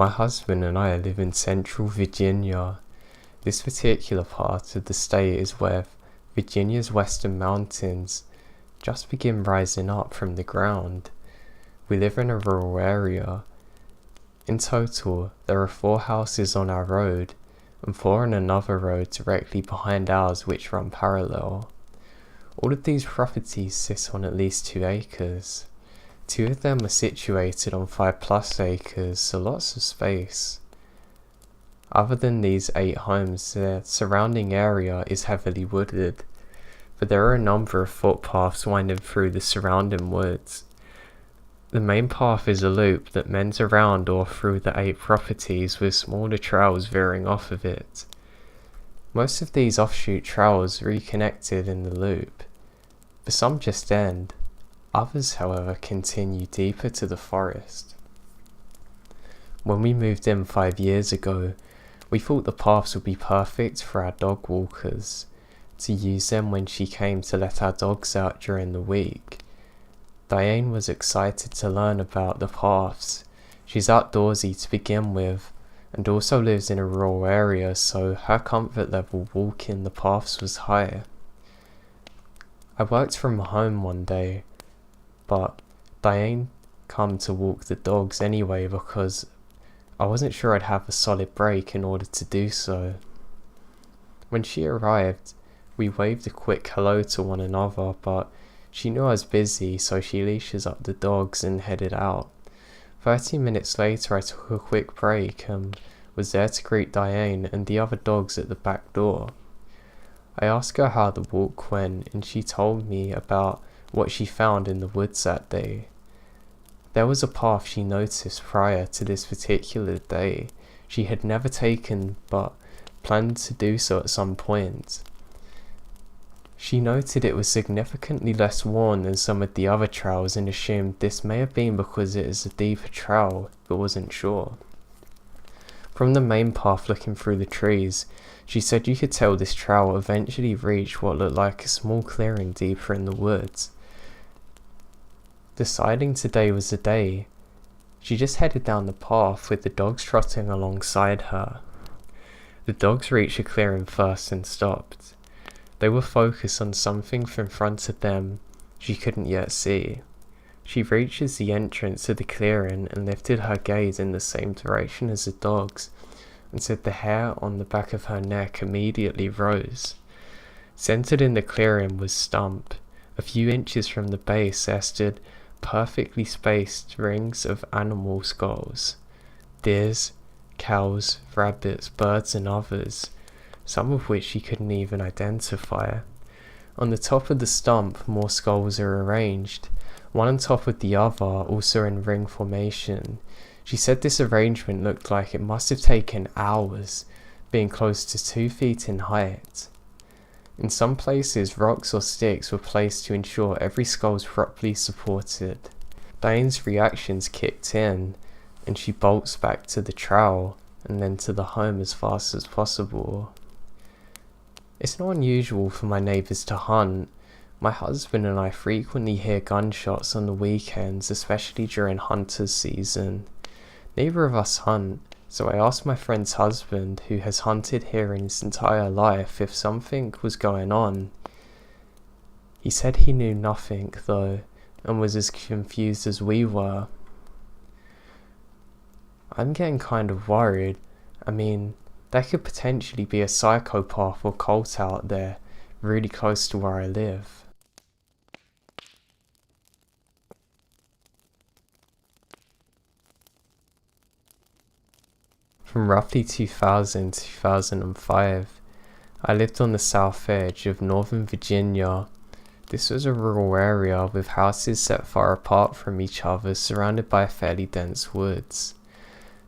My husband and I live in central Virginia. This particular part of the state is where Virginia's western mountains just begin rising up from the ground. We live in a rural area. In total, there are 4 houses on our road, and 4 on another road directly behind ours which run parallel. All of these properties sit on at least 2 acres. 2 of them are situated on 5+ acres, so lots of space. Other than these 8 homes, the surrounding area is heavily wooded, but there are a number of footpaths winding through the surrounding woods. The main path is a loop that mends around or through the 8 properties with smaller trails veering off of it. Most of these offshoot trails reconnected in the loop, but some just end. Others, however, continue deeper to the forest. When we moved in 5 years ago, we thought the paths would be perfect for our dog walkers, to use them when she came to let our dogs out during the week. Diane was excited to learn about the paths. She's outdoorsy to begin with, and also lives in a rural area, so her comfort level walking the paths was high. I worked from home one day, but Diane come to walk the dogs anyway because I wasn't sure I'd have a solid break in order to do so. When she arrived, we waved a quick hello to one another, but she knew I was busy, so she leashes up the dogs and headed out. 30 minutes later, I took a quick break and was there to greet Diane and the other dogs at the back door. I asked her how the walk went, and she told me about what she found in the woods that day. There was a path she noticed prior to this particular day she had never taken but planned to do so at some point. She noted it was significantly less worn than some of the other trails and assumed this may have been because it is a deeper trail, but wasn't sure. From the main path looking through the trees, she said you could tell this trail eventually reached what looked like a small clearing deeper in the woods. Deciding today was the day, she just headed down the path with the dogs trotting alongside her. The dogs reached a clearing first and stopped. They were focused on something in front of them she couldn't yet see. She reaches the entrance to the clearing and lifted her gaze in the same direction as the dogs, and said the hair on the back of her neck immediately rose. Centered in the clearing was Stump. A few inches from the base there stood perfectly spaced rings of animal skulls. Deers, cows, rabbits, birds and others, some of which she couldn't even identify. On the top of the stump more skulls are arranged, one on top of the other, also in ring formation. She said this arrangement looked like it must have taken hours, being close to 2 feet in height. In some places, rocks or sticks were placed to ensure every skull was properly supported. Diane's reactions kicked in, and she bolts back to the trail, and then to the home as fast as possible. It's not unusual for my neighbours to hunt. My husband and I frequently hear gunshots on the weekends, especially during hunter's season. Neither of us hunt, so I asked my friend's husband, who has hunted here in his entire life, if something was going on. He said he knew nothing, though, and was as confused as we were. I'm getting kind of worried. I mean, there could potentially be a psychopath or cult out there, really close to where I live. From roughly 2000 to 2005, I lived on the south edge of Northern Virginia. This was a rural area with houses set far apart from each other, surrounded by fairly dense woods.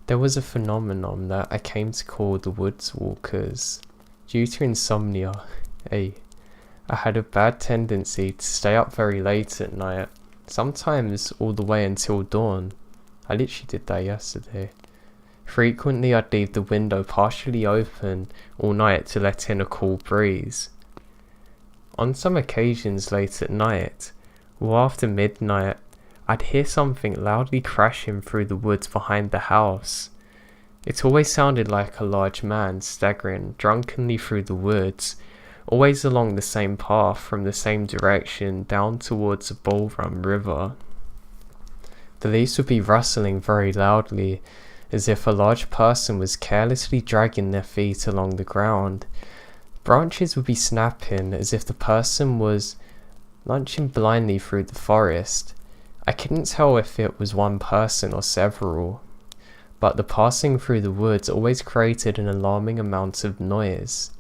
There was a phenomenon that I came to call the woods walkers. Due to insomnia, I had a bad tendency to stay up very late at night, sometimes all the way until dawn. I literally did that yesterday. Frequently I'd leave the window partially open all night to let in a cool breeze. On some occasions late at night, or after midnight, I'd hear something loudly crashing through the woods behind the house. It always sounded like a large man staggering drunkenly through the woods, always along the same path from the same direction down towards the Bull Run River. The leaves would be rustling very loudly, as if a large person was carelessly dragging their feet along the ground. Branches would be snapping, as if the person was lunching blindly through the forest. I couldn't tell if it was one person or several, but the passing through the woods always created an alarming amount of noise.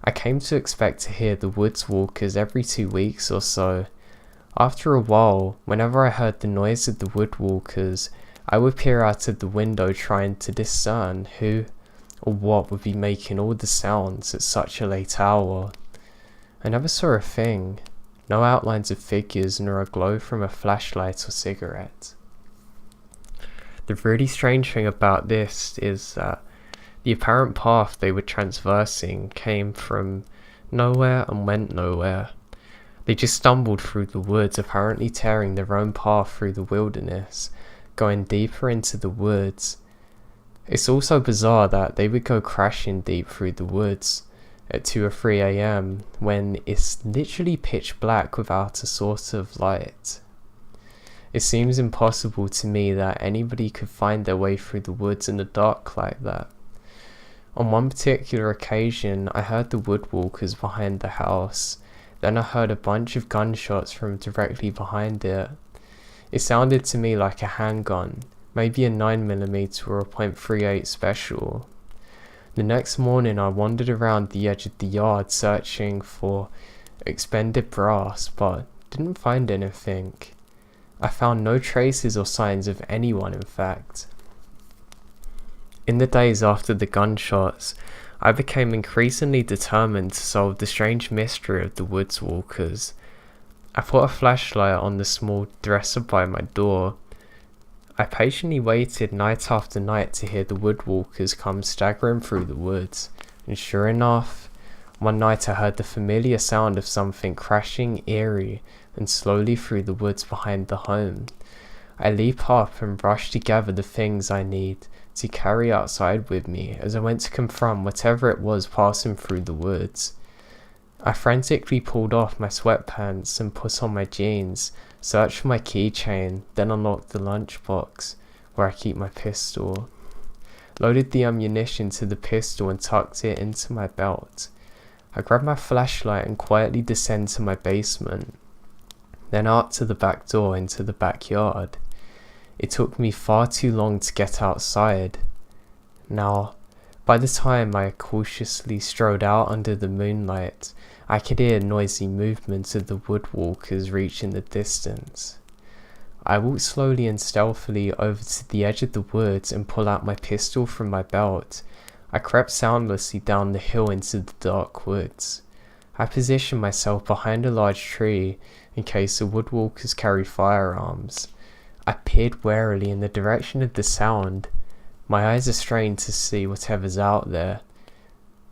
I came to expect to hear the woods walkers every 2 weeks or so. After a while, whenever I heard the noise of the wood walkers, I would peer out of the window trying to discern who or what would be making all the sounds at such a late hour. I never saw a thing, no outlines of figures nor a glow from a flashlight or cigarette. The really strange thing about this is that the apparent path they were traversing came from nowhere and went nowhere. They just stumbled through the woods, apparently tearing their own path through the wilderness, going deeper into the woods. It's also bizarre that they would go crashing deep through the woods at 2 or 3 a.m. when it's literally pitch black without a source of light. It seems impossible to me that anybody could find their way through the woods in the dark like that. On one particular occasion, I heard the woodwalkers behind the house. Then I heard a bunch of gunshots from directly behind it. It sounded to me like a handgun, maybe a 9mm or a .38 special. The next morning I wandered around the edge of the yard searching for expended brass, but didn't find anything. I found no traces or signs of anyone, in fact. In the days after the gunshots, I became increasingly determined to solve the strange mystery of the woods walkers. I put a flashlight on the small dresser by my door. I patiently waited night after night to hear the woodwalkers come staggering through the woods, and sure enough, one night I heard the familiar sound of something crashing eerie and slowly through the woods behind the home. I leap up and rush to gather the things I need to carry outside with me as I went to confront whatever it was passing through the woods. I frantically pulled off my sweatpants and put on my jeans, searched for my keychain, then unlocked the lunchbox where I keep my pistol. Loaded the ammunition to the pistol and tucked it into my belt. I grabbed my flashlight and quietly descended to my basement, then out to the back door into the backyard. It took me far too long to get outside. Now, by the time I cautiously strode out under the moonlight, I could hear noisy movements of the woodwalkers reaching the distance. I walked slowly and stealthily over to the edge of the woods and pulled out my pistol from my belt. I crept soundlessly down the hill into the dark woods. I positioned myself behind a large tree in case the woodwalkers carry firearms. I peered warily in the direction of the sound. My eyes are strained to see whatever's out there,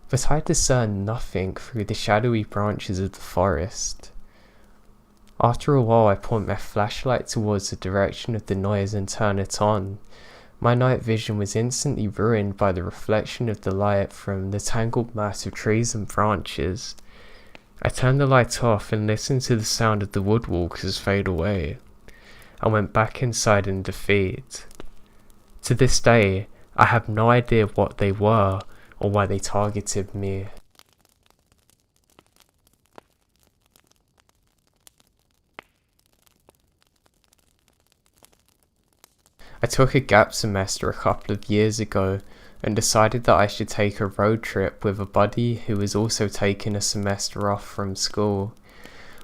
but I discerned nothing through the shadowy branches of the forest. After a while I point my flashlight towards the direction of the noise and turn it on. My night vision was instantly ruined by the reflection of the light from the tangled mass of trees and branches. I turned the light off and listened to the sound of the woodwalkers fade away. I went back inside in defeat. To this day, I have no idea what they were or why they targeted me. I took a gap semester a couple of years ago and decided that I should take a road trip with a buddy who was also taking a semester off from school.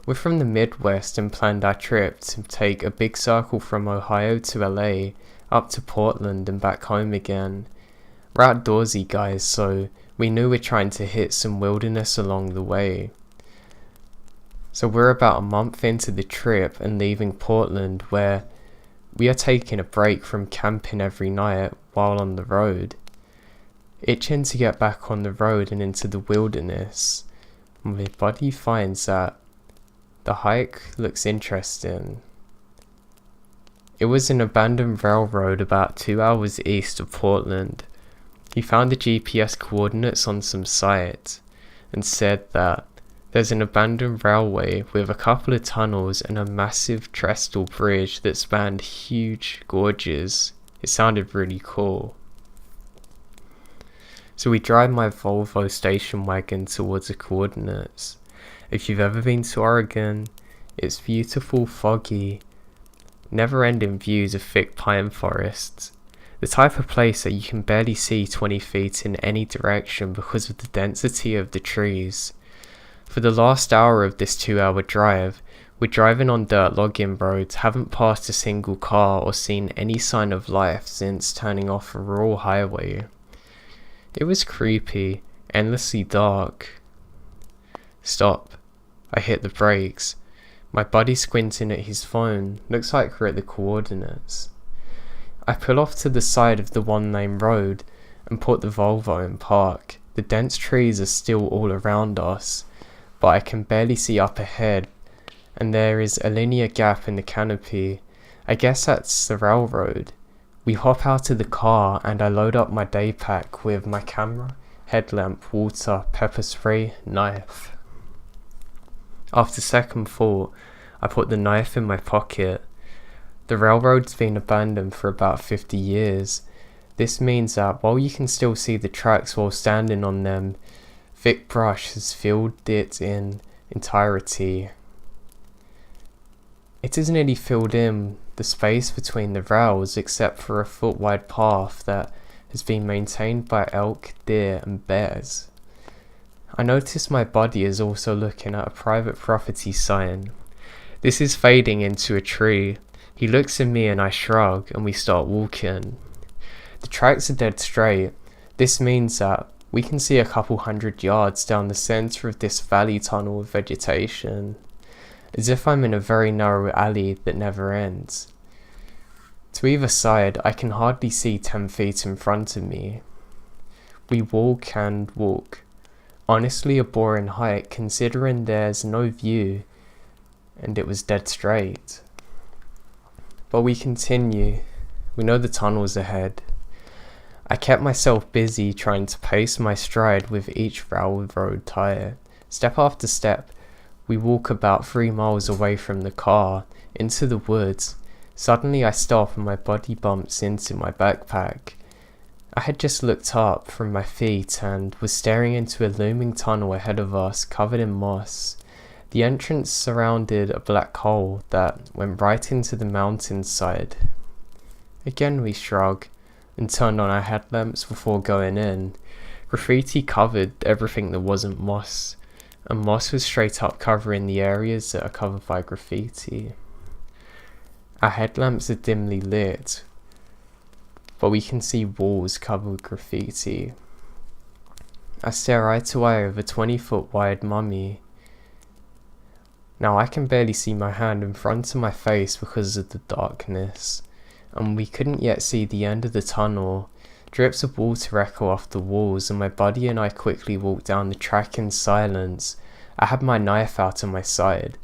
We're from the Midwest and planned our trip to take a big circle from Ohio to LA, up to Portland and back home again. We're outdoorsy guys, so we knew we're trying to hit some wilderness along the way. So we're about a month into the trip and leaving Portland, where we are taking a break from camping every night while on the road. Itching to get back on the road and into the wilderness, my buddy finds that the hike looks interesting. It was an abandoned railroad about 2 hours east of Portland. He found the GPS coordinates on some site and said that there's an abandoned railway with a couple of tunnels and a massive trestle bridge that spanned huge gorges. It sounded really cool. So we drive my Volvo station wagon towards the coordinates. If you've ever been to Oregon, it's beautiful, foggy, never-ending views of thick pine forests. The type of place that you can barely see 20 feet in any direction because of the density of the trees. For the last hour of this 2-hour drive, we're driving on dirt logging roads, haven't passed a single car or seen any sign of life since turning off a rural highway. It was creepy, endlessly dark. Stop. I hit the brakes. My buddy squinting at his phone. Looks like we're at the coordinates. I pull off to the side of the one-lane road and put the Volvo in park. The dense trees are still all around us, but I can barely see up ahead, and there is a linear gap in the canopy. I guess that's the railroad. We hop out of the car and I load up my day pack with my camera, headlamp, water, pepper spray, knife. After second thought, I put the knife in my pocket. The railroad's been abandoned for about 50 years. This means that while you can still see the tracks while standing on them, thick brush has filled it in entirety. It has nearly filled in the space between the rails except for a foot-wide path that has been maintained by elk, deer and bears. I notice my buddy is also looking at a private property sign. This is fading into a tree. He looks at me and I shrug and we start walking. The tracks are dead straight. This means that we can see a couple 100 yards down the centre of this valley tunnel of vegetation, as if I'm in a very narrow alley that never ends. To either side, I can hardly see 10 feet in front of me. We walk and walk. Honestly a boring hike considering there's no view and it was dead straight. But we continue. We know the tunnel's ahead. I kept myself busy trying to pace my stride with each railroad tire. Step after step, we walk about 3 miles away from the car, into the woods. Suddenly I stop and my body bumps into my backpack. I had just looked up from my feet and was staring into a looming tunnel ahead of us, covered in moss. The entrance surrounded a black hole that went right into the mountainside. Again we shrug and turned on our headlamps before going in. Graffiti covered everything that wasn't moss, and moss was straight up covering the areas that are covered by graffiti. Our headlamps are dimly lit, but we can see walls covered with graffiti. I stare eye to eye with a 20-foot wide mummy. Now I can barely see my hand in front of my face because of the darkness, and we couldn't yet see the end of the tunnel. Drips of water echo off the walls and my buddy and I quickly walked down the track in silence. I had my knife out on my side.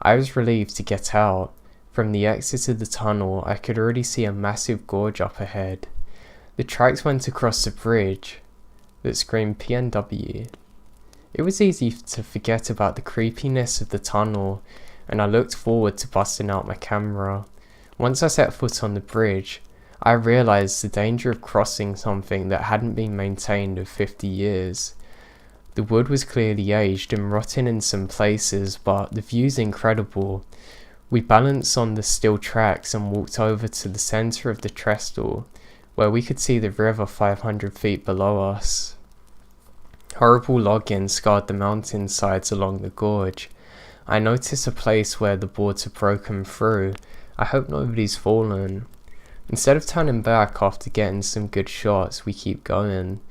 I was relieved to get out. From the exit of the tunnel I could already see a massive gorge up ahead. The tracks went across the bridge that screamed PNW. It was easy to forget about the creepiness of the tunnel, and I looked forward to busting out my camera. Once I set foot on the bridge, I realised the danger of crossing something that hadn't been maintained in 50 years. The wood was clearly aged and rotting in some places, but the view's incredible. We balanced on the steel tracks and walked over to the centre of the trestle, where we could see the river 500 feet below us. Horrible logging scarred the mountainsides along the gorge. I noticed a place where the boards had broken through. I hope nobody's fallen. Instead of turning back after getting some good shots, we keep going.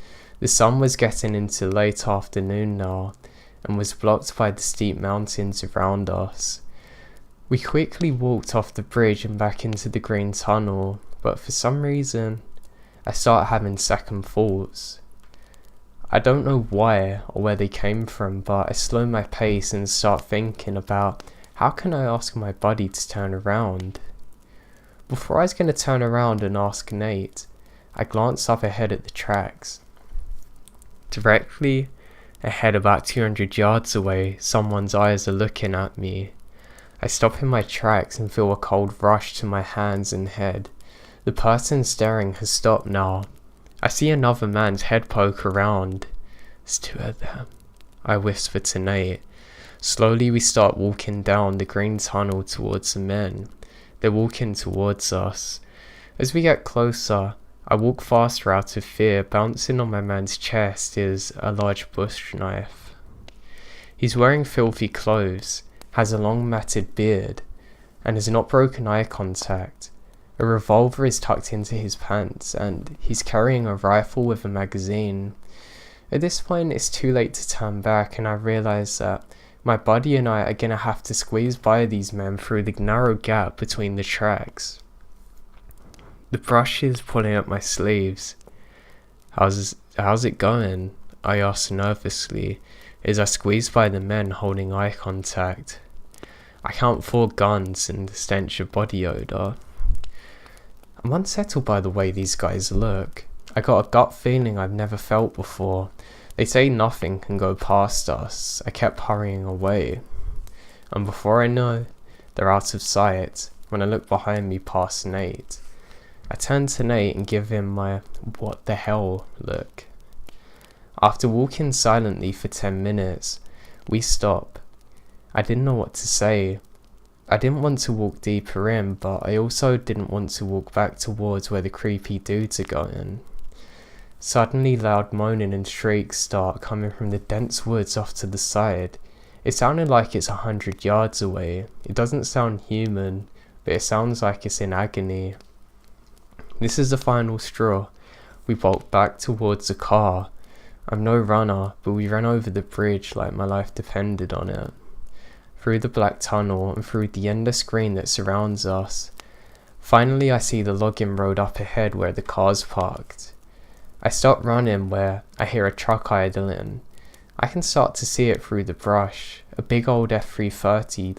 The sun was getting into late afternoon now, and was blocked by the steep mountains around us. We quickly walked off the bridge and back into the green tunnel, but for some reason, I started having second thoughts. I don't know why or where they came from, but I slow my pace and start thinking about how can I ask my buddy to turn around. Before I was going to turn around and ask Nate, I glance up ahead at the tracks. Directly ahead, about 200 yards away, someone's eyes are looking at me. I stop in my tracks and feel a cold rush to my hands and head. The person staring has stopped now. I see another man's head poke around. It's two of them, I whisper to Nate. Slowly we start walking down the green tunnel towards the men. They're walking towards us. As we get closer, I walk faster out of fear. Bouncing on my man's chest is a large bush knife. He's wearing filthy clothes, has a long matted beard, and has not broken eye contact. A revolver is tucked into his pants, and he's carrying a rifle with a magazine. At this point, it's too late to turn back, and I realise that my buddy and I are gonna have to squeeze by these men through the narrow gap between the tracks. The brush is pulling up my sleeves. How's it going? I ask nervously as I squeeze by the men holding eye contact. I count 4 guns and the stench of body odour. I'm unsettled by the way these guys look. I got a gut feeling I've never felt before. They say nothing can go past us. I kept hurrying away. And before I know, they're out of sight when I look behind me past Nate. I turn to Nate and give him my what the hell look. After walking silently for 10 minutes, we stop. I didn't know what to say. I didn't want to walk deeper in, but I also didn't want to walk back towards where the creepy dudes are going. Suddenly loud moaning and shrieks start coming from the dense woods off to the side. It sounded like it's 100 yards away. It doesn't sound human, but it sounds like it's in agony. This is the final straw. We bolt back towards the car. I'm no runner, but we ran over the bridge like my life depended on it. Through the black tunnel and through the endless green that surrounds us. Finally I see the logging road up ahead where the car's parked. I start running where I hear a truck idling. I can start to see it through the brush. A big old F330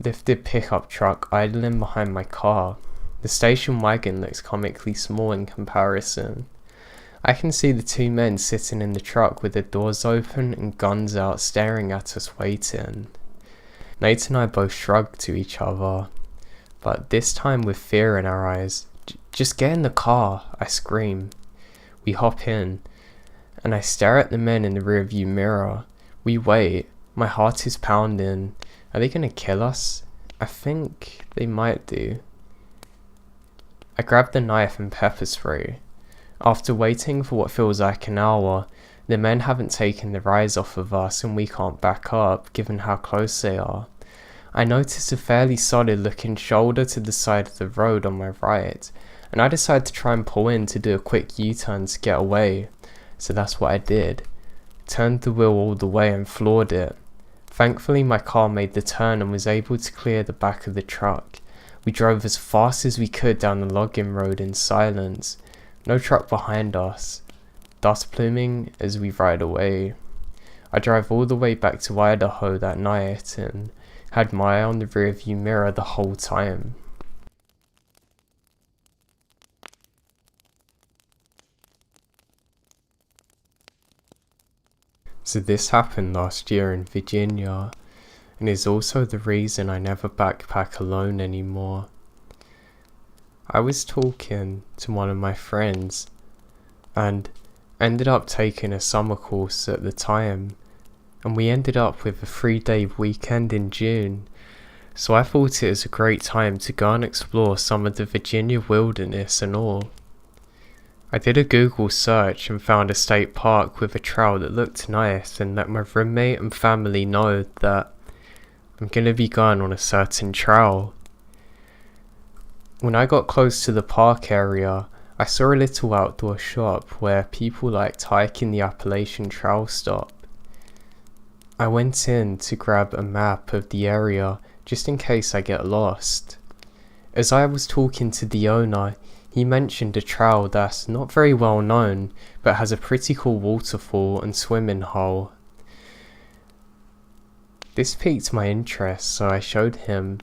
lifted pickup truck idling behind my car. The station wagon looks comically small in comparison. I can see the 2 men sitting in the truck with their doors open and guns out staring at us waiting. Nate and I both shrug to each other, but this time with fear in our eyes. Just get in the car, I scream. We hop in, and I stare at the men in the rearview mirror. We wait. My heart is pounding. Are they gonna kill us? I think they might do. I grab the knife and pepper spray. After waiting for what feels like an hour, the men haven't taken their eyes off of us and we can't back up given how close they are. I notice a fairly solid looking shoulder to the side of the road on my right, and I decide to try and pull in to do a quick U-turn to get away. So that's what I did. Turned the wheel all the way and floored it. Thankfully my car made the turn and was able to clear the back of the truck. We drove as fast as we could down the logging road in silence. No truck behind us. Dust pluming as we ride away. I drive all the way back to Idaho that night and had my eye on the rearview mirror the whole time. So this happened last year in Virginia, and is also the reason I never backpack alone anymore. I was talking to one of my friends and ended up taking a summer course at the time, and we ended up with a 3-day weekend in June, so I thought it was a great time to go and explore some of the Virginia wilderness and all. I did a Google search and found a state park with a trail that looked nice and let my roommate and family know that I'm going to be going on a certain trail. When I got close to the park area, I saw a little outdoor shop where people liked hiking the Appalachian Trail stop. I went in to grab a map of the area just in case I get lost. As I was talking to the owner, he mentioned a trail that's not very well known but has a pretty cool waterfall and swimming hole. This piqued my interest, so I showed him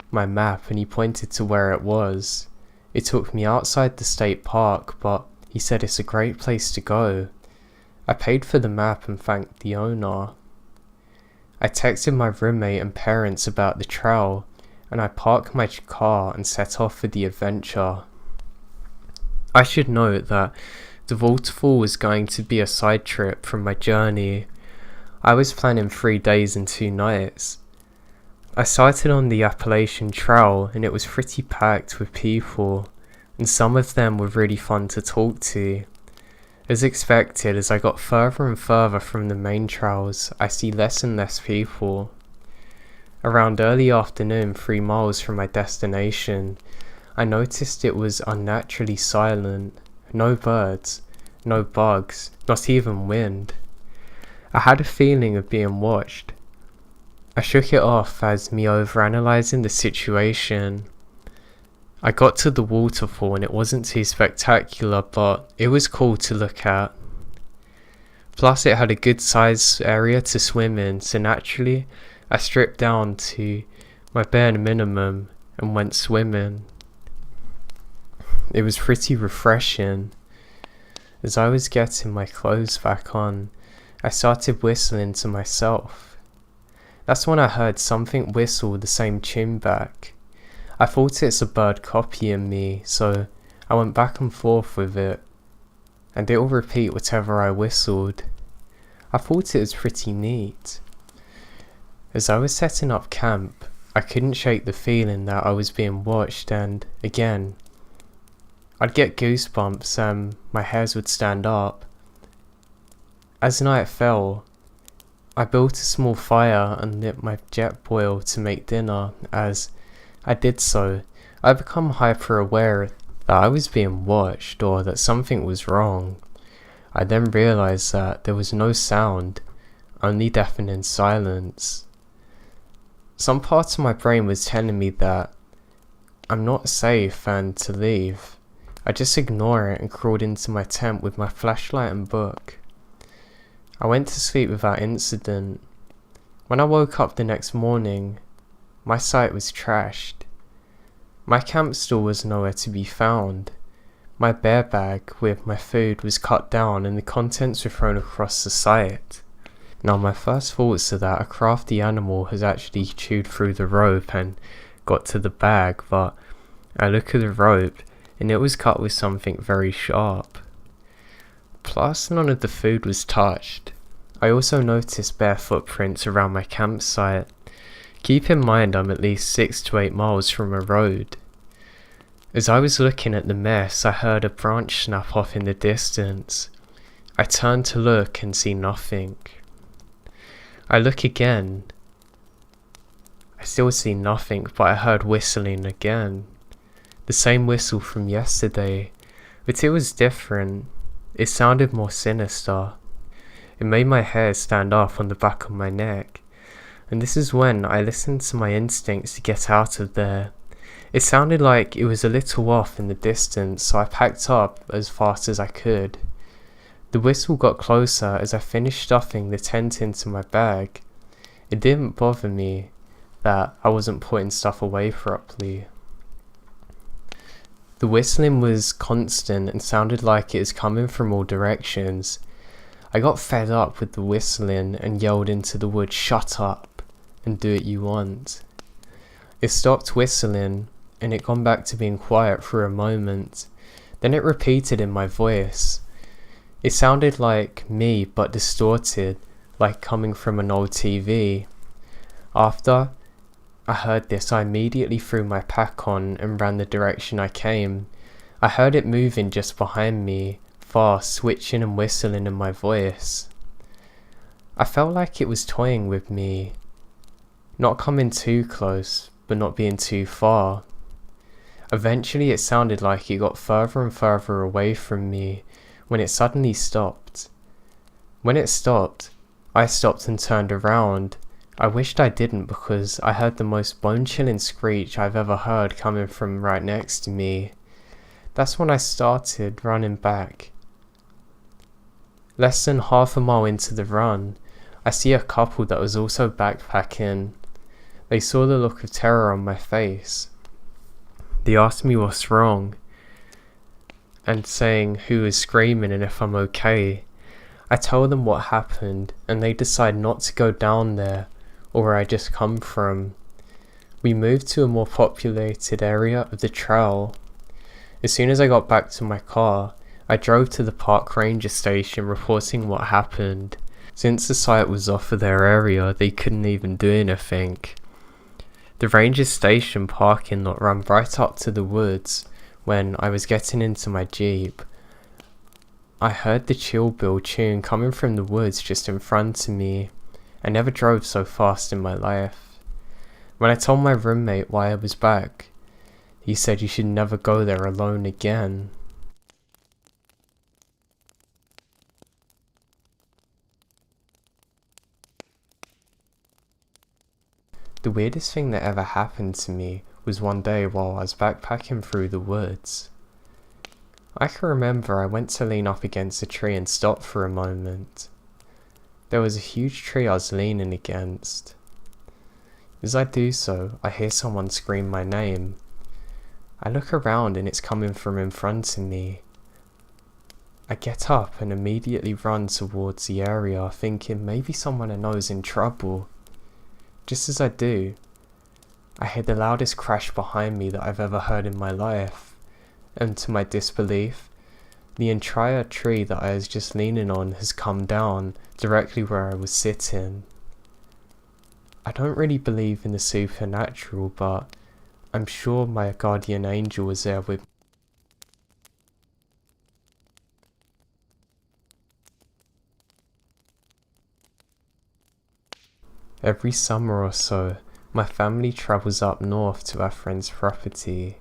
my map and he pointed to where it was. He took me outside the state park, but he said it's a great place to go. I paid for the map and thanked the owner. I texted my roommate and parents about the trail, and I parked my car and set off for the adventure. I should note that the waterfall was going to be a side trip from my journey. I was planning 3 days and 2 nights. I started on the Appalachian Trail and it was pretty packed with people, and some of them were really fun to talk to. As expected, as I got further and further from the main trails, I see less and less people. Around early afternoon, 3 miles from my destination, I noticed it was unnaturally silent. No birds, no bugs, not even wind. I had a feeling of being watched. I shook it off as me overanalyzing the situation. I got to the waterfall and it wasn't too spectacular, but it was cool to look at. Plus it had a good sized area to swim in, so naturally I stripped down to my bare minimum and went swimming. It was pretty refreshing. As I was getting my clothes back on, I started whistling to myself. That's when I heard something whistle the same tune back. I thought it's a bird copying me, so I went back and forth with it, and it will repeat whatever I whistled. I thought it was pretty neat. As I was setting up camp, I couldn't shake the feeling that I was being watched, and again, I'd get goosebumps and my hairs would stand up. As night fell, I built a small fire and lit my jet boil to make dinner. As I did so, I became hyper aware that I was being watched or that something was wrong. I then realized that there was no sound, only deafening silence. Some part of my brain was telling me that I'm not safe and to leave. I just ignored it and crawled into my tent with my flashlight and book. I went to sleep without incident. When I woke up the next morning, my sight was trashed. My camp stool was nowhere to be found. My bear bag with my food was cut down and the contents were thrown across the site. Now my first thoughts are that a crafty animal has actually chewed through the rope and got to the bag, but I look at the rope and it was cut with something very sharp. Plus, none of the food was touched. I also noticed bare footprints around my campsite. Keep in mind I'm at least 6 to 8 miles from a road. As I was looking at the mess, I heard a branch snap off in the distance. I turned to look and see nothing. I look again. I still see nothing, but I heard whistling again. The same whistle from yesterday, but it was different. It sounded more sinister. It made my hair stand up on the back of my neck, and this is when I listened to my instincts to get out of there. It sounded like it was a little off in the distance, so I packed up as fast as I could. The whistle got closer as I finished stuffing the tent into my bag. It didn't bother me that I wasn't putting stuff away properly. The whistling was constant and sounded like it was coming from all directions. I got fed up with the whistling and yelled into the woods, "Shut up and do what you want." It stopped whistling and it gone back to being quiet for a moment. Then it repeated in my voice. It sounded like me but distorted, like coming from an old TV. After I heard this, I immediately threw my pack on and ran the direction I came. I heard it moving just behind me, fast, switching and whistling in my voice. I felt like it was toying with me, not coming too close, but not being too far. Eventually it sounded like it got further and further away from me when it suddenly stopped. When it stopped, I stopped and turned around. I wished I didn't because I heard the most bone-chilling screech I've ever heard coming from right next to me. That's when I started running back. Less than half a mile into the run, I see a couple that was also backpacking. They saw the look of terror on my face. They asked me what's wrong. and saying who is screaming and if I'm okay. I tell them what happened and they decide not to go down there or where I just come from. We moved to a more populated area of the trail. As soon as I got back to my car, I drove to the park ranger station reporting what happened. Since the site was off of their area, they couldn't even do anything. The ranger station parking lot ran right up to the woods. When I was getting into my Jeep, I heard the Chill Bill tune coming from the woods just in front of me. I never drove so fast in my life. When I told my roommate why I was back, he said you should never go there alone again. The weirdest thing that ever happened to me was one day while I was backpacking through the woods. I can remember I went to lean up against a tree and stop for a moment. There was a huge tree I was leaning against. As I do so, I hear someone scream my name. I look around and it's coming from in front of me. I get up and immediately run towards the area, thinking maybe someone I know is in trouble. Just as I do, I hear the loudest crash behind me that I've ever heard in my life. And to my disbelief, the entire tree that I was just leaning on has come down directly where I was sitting. I don't really believe in the supernatural, but I'm sure my guardian angel was there with me. Every summer or so, my family travels up north to our friend's property.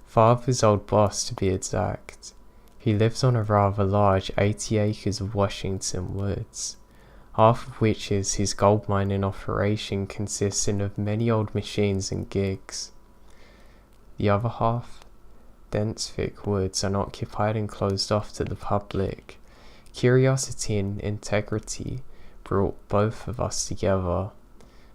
Father's old boss to be exact. He lives on a rather large 80 acres of Washington woods, half of which is his gold mining operation consisting of many old machines and gigs. The other half, dense thick woods, unoccupied and closed off to the public. Curiosity and integrity brought both of us together.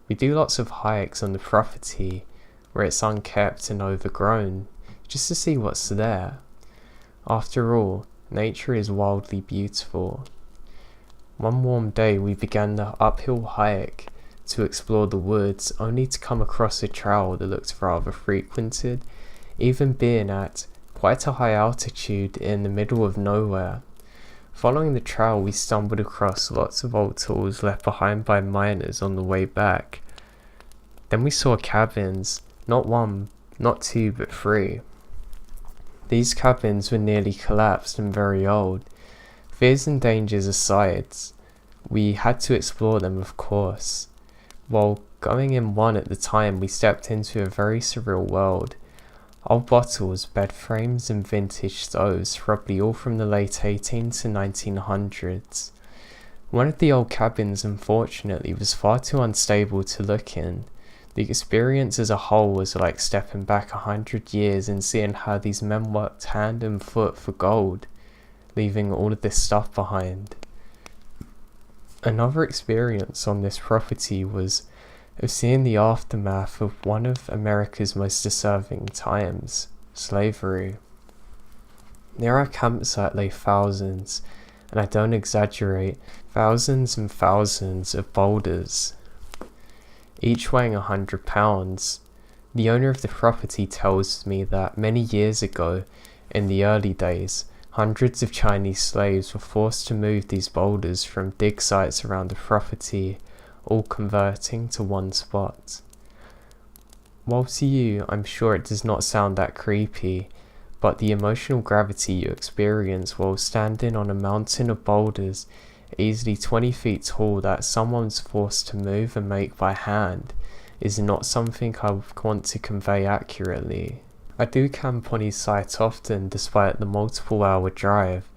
We do lots of hikes on the property where it's unkept and overgrown, just to see what's there. After all, nature is wildly beautiful. One warm day we began the uphill hike to explore the woods, only to come across a trail that looked rather frequented, even being at quite a high altitude in the middle of nowhere. Following the trail, we stumbled across lots of old tools left behind by miners on the way back. Then we saw cabins, not one, not two, but three. These cabins were nearly collapsed and very old. Fears and dangers aside, we had to explore them, of course. While going in one at the time, we stepped into a very surreal world. Old bottles, bed frames and vintage stoves, probably all from the late 1800s to 1900s. One of the old cabins, unfortunately, was far too unstable to look in. The experience as a whole was like stepping back 100 years and seeing how these men worked hand and foot for gold, leaving all of this stuff behind. Another experience on this property was of seeing the aftermath of one of America's most disturbing times, slavery. Near our campsite lay thousands, and I don't exaggerate, thousands and thousands of boulders, each weighing 100 pounds. The owner of the property tells me that many years ago, in the early days, hundreds of Chinese slaves were forced to move these boulders from dig sites around the property, all converting to one spot. While to you, I'm sure it does not sound that creepy, but the emotional gravity you experience while standing on a mountain of boulders easily 20 feet tall that someone's forced to move and make by hand is not something I want to convey accurately. I do camp on his site often despite the multiple hour drive,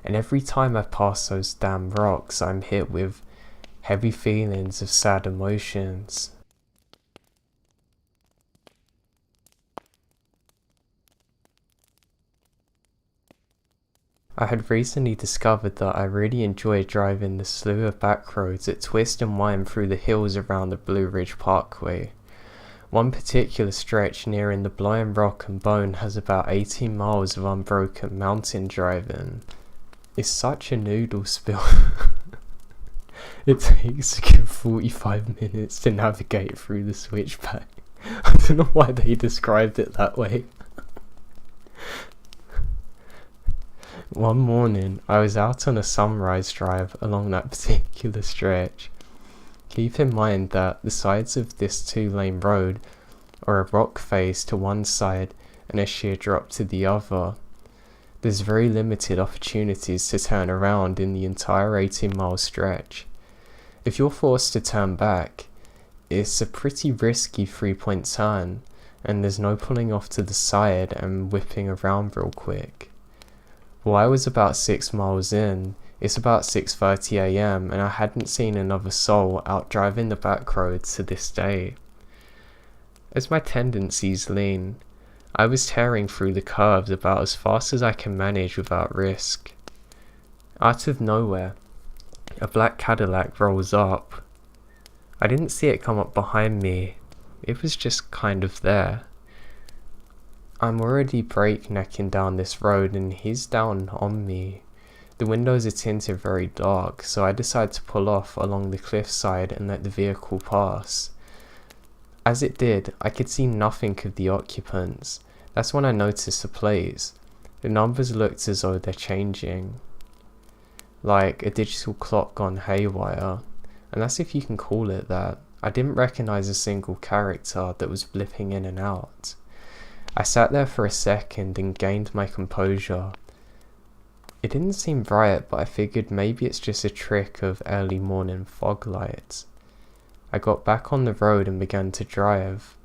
and every time I pass those damn rocks I'm hit with heavy feelings of sad emotions. I had recently discovered that I really enjoy driving the slew of back roads that twist and wind through the hills around the Blue Ridge Parkway. One particular stretch nearing the Blind Rock and Bone has about 18 miles of unbroken mountain driving. It's such a noodle spill. It takes a good 45 minutes to navigate through the switchback. I don't know why they described it that way. One morning, I was out on a sunrise drive along that particular stretch. Keep in mind that the sides of this 2-lane road are a rock face to one side and a sheer drop to the other. There's very limited opportunities to turn around in the entire 18-mile stretch. If you're forced to turn back, it's a pretty risky 3-point turn, and there's no pulling off to the side and whipping around real quick. Well, I was about 6 miles in. It's about 6:30 AM and I hadn't seen another soul out driving the back roads to this day. As my tendencies lean, I was tearing through the curves about as fast as I can manage without risk. Out of nowhere, a black Cadillac rolls up. I didn't see it come up behind me, it was just kind of there. I'm already breaknecking down this road and he's down on me. The windows are tinted very dark, so I decide to pull off along the cliffside and let the vehicle pass. As it did, I could see nothing of the occupants. That's when I noticed the plates. The numbers looked as though they're changing. Like a digital clock gone haywire. And that's if you can call it that. I didn't recognize a single character that was blipping in and out. I sat there for a second and gained my composure. It didn't seem right, but I figured maybe it's just a trick of early morning fog lights. I got back on the road and began to drive.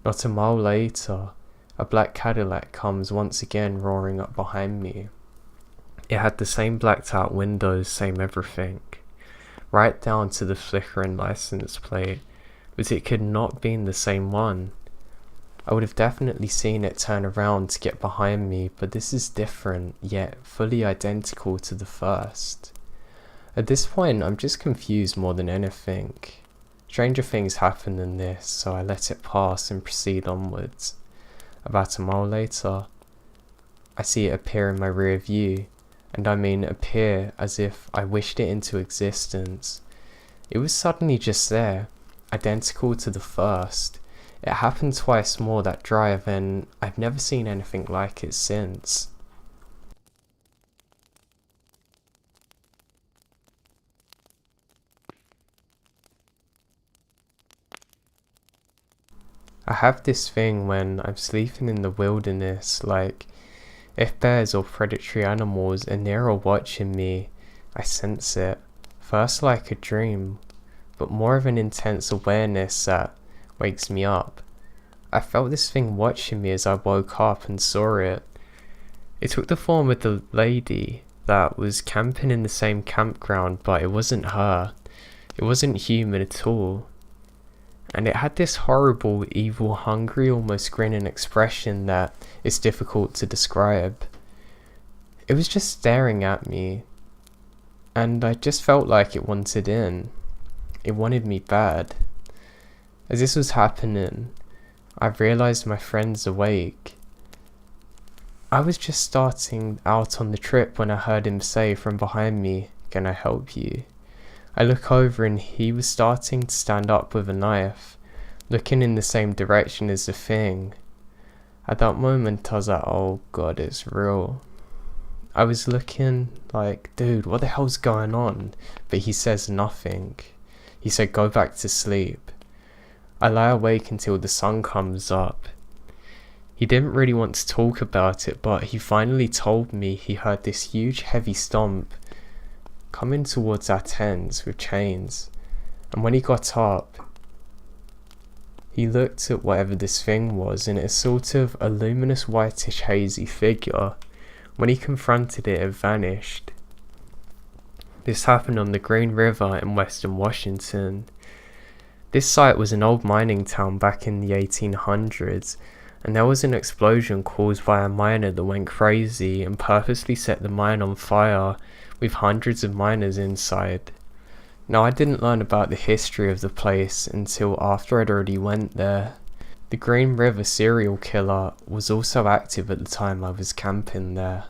Not a mile later, a black Cadillac comes once again roaring up behind me. It had the same blacked out windows, same everything. Right down to the flickering license plate, but it could not be the same one. I would have definitely seen it turn around to get behind me, but this is different, yet fully identical to the first. At this point, I'm just confused more than anything. Stranger things happen than this, so I let it pass and proceed onwards. About a mile later, I see it appear in my rear view, and I mean appear as if I wished it into existence. It was suddenly just there, identical to the first. It happened twice more that drive, and I've never seen anything like it since. I have this thing when I'm sleeping in the wilderness, like if bears or predatory animals are near or watching me, I sense it, first like a dream, but more of an intense awareness that wakes me up. I felt this thing watching me as I woke up and saw it. It took the form of the lady that was camping in the same campground, but it wasn't her. It wasn't human at all. And it had this horrible, evil, hungry, almost grinning expression that is difficult to describe. It was just staring at me, and I just felt like it wanted in. It wanted me bad. As this was happening, I realised my friend's awake. I was just starting out on the trip when I heard him say from behind me, "Can I help you?" I look over and he was starting to stand up with a knife, looking in the same direction as the thing. At that moment I was like, oh god, it's real. I was looking like, dude, what the hell's going on? But he says nothing. He said, go back to sleep. I lie awake until the sun comes up. He didn't really want to talk about it, but he finally told me he heard this huge heavy stomp coming towards our tents with chains, and when he got up, he looked at whatever this thing was, and it's sort of a luminous whitish hazy figure. When he confronted it, it vanished. This happened on the Green River in western Washington. This site was an old mining town back in the 1800s, and there was an explosion caused by a miner that went crazy and purposely set the mine on fire with hundreds of miners inside. Now, I didn't learn about the history of the place until after I'd already went there. The Green River serial killer was also active at the time I was camping there.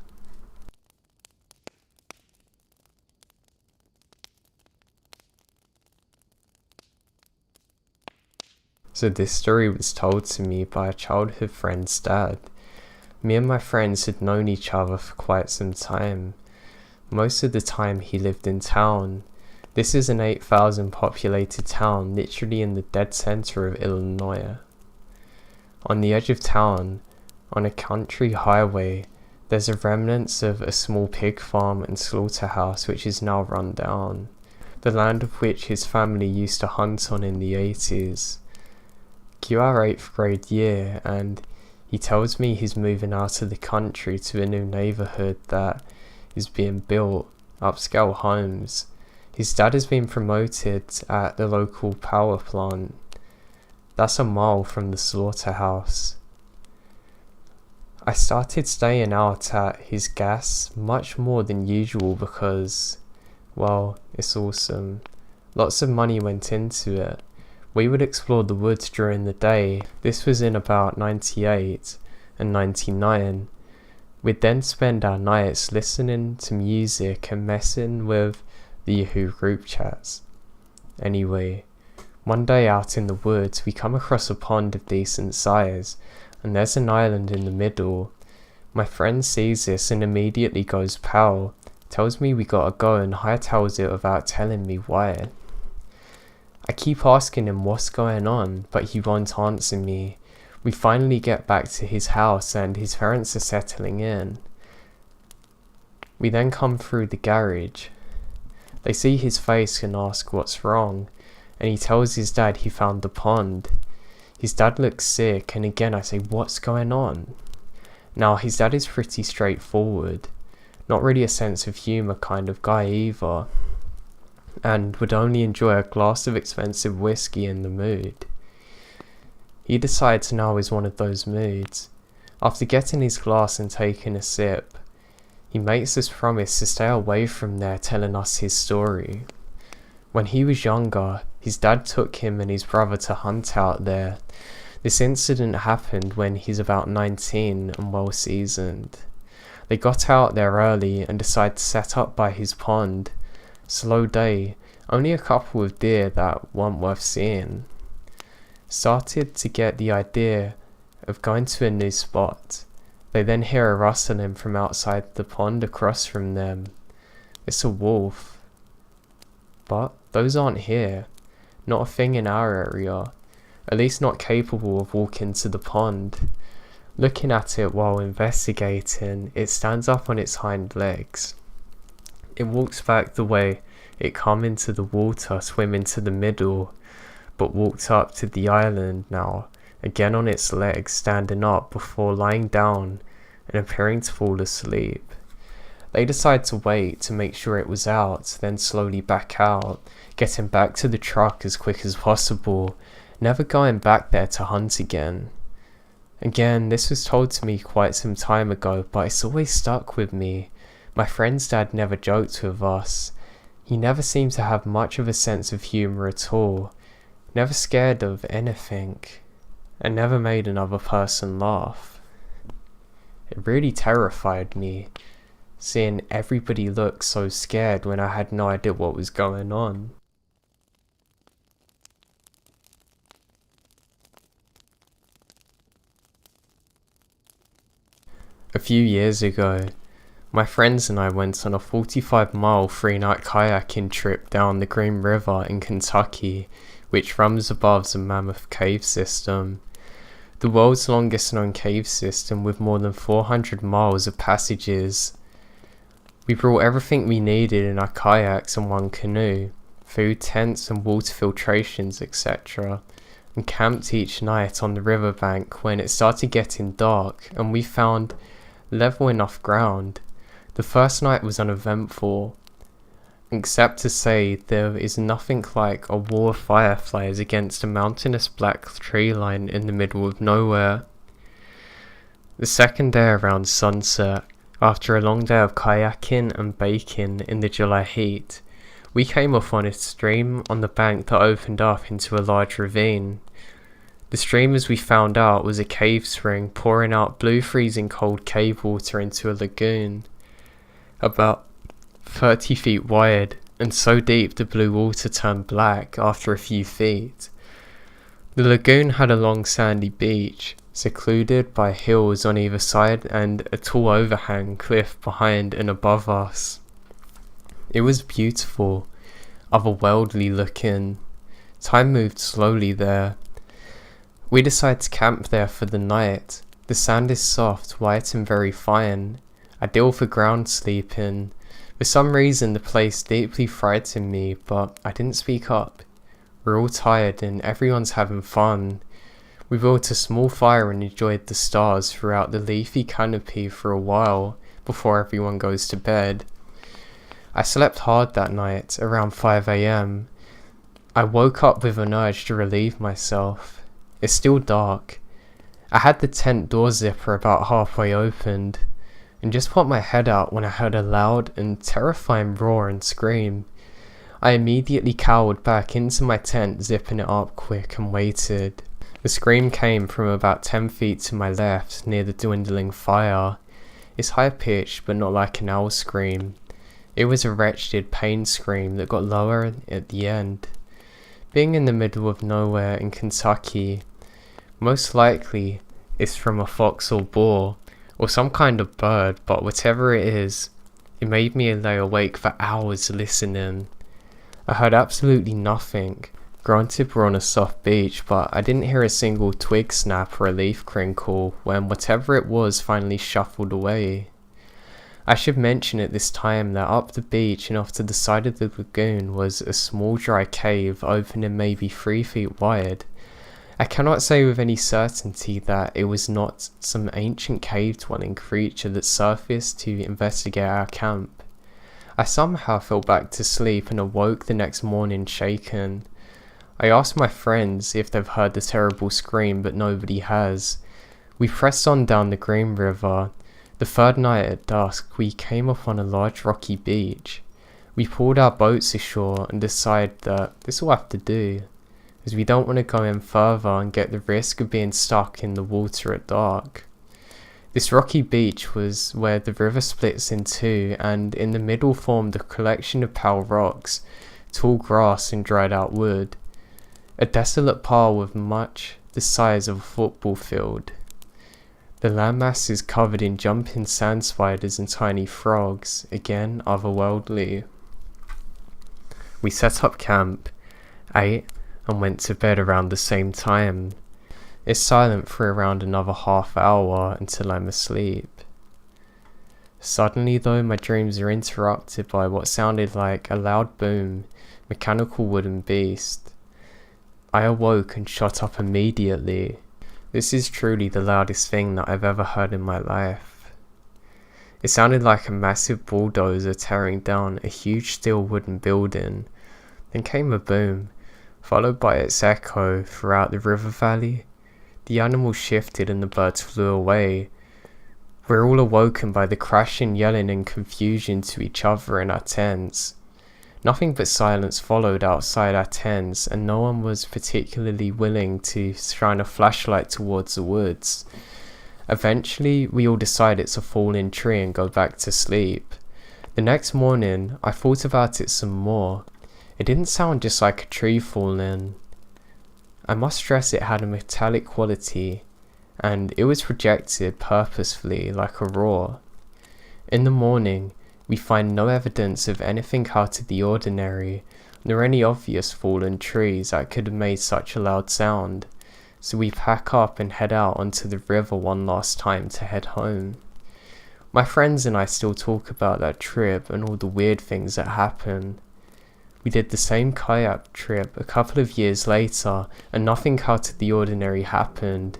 So this story was told to me by a childhood friend's dad. Me and my friends had known each other for quite some time. Most of the time he lived in town. This is an 8,000 populated town, literally in the dead center of Illinois. On the edge of town, on a country highway, there's a remnants of a small pig farm and slaughterhouse which is now run down, the land of which his family used to hunt on in the 80s. Cue our 8th grade year, and he tells me he's moving out of the country to a new neighborhood that is being built, upscale homes. His dad has been promoted at the local power plant. That's a mile from the slaughterhouse. I started staying out at his gas much more than usual because, well, it's awesome. Lots of money went into it. We would explore the woods during the day. This was in about 98 and 99. We'd then spend our nights listening to music and messing with the Yahoo group chats. Anyway, one day out in the woods we come across a pond of decent size, and there's an island in the middle. My friend sees this and immediately goes pal, tells me we gotta go and hightails it without telling me why. I keep asking him what's going on, but he won't answer me. We finally get back to his house and his parents are settling in. We then come through the garage. They see his face and ask what's wrong, and he tells his dad he found the pond. His dad looks sick, and again I say, what's going on? Now his dad is pretty straightforward, not really a sense of humour kind of guy either, and would only enjoy a glass of expensive whiskey in the mood. He decides now is one of those moods. After getting his glass and taking a sip, he makes us promise to stay away from there, telling us his story. When he was younger, his dad took him and his brother to hunt out there. This incident happened when he's about 19 and well seasoned. They got out there early and decided to set up by his pond. Slow day, only a couple of deer that weren't worth seeing. Started to get the idea of going to a new spot. They then hear a rustling from outside the pond across from them. It's a wolf. But those aren't here. Not a thing in our area. At least not capable of walking to the pond. Looking at it while investigating, it stands up on its hind legs. It walks back the way it come into the water, swim into the middle, but walked up to the island now, again on its legs, standing up before lying down and appearing to fall asleep. They decide to wait to make sure it was out, then slowly back out, getting back to the truck as quick as possible, never going back there to hunt again. Again, this was told to me quite some time ago, but it's always stuck with me. My friend's dad never joked with us. He never seemed to have much of a sense of humour at all, never scared of anything, and never made another person laugh. It really terrified me, seeing everybody look so scared when I had no idea what was going on. A few years ago, my friends and I went on a 45-mile 3-night kayaking trip down the Green River in Kentucky, which runs above the Mammoth Cave System, the world's longest known cave system with more than 400 miles of passages. We brought everything we needed in our kayaks and one canoe, food, tents and water filtrations, etc., and camped each night on the riverbank when it started getting dark and we found level enough ground. The first night was uneventful, except to say there is nothing like a wall of fireflies against a mountainous black tree line in the middle of nowhere. The second day around sunset, after a long day of kayaking and baking in the July heat, we came off on a stream on the bank that opened up into a large ravine. The stream, as we found out, was a cave spring pouring out blue freezing cold cave water into a lagoon, about 30 feet wide, and so deep the blue water turned black after a few feet. The lagoon had a long sandy beach, secluded by hills on either side and a tall overhang cliff behind and above us. It was beautiful, otherworldly looking. Time moved slowly there. We decided to camp there for the night. The sand is soft, white and very fine, ideal for ground sleeping. For some reason the place deeply frightened me, but I didn't speak up. We're all tired and everyone's having fun. We built a small fire and enjoyed the stars throughout the leafy canopy for a while before everyone goes to bed. I slept hard that night, around 5 AM. I woke up with an urge to relieve myself. It's still dark. I had the tent door zipper about halfway opened, and just put my head out when I heard a loud and terrifying roar and scream. I immediately cowered back into my tent, zipping it up quick, and waited. The scream came from about 10 feet to my left, near the dwindling fire. It's high-pitched, but not like an owl scream. It was a wretched pain scream that got lower at the end. Being in the middle of nowhere in Kentucky, most likely it's from a fox or boar, or some kind of bird, but whatever it is, it made me lay awake for hours listening. I heard absolutely nothing. Granted, we're on a soft beach, but I didn't hear a single twig snap or a leaf crinkle when whatever it was finally shuffled away. I should mention at this time that up the beach and off to the side of the lagoon was a small dry cave opening maybe 3 feet wide. I cannot say with any certainty that it was not some ancient cave-dwelling creature that surfaced to investigate our camp. I somehow fell back to sleep and awoke the next morning shaken. I asked my friends if they've heard the terrible scream, but nobody has. We pressed on down the Green River. The third night at dusk, we came upon a large rocky beach. We pulled our boats ashore and decided that this will have to do, as we don't want to go in further and get the risk of being stuck in the water at dark. This rocky beach was where the river splits in two, and in the middle formed a collection of pale rocks, tall grass and dried out wood. A desolate pile with much the size of a football field. The landmass is covered in jumping sand spiders and tiny frogs, again otherworldly. We set up camp, ate, and went to bed around the same time. It's silent for around another half hour until I'm asleep. Suddenly though, my dreams are interrupted by what sounded like a loud boom, mechanical wooden beast. I awoke and shot up immediately. This is truly the loudest thing that I've ever heard in my life. It sounded like a massive bulldozer tearing down a huge steel wooden building. Then came a boom, followed by its echo throughout the river valley. The animal shifted and the birds flew away. We're all awoken by the crashing, yelling and confusion to each other in our tents. Nothing but silence followed outside our tents, and no one was particularly willing to shine a flashlight towards the woods. Eventually, we all decide it's a fallen tree and go back to sleep. The next morning, I thought about it some more. It didn't sound just like a tree falling. I must stress it had a metallic quality, and it was projected purposefully like a roar. In the morning, we find no evidence of anything out of the ordinary, nor any obvious fallen trees that could have made such a loud sound, so we pack up and head out onto the river one last time to head home. My friends and I still talk about that trip and all the weird things that happened. We did the same kayak trip a couple of years later, and nothing out of the ordinary happened.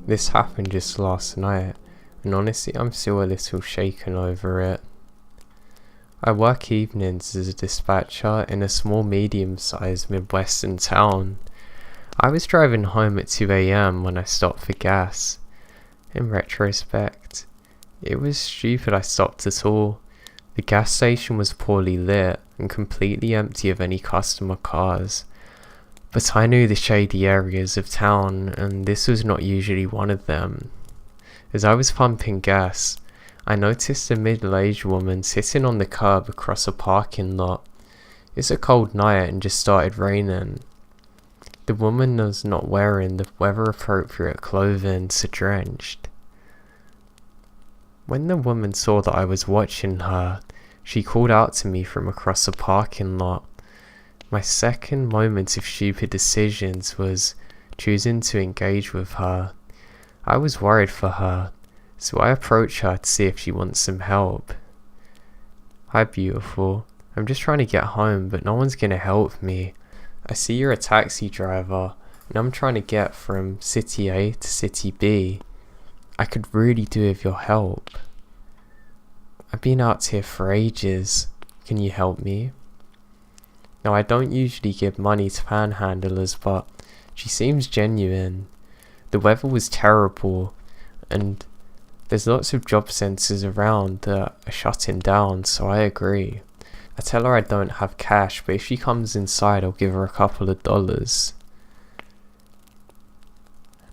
This happened just last night, and honestly I'm still a little shaken over it. I work evenings as a dispatcher in a small medium-sized Midwestern town. I was driving home at 2 AM when I stopped for gas. In retrospect, it was stupid I stopped at all. The gas station was poorly lit and completely empty of any customer cars. But I knew the shady areas of town, and this was not usually one of them. As I was pumping gas, I noticed a middle-aged woman sitting on the curb across a parking lot. It's a cold night and just started raining. The woman was not wearing the weather-appropriate clothing, so drenched. When the woman saw that I was watching her, she called out to me from across the parking lot. My second moment of stupid decisions was choosing to engage with her. I was worried for her, so I approached her to see if she wants some help. "Hi beautiful, I'm just trying to get home, but no one's gonna help me. I see you're a taxi driver, and I'm trying to get from city A to city B. I could really do with your help. I've been out here for ages. Can you help me?" Now, I don't usually give money to panhandlers, but she seems genuine. The weather was terrible, and there's lots of job centres around that are shutting down, so I agree. I tell her I don't have cash, but if she comes inside, I'll give her a couple of dollars.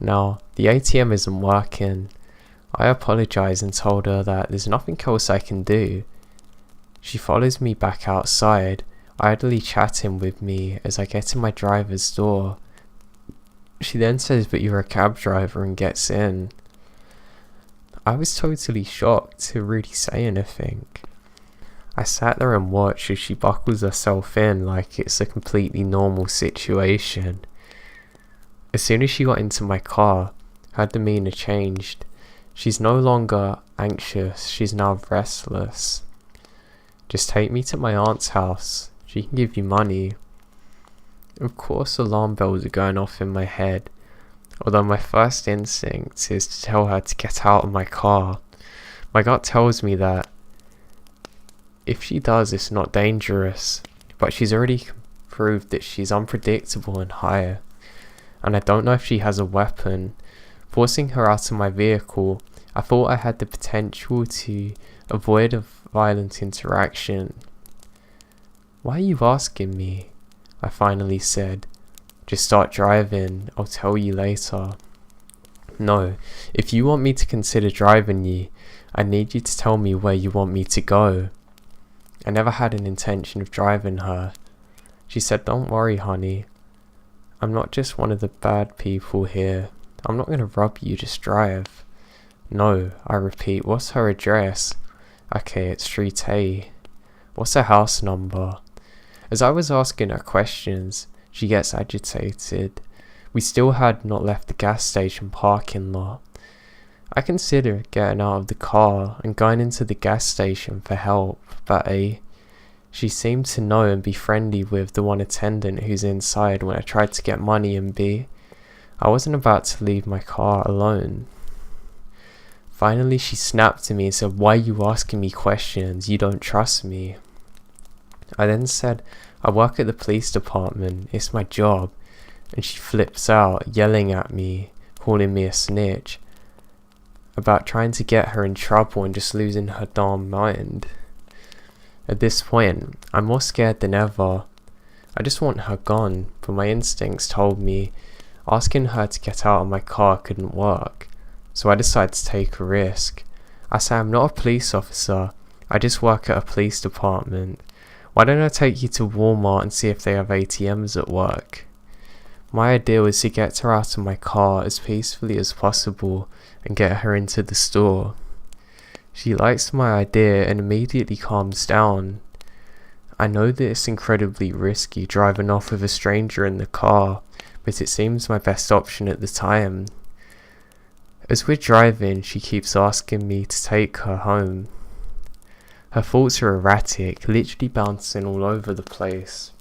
Now, the ATM isn't working. I apologise and told her that there's nothing else I can do. She follows me back outside, idly chatting with me as I get to my driver's door. She then says, "But you're a cab driver," and gets in. I was totally shocked to really say anything. I sat there and watched as she buckles herself in like it's a completely normal situation. As soon as she got into my car, her demeanour changed. She's no longer anxious, she's now restless. "Just take me to my aunt's house. She can give you money." Of course, alarm bells are going off in my head, although my first instinct is to tell her to get out of my car. My gut tells me that if she does, it's not dangerous, but she's already proved that she's unpredictable and high, and I don't know if she has a weapon. Forcing her out of my vehicle, I thought I had the potential to avoid a violent interaction. "Why are you asking me?" I finally said. "Just start driving, I'll tell you later." "No, if you want me to consider driving you, I need you to tell me where you want me to go." I never had an intention of driving her. She said, "Don't worry, honey. I'm not just one of the bad people here. I'm not going to rob you, just drive." "No," I repeat. "What's her address?" "Okay, it's Street A." "What's her house number?" As I was asking her questions, she gets agitated. We still had not left the gas station parking lot. I considered getting out of the car and going into the gas station for help, but A, she seemed to know and be friendly with the one attendant who's inside when I tried to get money, and B, I wasn't about to leave my car alone. Finally, she snapped to me and said, "Why are you asking me questions? You don't trust me." I then said, "I work at the police department, it's my job," and she flips out, yelling at me, calling me a snitch, about trying to get her in trouble and just losing her darn mind. At this point, I'm more scared than ever. I just want her gone, but my instincts told me asking her to get out of my car couldn't work, so I decided to take a risk. I say, "I'm not a police officer, I just work at a police department. Why don't I take you to Walmart and see if they have ATMs at work?" My idea was to get her out of my car as peacefully as possible and get her into the store. She likes my idea and immediately calms down. I know that it's incredibly risky driving off with a stranger in the car, but it seems my best option at the time. As we're driving, she keeps asking me to take her home. Her thoughts are erratic, literally bouncing all over the place.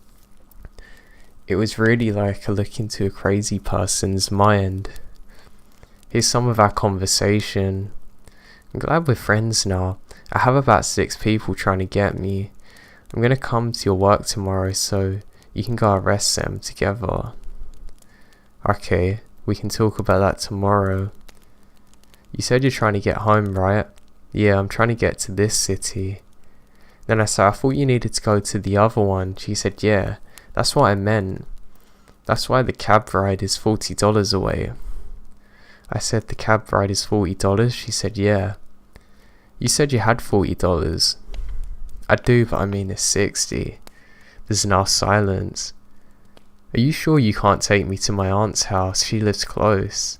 It was really like a look into a crazy person's mind. Here's some of our conversation. "I'm glad we're friends now. I have about 6 people trying to get me. I'm gonna come to your work tomorrow so you can go arrest them together." "Okay, we can talk about that tomorrow." "You said you're trying to get home, right?" "Yeah, I'm trying to get to this city." Then I said, I thought you needed to go to the other one. She said, yeah, that's what I meant. That's why the cab ride is $40 away. I said, the cab ride is $40? She said, yeah. You said you had $40. I do, but I mean it's 60. There's now silence. Are you sure you can't take me to my aunt's house? She lives close.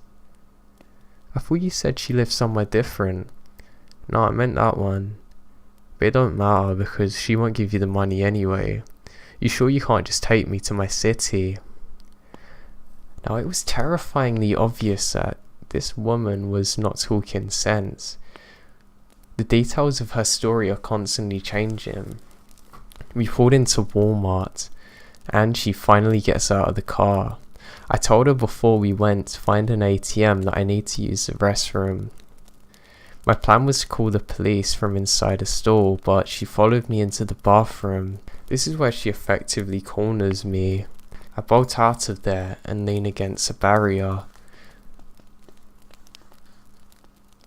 I thought you said she lived somewhere different. No, I meant that one. But it don't matter because she won't give you the money anyway. You sure you can't just take me to my city? Now it was terrifyingly obvious that this woman was not talking sense. The details of her story are constantly changing. We pulled into Walmart and she finally gets out of the car. I told her before we went to find an ATM that I need to use the restroom. My plan was to call the police from inside a stall, but she followed me into the bathroom. This is where she effectively corners me. I bolt out of there and lean against a barrier.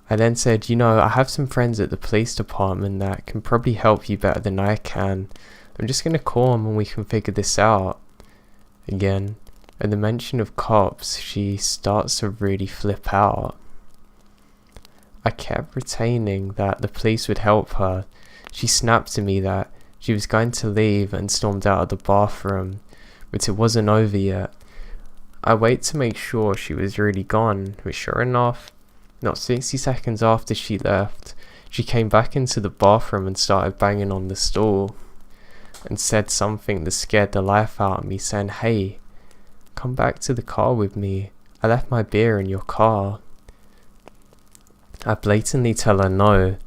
I then said, you know, I have some friends at the police department that can probably help you better than I can. I'm just going to call them and we can figure this out. Again, at the mention of cops, she starts to really flip out. I kept retaining that the police would help her. She snapped to me that she was going to leave and stormed out of the bathroom, but it wasn't over yet. I waited to make sure she was really gone, but sure enough, not 60 seconds after she left, she came back into the bathroom and started banging on the stall and said something that scared the life out of me, saying, hey, come back to the car with me. I left my beer in your car. I blatantly tell her no.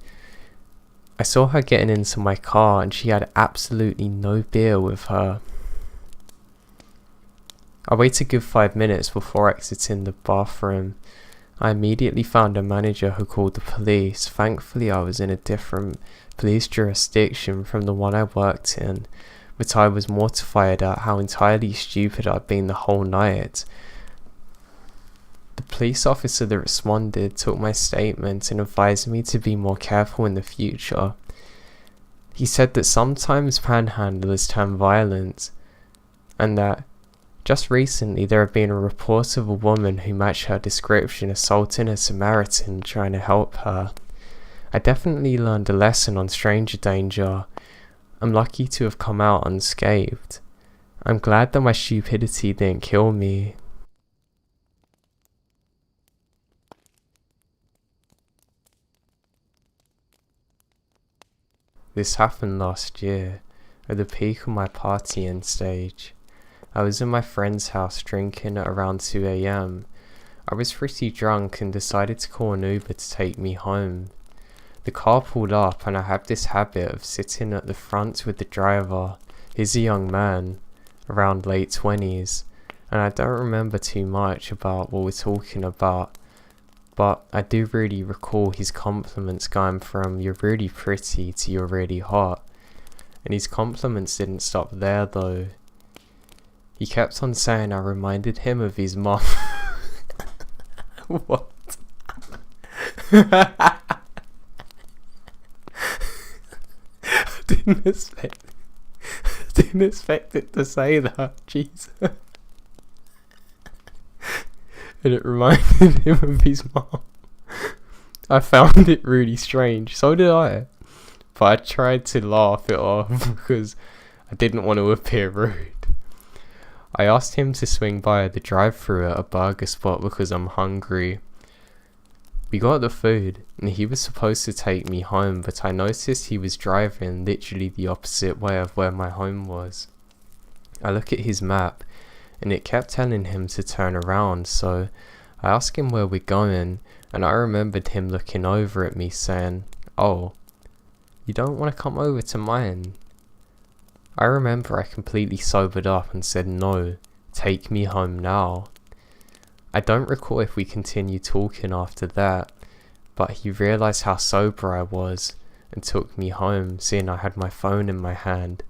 I saw her getting into my car and she had absolutely no beer with her. I waited a good 5 minutes before exiting the bathroom. I immediately found a manager who called the police. Thankfully I was in a different police jurisdiction from the one I worked in, but I was mortified at how entirely stupid I'd been the whole night. The police officer that responded took my statement and advised me to be more careful in the future. He said that sometimes panhandlers turn violent, and that just recently there had been a report of a woman who matched her description assaulting a Samaritan trying to help her. I definitely learned a lesson on stranger danger. I'm lucky to have come out unscathed. I'm glad that my stupidity didn't kill me. This happened last year, at the peak of my partying stage. I was in my friend's house drinking at around 2 AM. I was pretty drunk and decided to call an Uber to take me home. The car pulled up and I have this habit of sitting at the front with the driver. He's a young man, around late 20s, and I don't remember too much about what we're talking about, but I do really recall his compliments going from "you're really pretty" to "you're really hot." And his compliments didn't stop there though. He kept on saying I reminded him of his mom. What? Didn't expect it to say that, Jesus. And it reminded him of his mom. I found it really strange, so did I. But I tried to laugh it off because I didn't want to appear rude. I asked him to swing by the drive-thru at a burger spot because I'm hungry. We got the food and he was supposed to take me home, but I noticed he was driving literally the opposite way of where my home was. I look at his map and it kept telling him to turn around, so I asked him where we're going, and I remembered him looking over at me saying, "Oh, you don't want to come over to mine?" I remember I completely sobered up and said, "No, take me home now." I don't recall if we continued talking after that, but he realised how sober I was and took me home, seeing I had my phone in my hand.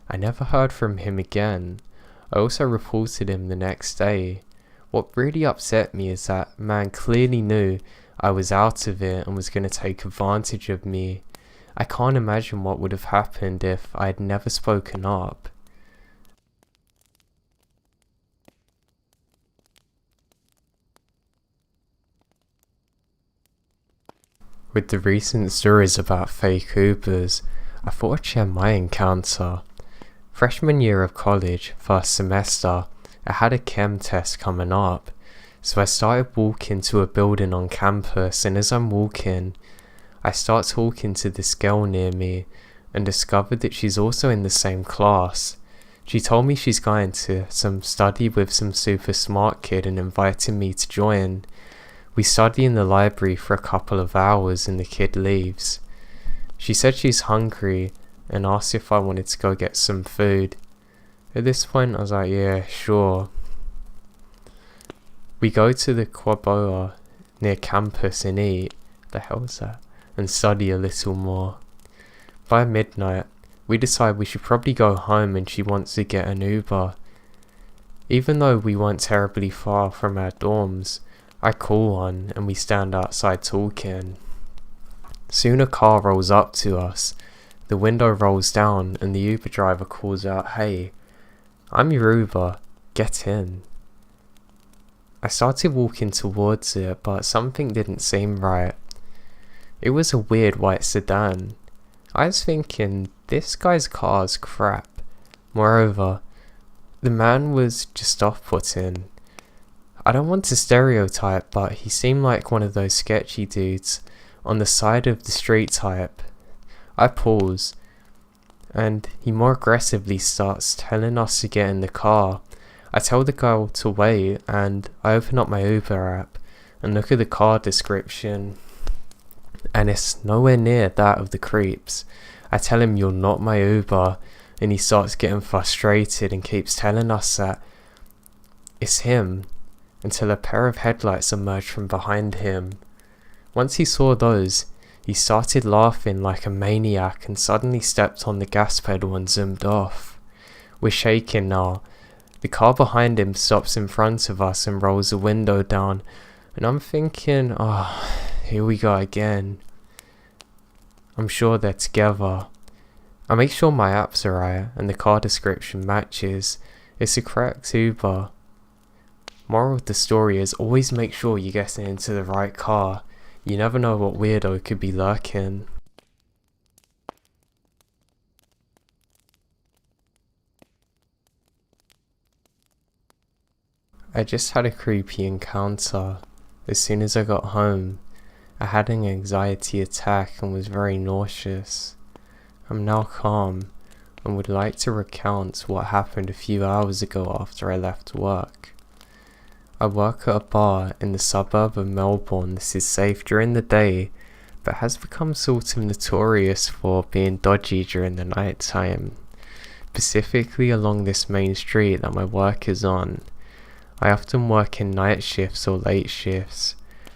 I never heard from him again. I also reported him the next day. What really upset me is that man clearly knew I was out of it and was going to take advantage of me. I can't imagine what would have happened if I had never spoken up. With the recent stories about fake Ubers, I thought I'd share my encounter. Freshman year of college, first semester, I had a chem test coming up, so I started walking to a building on campus, and as I'm walking, I start talking to this girl near me and discovered that she's also in the same class. She told me she's going to some study with some super smart kid and invited me to join. We study in the library for a couple of hours and the kid leaves. She said she's hungry and asked if I wanted to go get some food. At this point I was like, yeah, sure. We go to the Quaboa near campus and eat, the hell is that, and study a little more. By midnight, we decide we should probably go home and she wants to get an Uber. Even though we weren't terribly far from our dorms, I call one and we stand outside talking. Soon a car rolls up to us, the window rolls down and the Uber driver calls out, "Hey, I'm your Uber, get in." I started walking towards it, but something didn't seem right. It was a weird white sedan. I was thinking, this guy's car's crap. Moreover, the man was just off-putting. I don't want to stereotype, but he seemed like one of those sketchy dudes on the side of the street type. I pause, and he more aggressively starts telling us to get in the car. I tell the girl to wait, and I open up my Uber app and look at the car description, and it's nowhere near that of the creeps. I tell him, "You're not my Uber," and he starts getting frustrated and keeps telling us that it's him, until a pair of headlights emerged from behind him. Once he saw those, he started laughing like a maniac and suddenly stepped on the gas pedal and zoomed off. We're shaking now. The car behind him stops in front of us and rolls the window down, and I'm thinking, oh, here we go again. I'm sure they're together. I make sure my apps are right and the car description matches. It's the correct Uber. Moral of the story is always make sure you're getting into the right car. You never know what weirdo could be lurking. I just had a creepy encounter. As soon as I got home, I had an anxiety attack and was very nauseous. I'm now calm and would like to recount what happened a few hours ago after I left work. I work at a bar in the suburb of Melbourne. This is safe during the day, but has become sort of notorious for being dodgy during the night time, specifically along this main street that my work is on. I often work in night shifts or late shifts.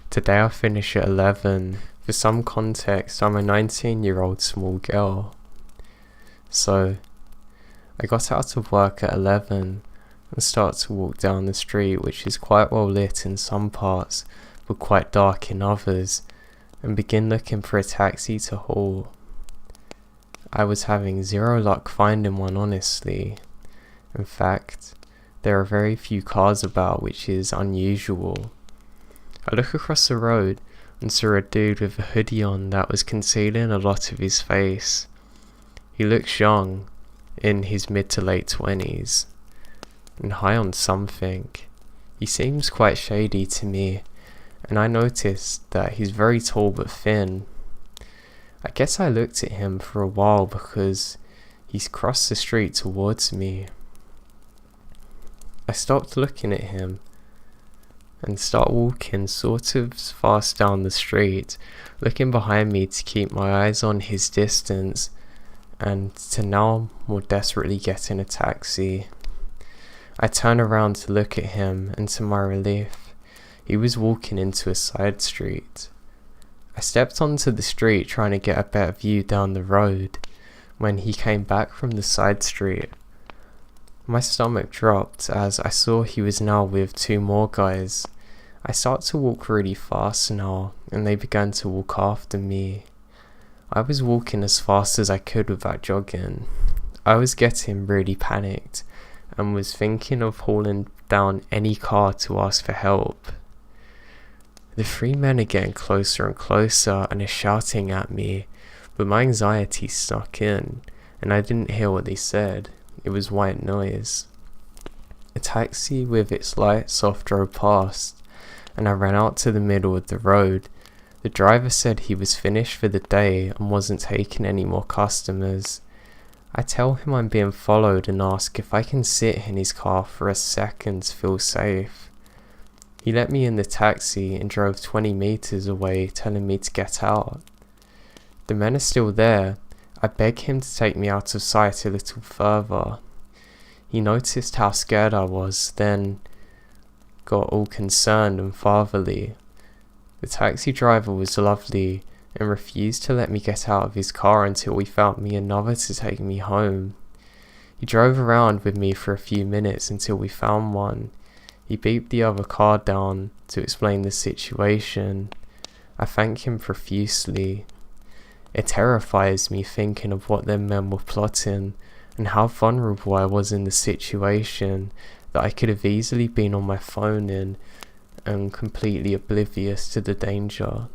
Today I finish at 11. For some context, I'm a 19-year-old small girl. So, I got out of work at 11 and start to walk down the street, which is quite well lit in some parts, but quite dark in others, and begin looking for a taxi to haul. I was having zero luck finding one, honestly. In fact, there are very few cars about, which is unusual. I look across the road and saw a dude with a hoodie on that was concealing a lot of his face. He looks young, in his mid to late 20s, and high on something. He seems quite shady to me, and I noticed that he's very tall but thin. I guess I looked at him for a while because he's crossed the street towards me. I stopped looking at him and start walking sort of fast down the street, looking behind me to keep my eyes on his distance and to now more desperately get in a taxi. I turn around to look at him, and to my relief, he was walking into a side street. I stepped onto the street trying to get a better view down the road when he came back from the side street. My stomach dropped as I saw he was now with two more guys. I start to walk really fast now, and they began to walk after me. I was walking as fast as I could without jogging. I was getting really panicked and was thinking of hauling down any car to ask for help. The three men are getting closer and closer and are shouting at me, but my anxiety snuck in and I didn't hear what they said. It was white noise. A taxi with its lights off drove past and I ran out to the middle of the road. The driver said he was finished for the day and wasn't taking any more customers. I tell him I'm being followed and ask if I can sit in his car for a second to feel safe. He let me in the taxi and drove 20 meters away, telling me to get out. The men are still there. I beg him to take me out of sight a little further. He noticed how scared I was, then got all concerned and fatherly. The taxi driver was lovely and refused to let me get out of his car until we found me another to take me home. He drove around with me for a few minutes until we found one. He beeped the other car down to explain the situation. I thank him profusely. It terrifies me thinking of what them men were plotting and how vulnerable I was in the situation, that I could have easily been on my phone and completely oblivious to the danger.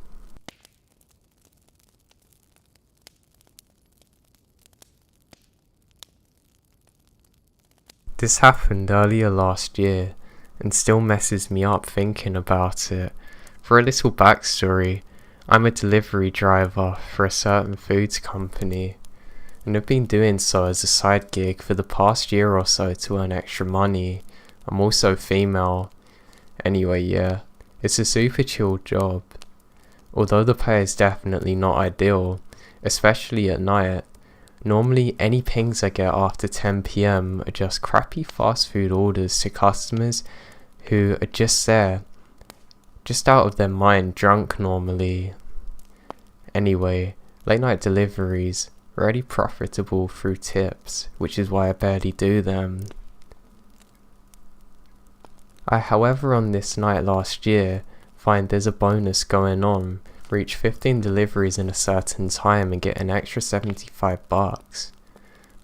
This happened earlier last year and still messes me up thinking about it. For a little backstory, I'm a delivery driver for a certain foods company and have been doing so as a side gig for the past year or so to earn extra money. I'm also female. Anyway, yeah, it's a super chill job. Although the pay is definitely not ideal, especially at night. Normally any pings I get after 10 PM are just crappy fast food orders to customers who are just there, just out of their mind, drunk normally. Anyway, late night deliveries are already profitable through tips, which is why I barely do them. I, however, on this night last year, find there's a bonus going on. Reach 15 deliveries in a certain time and get an extra $75.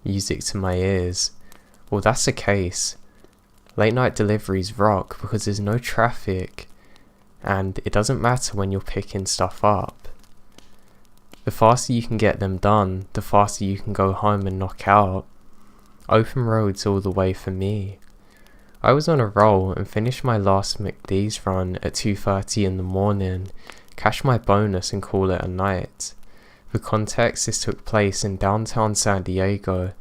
Music to my ears. Well, that's the case. Late night deliveries rock because there's no traffic and it doesn't matter when you're picking stuff up. The faster you can get them done, the faster you can go home and knock out. Open roads all the way for me. I was on a roll and finished my last McD's run at 2:30 in the morning, cash my bonus and call it a night. For context, this took place in downtown San Diego.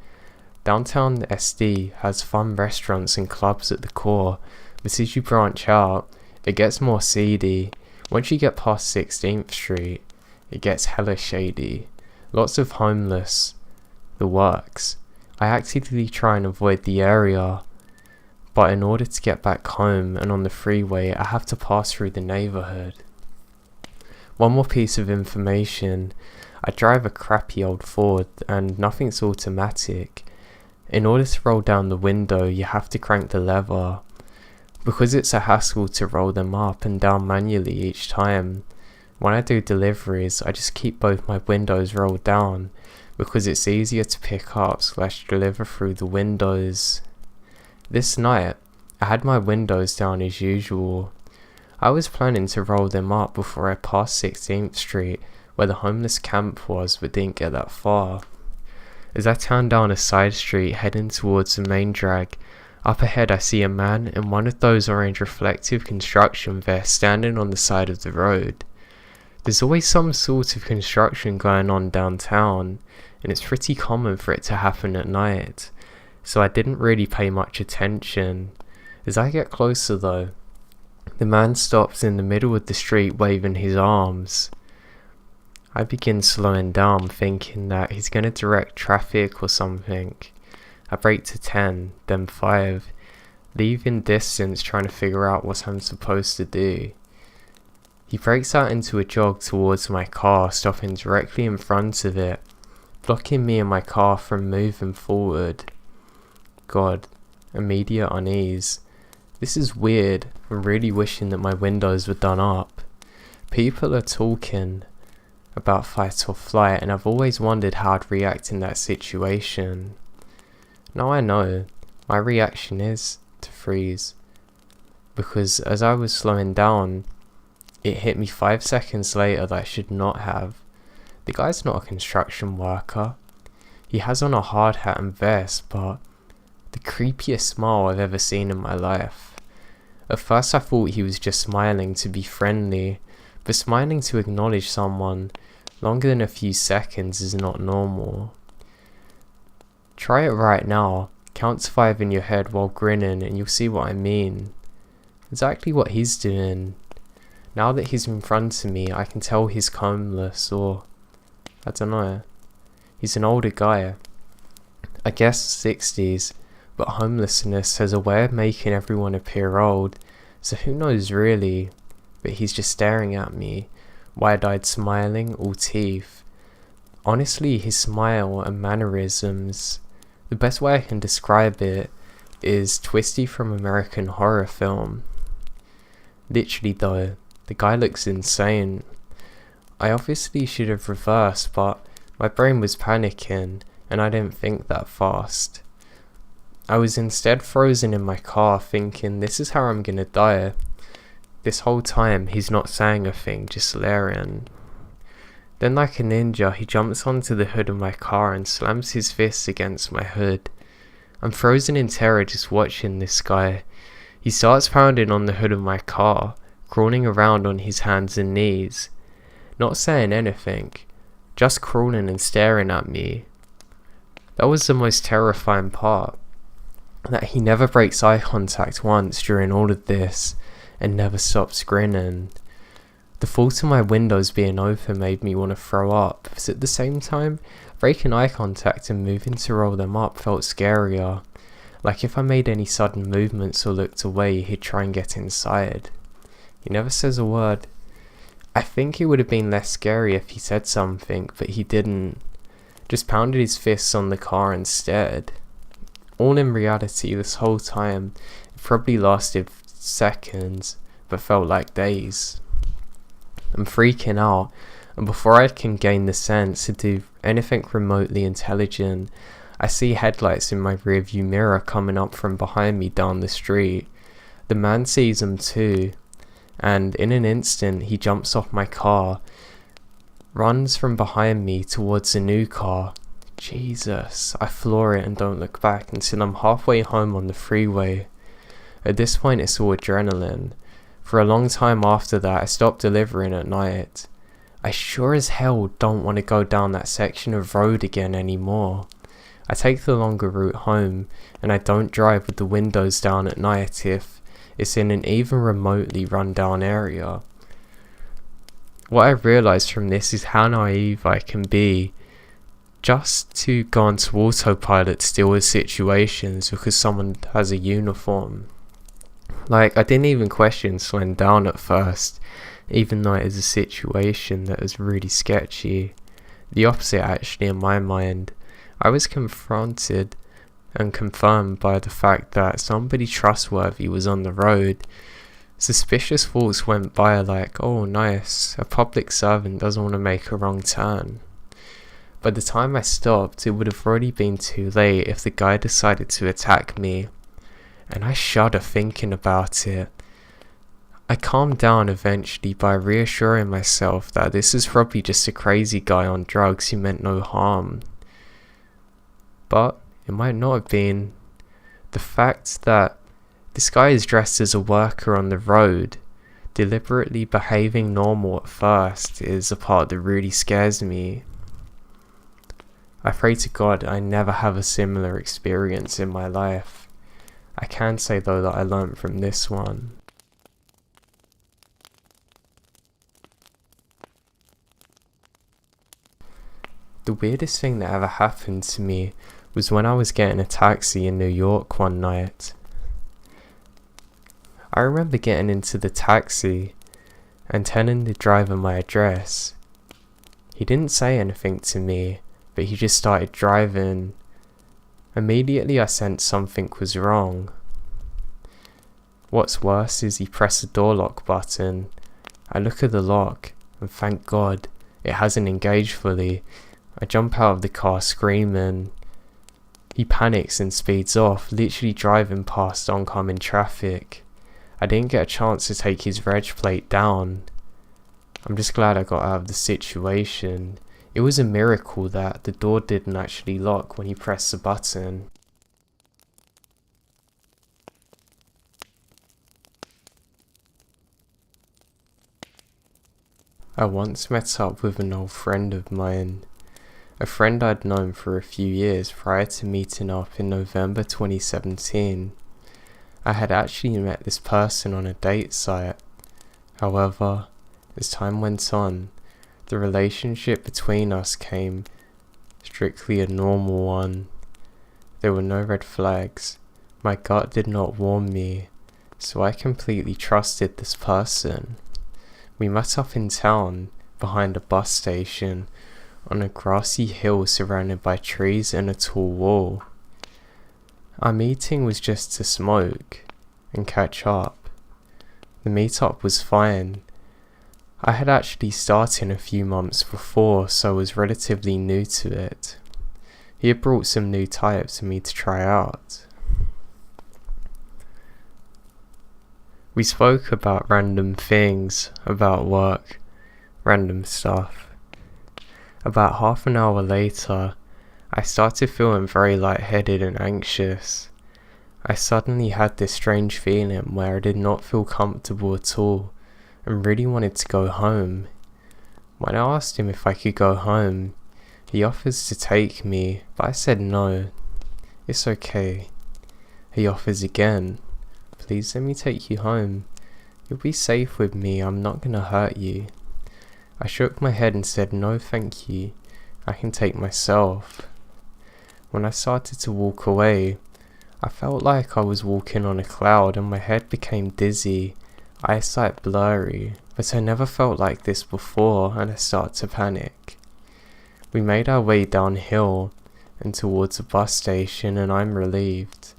Downtown SD has fun restaurants and clubs at the core, but as you branch out, it gets more seedy. Once you get past 16th Street, it gets hella shady. Lots of homeless. The works. I actively try and avoid the area, but in order to get back home and on the freeway, I have to pass through the neighborhood. One more piece of information. I drive a crappy old Ford and nothing's automatic. In order to roll down the window, you have to crank the lever. Because it's a hassle to roll them up and down manually each time, when I do deliveries, I just keep both my windows rolled down because it's easier to pick up / deliver through the windows. This night, I had my windows down as usual. I was planning to roll them up before I passed 16th Street, where the homeless camp was, but didn't get that far. As I turned down a side street heading towards the main drag, up ahead I see a man in one of those orange reflective construction vests standing on the side of the road. There's always some sort of construction going on downtown, and it's pretty common for it to happen at night, so I didn't really pay much attention. As I get closer though, the man stops in the middle of the street waving his arms. I begin slowing down, thinking that he's going to direct traffic or something. I brake to 10, then 5, leaving distance trying to figure out what I'm supposed to do. He breaks out into a jog towards my car, stopping directly in front of it, blocking me and my car from moving forward. God, immediate unease. This is weird. I'm really wishing that my windows were done up. People are talking. about fight or flight, and I've always wondered how I'd react in that situation. Now I know, my reaction is to freeze, because as I was slowing down, it hit me 5 seconds later that I should not have. The guy's not a construction worker. He has on a hard hat and vest, but the creepiest smile I've ever seen in my life. At first I thought he was just smiling to be friendly, but smiling to acknowledge someone longer than a few seconds is not normal. Try it right now, count to 5 in your head while grinning and you'll see what I mean. Exactly what he's doing. Now that he's in front of me, I can tell he's homeless, or I don't know. He's an older guy, I guess 60s, but homelessness has a way of making everyone appear old, so who knows really, but he's just staring at me, wide-eyed smiling, all teeth. Honestly, his smile and mannerisms, the best way I can describe it is Twisty from American Horror film. Literally though, the guy looks insane. I obviously should have reversed, but my brain was panicking and I didn't think that fast. I was instead frozen in my car thinking, this is how I'm gonna die. This whole time he's not saying a thing, just leering. Then like a ninja, he jumps onto the hood of my car and slams his fists against my hood. I'm frozen in terror just watching this guy. He starts pounding on the hood of my car, crawling around on his hands and knees. Not saying anything, just crawling and staring at me. That was the most terrifying part, that he never breaks eye contact once during all of this and never stops grinning. The thought of my windows being open made me want to throw up, but at the same time, breaking eye contact and moving to roll them up felt scarier. Like if I made any sudden movements or looked away, he'd try and get inside. He never says a word. I think it would have been less scary if he said something, but he didn't. Just pounded his fists on the car instead. All in reality, this whole time, it probably lasted seconds, but felt like days. I'm freaking out, and before I can gain the sense to do anything remotely intelligent, I see headlights in my rearview mirror coming up from behind me down the street. The man sees them too, and in an instant he jumps off my car, runs from behind me towards a new car. Jesus, I floor it and don't look back until I'm halfway home on the freeway. At this point it's all adrenaline. For a long time after that I stopped delivering at night. I sure as hell don't want to go down that section of road again anymore. I take the longer route home, and I don't drive with the windows down at night if it's in an even remotely run down area. What I realised from this is how naive I can be just to go onto autopilot still with situations because someone has a uniform. Like, I didn't even question slowing down at first, even though it is a situation that was really sketchy. The opposite actually in my mind. I was confronted and confirmed by the fact that somebody trustworthy was on the road. Suspicious thoughts went by like, oh nice, a public servant doesn't want to make a wrong turn. By the time I stopped, it would have already been too late if the guy decided to attack me. And I shudder thinking about it. I calmed down eventually by reassuring myself that this is probably just a crazy guy on drugs who meant no harm. But it might not have been. The fact that this guy is dressed as a worker on the road, deliberately behaving normal at first, is a part that really scares me. I pray to God I never have a similar experience in my life. I can say though that I learned from this one. The weirdest thing that ever happened to me was when I was getting a taxi in New York one night. I remember getting into the taxi and telling the driver my address. He didn't say anything to me, but he just started driving. Immediately I sensed something was wrong. What's worse is he pressed the door lock button. I look at the lock, and thank God, It hasn't engaged fully. I jump out of the car screaming. He panics and speeds off, literally driving past oncoming traffic. I didn't get a chance to take his reg plate down. I'm just glad I got out of the situation. It was a miracle that the door didn't actually lock when he pressed the button. I once met up with an old friend of mine. A friend I'd known for a few years prior to meeting up in November 2017. I had actually met this person on a date site. However, as time went on, the relationship between us became strictly a normal one. There were no red flags. My gut did not warn me, so I completely trusted this person. We met up in town, behind a bus station, on a grassy hill surrounded by trees and a tall wall. Our meeting was just to smoke and catch up. The meetup was fine. I had actually started a few months before, so I was relatively new to it. He had brought some new types for me to try out. We spoke about random things, about work, random stuff. About half an hour later, I started feeling very lightheaded and anxious. I suddenly had this strange feeling where I did not feel comfortable at all and really wanted to go home. When I asked him if I could go home, he offers to take me, but I said no. It's okay. He offers again. Please let me take you home. You'll be safe with me, I'm not gonna hurt you. I shook my head and said no thank you, I can take myself. When I started to walk away, I felt like I was walking on a cloud and my head became dizzy, eyesight blurry, but I never felt like this before and I started to panic. We made our way downhill and towards a bus station and I'm relieved,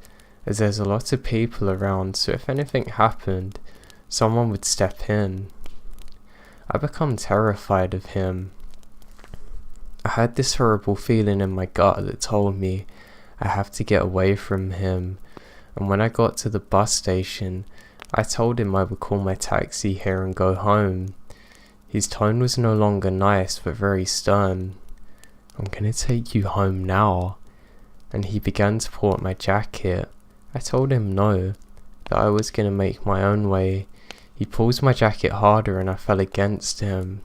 as there's a lot of people around, so if anything happened, someone would step in. I become terrified of him. I had this horrible feeling in my gut that told me I have to get away from him, and when I got to the bus station, I told him I would call my taxi here and go home. His tone was no longer nice but very stern. I'm gonna take you home now. And he began to pull at my jacket. I told him no, that I was gonna make my own way. He pulls my jacket harder and I fell against him.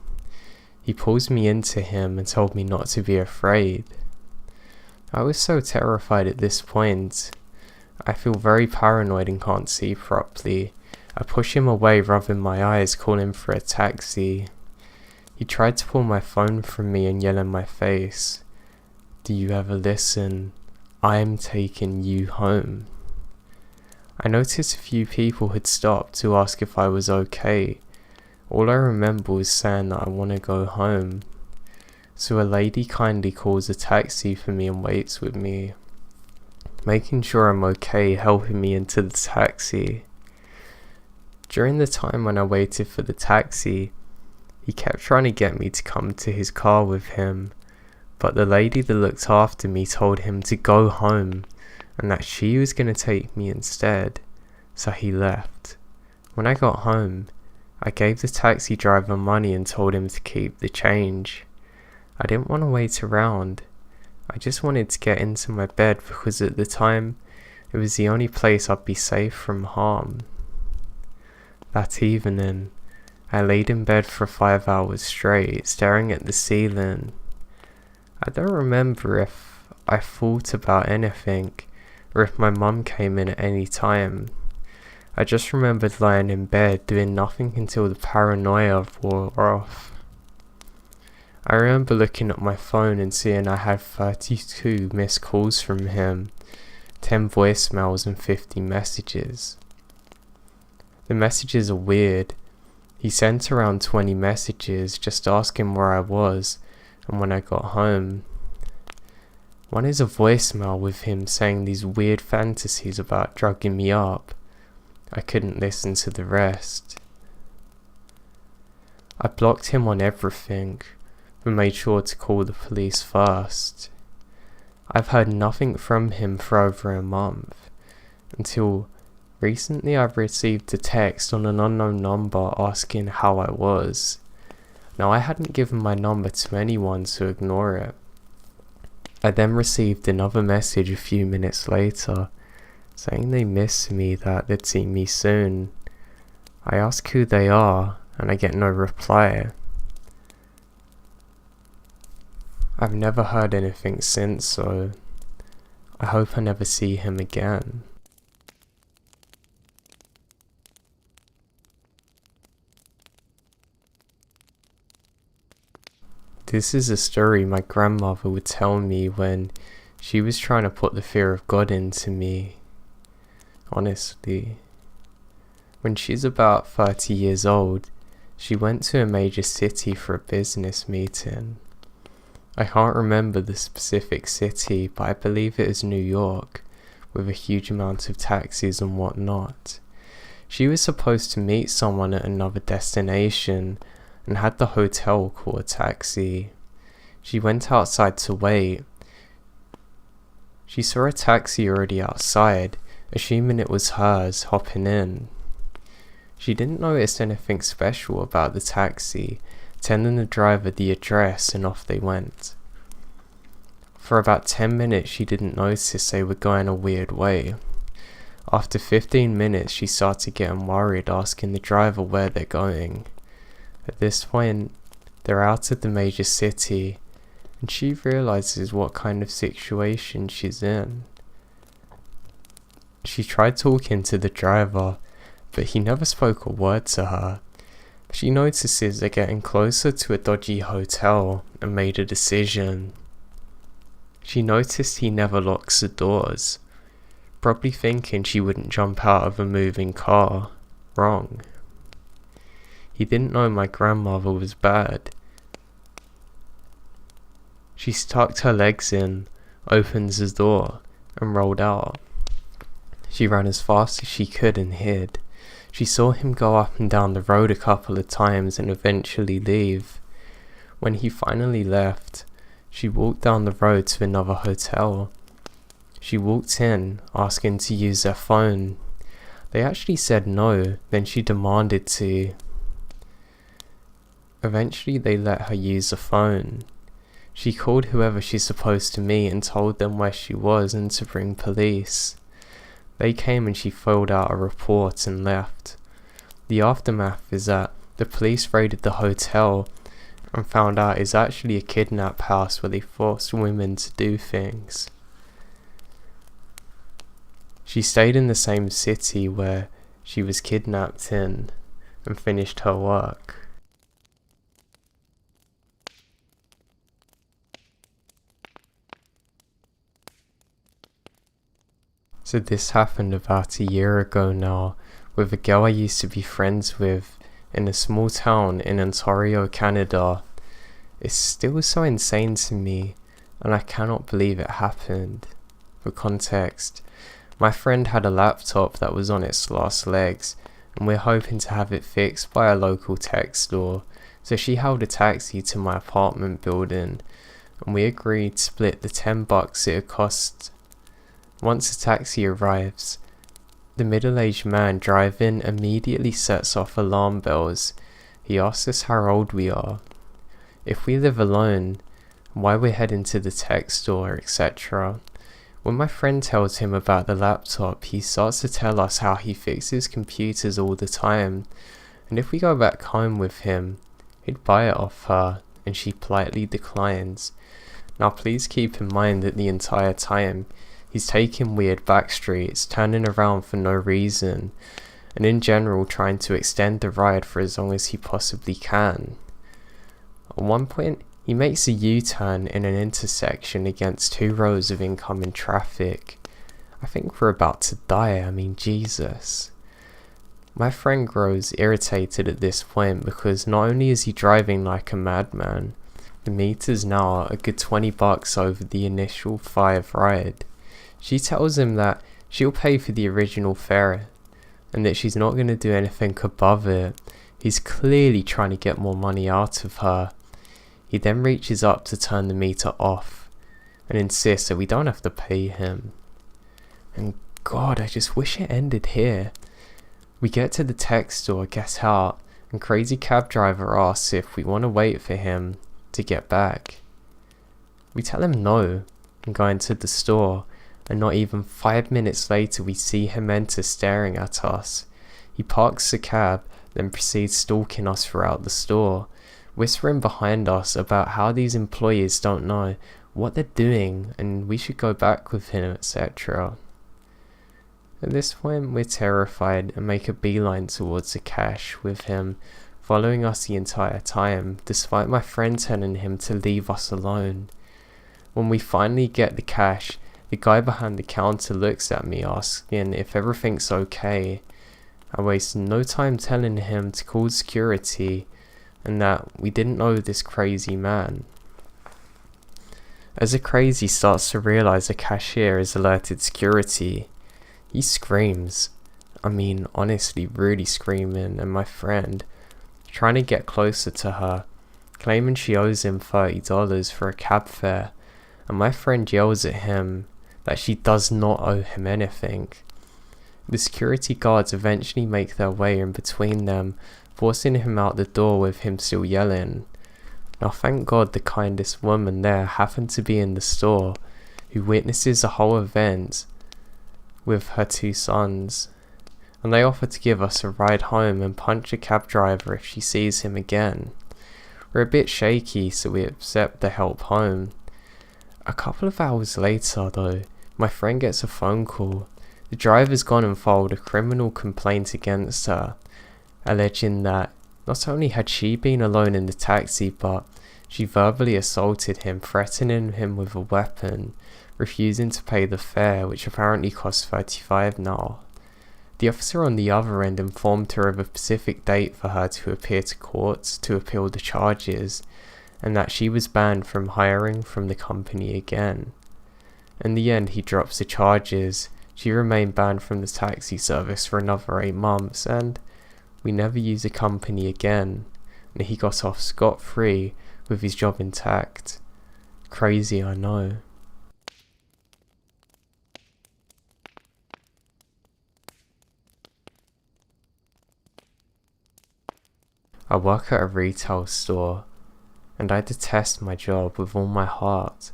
He pulls me into him and told me not to be afraid. I was so terrified at this point. I feel very paranoid and can't see properly. I push him away, rubbing my eyes, calling for a taxi. He tried to pull my phone from me and yell in my face, "Do you ever listen? I'm taking you home." I noticed a few people had stopped to ask if I was okay. All I remember was saying that I want to go home. So a lady kindly calls a taxi for me and waits with me, making sure I'm okay, helping me into the taxi. During the time when I waited for the taxi, he kept trying to get me to come to his car with him, but the lady that looked after me told him to go home and that she was going to take me instead, so he left. When I got home, I gave the taxi driver money and told him to keep the change. I didn't want to wait around. I just wanted to get into my bed because at the time, it was the only place I'd be safe from harm. That evening, I laid in bed for 5 hours straight, staring at the ceiling. I don't remember if I thought about anything, or if my mum came in at any time. I just remembered lying in bed doing nothing until the paranoia wore off. I remember looking at my phone and seeing I had 32 missed calls from him, 10 voicemails and 50 messages. The messages are weird. He sent around 20 messages just asking where I was and when I got home. One is a voicemail with him saying these weird fantasies about drugging me up. I couldn't listen to the rest. I blocked him on everything, but made sure to call the police first. I've heard nothing from him for over a month, until recently I've received a text on an unknown number asking how I was. Now, I hadn't given my number to anyone, so ignore it. I then received another message a few minutes later, saying they miss me, that they'd see me soon. I ask who they are, and I get no reply. I've never heard anything since, so I hope I never see him again. This is a story my grandmother would tell me when she was trying to put the fear of God into me. Honestly, when she's about 30 years old, she went to a major city for a business meeting. I can't remember the specific city, but I believe it is New York, with a huge amount of taxis and whatnot. She was supposed to meet someone at another destination and had the hotel call a taxi. She went outside to wait. She saw a taxi already outside, assuming it was hers, hopping in. She didn't notice anything special about the taxi, telling the driver the address, and off they went. For about 10 minutes she didn't notice they were going a weird way. After 15 minutes she started getting worried, asking the driver where they're going. At this point, they're out of the major city, and she realizes what kind of situation she's in. She tried talking to the driver, but he never spoke a word to her. She notices they're getting closer to a dodgy hotel and made a decision. She noticed he never locks the doors, probably thinking she wouldn't jump out of a moving car. Wrong. He didn't know my grandmother was bad. She tucked her legs in, opened the door, and rolled out. She ran as fast as she could and hid. She saw him go up and down the road a couple of times and eventually leave. When he finally left, she walked down the road to another hotel. She walked in, asking to use their phone. They actually said no, then she demanded to. Eventually they let her use the phone. She called whoever she's supposed to meet and told them where she was and to bring police. They came and she filled out a report and left. The aftermath is that the police raided the hotel and found out it's actually a kidnap house where they forced women to do things. She stayed in the same city where she was kidnapped in and finished her work. So this happened about a year ago now, with a girl I used to be friends with in a small town in Ontario, Canada. It's still so insane to me, and I cannot believe it happened. For context, my friend had a laptop that was on its last legs, and we're hoping to have it fixed by a local tech store, so she hailed a taxi to my apartment building, and we agreed to split the $10 it would cost. Once the taxi arrives, the middle-aged man driving immediately sets off alarm bells. He asks us how old we are, if we live alone, why we're heading to the tech store, etc. When my friend tells him about the laptop, he starts to tell us how he fixes computers all the time, and if we go back home with him, he'd buy it off her, and she politely declines. Now please keep in mind that the entire time, he's taking weird back streets, turning around for no reason, and in general trying to extend the ride for as long as he possibly can. At one point, he makes a U-turn in an intersection against 2 rows of incoming traffic. I think we're about to die, Jesus. My friend grows irritated at this point because not only is he driving like a madman, the meters now are a good $20 over the initial 5 ride. She tells him that she'll pay for the original fare and that she's not going to do anything above it. He's clearly trying to get more money out of her. He then reaches up to turn the meter off and insists that we don't have to pay him. And God, I just wish it ended here. We get to the tech store, get out, and crazy cab driver asks if we want to wait for him to get back. We tell him no and go into the store, and not even 5 minutes later we see him enter staring at us. He parks the cab, then proceeds stalking us throughout the store, whispering behind us about how these employees don't know what they're doing and we should go back with him, etc. At this point we're terrified and make a beeline towards the cash, with him following us the entire time, despite my friend telling him to leave us alone. When we finally get the cash, the guy behind the counter looks at me asking if everything's okay. I waste no time telling him to call security and that we didn't know this crazy man. As the crazy starts to realise the cashier has alerted security, he screams. I mean, honestly, really screaming, and my friend trying to get closer to her, claiming she owes him $30 for a cab fare, and my friend yells at him that she does not owe him anything. The security guards eventually make their way in between them, forcing him out the door with him still yelling. Now thank God the kindest woman there happened to be in the store, who witnesses the whole event with her 2 sons, and they offer to give us a ride home and punch a cab driver if she sees him again. We're a bit shaky, so we accept the help home. A couple of hours later though, my friend gets a phone call. The driver's gone and filed a criminal complaint against her, alleging that not only had she been alone in the taxi, but she verbally assaulted him, threatening him with a weapon, refusing to pay the fare, which apparently costs $35 now. The officer on the other end informed her of a specific date for her to appear to court to appeal the charges, and that she was banned from hiring from the company again. In the end, he drops the charges. She remained banned from the taxi service for another 8 months, and we never used the company again, and he got off scot-free with his job intact. Crazy, I know. I work at a retail store, and I detest my job with all my heart,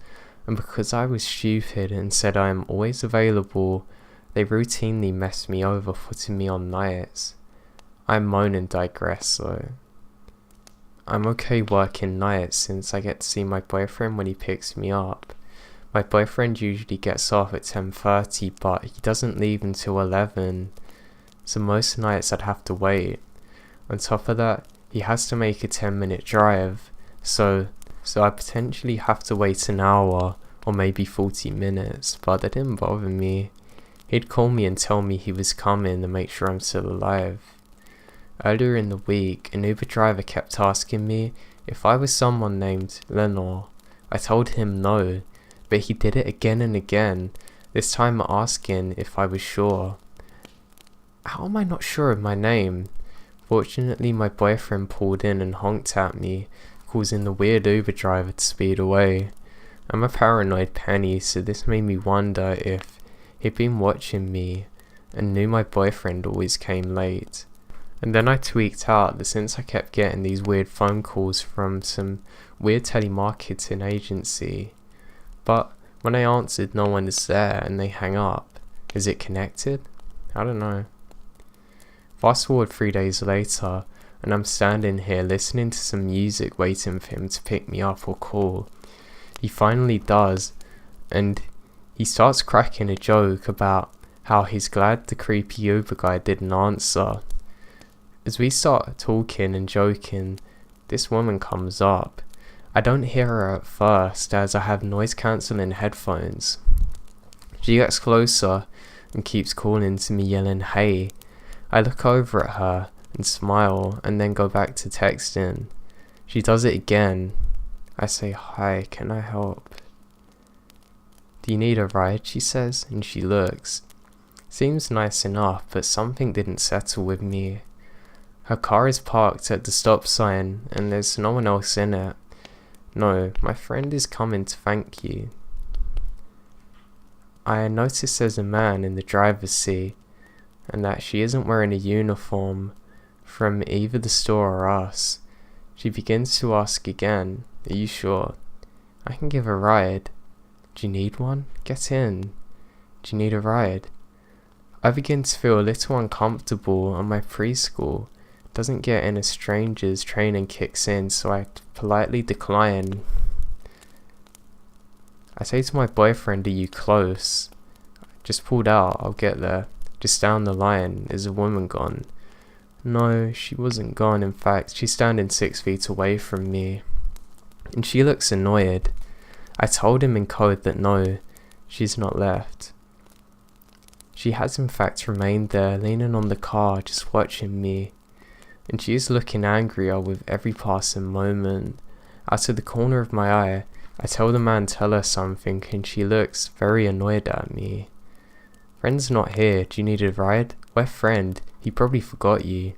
and because I was stupid and said I am always available, they routinely mess me over, putting me on nights. I moan and digress though. I'm okay working nights since I get to see my boyfriend when he picks me up. My boyfriend usually gets off at 10:30, but he doesn't leave until 11, so most nights I'd have to wait. On top of that, he has to make a 10-minute drive, so I potentially have to wait an hour or maybe 40 minutes, but that didn't bother me. He'd call me and tell me he was coming to make sure I'm still alive. Earlier in the week, an Uber driver kept asking me if I was someone named Lenore. I told him no, but he did it again and again, this time asking if I was sure. How am I not sure of my name? Fortunately, my boyfriend pulled in and honked at me, causing the weird Uber driver to speed away. I'm a paranoid penny, so this made me wonder if he'd been watching me and knew my boyfriend always came late. And then I tweaked out that since I kept getting these weird phone calls from some weird telemarketing agency, but when I answered no one is there and they hang up. Is it connected? I don't know. Fast forward 3 days later, and I'm standing here listening to some music waiting for him to pick me up or call. He finally does, and he starts cracking a joke about how he's glad the creepy Uber guy didn't answer. As we start talking and joking, this woman comes up. I don't hear her at first as I have noise cancelling headphones. She gets closer and keeps calling to me yelling, "Hey." I look over at her and smile and then go back to texting. She does it again. I say, "Hi, can I help?" "Do you need a ride?" she says, and she looks. Seems nice enough, but something didn't settle with me. Her car is parked at the stop sign and there's no one else in it. No, my friend is coming to thank you. I noticed there's a man in the driver's seat, and that she isn't wearing a uniform from either the store or us. She begins to ask again, are you sure? I can give a ride. Do you need one? Get in. Do you need a ride? I begin to feel a little uncomfortable, and my preschool doesn't get in a stranger's training kicks in, so I politely decline. I say to my boyfriend, are you close? Just pulled out, I'll get there. Just down the line, is a woman gone? No, she wasn't gone. In fact, she's standing 6 feet away from me, and she looks annoyed. I told him in code that no, she's not left. She has in fact remained there, leaning on the car, just watching me, and she is looking angrier with every passing moment. Out of the corner of my eye, I tell the man tell her something, and she looks very annoyed at me. Friend's not here, do you need a ride? Where friend? He probably forgot you.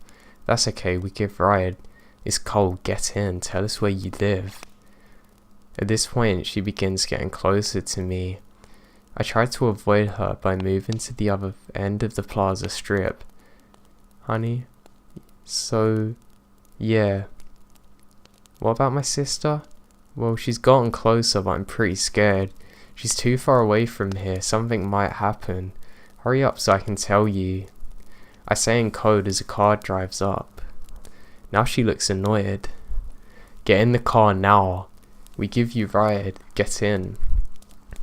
That's okay, we give ride. It's cold, get in, tell us where you live. At this point, she begins getting closer to me. I try to avoid her by moving to the other end of the plaza strip. Honey? So, yeah. What about my sister? Well, she's gotten closer, but I'm pretty scared. She's too far away from here, something might happen. Hurry up so I can tell you. I say in code as a car drives up. Now she looks annoyed. Get in the car now. We give you ride. Get in.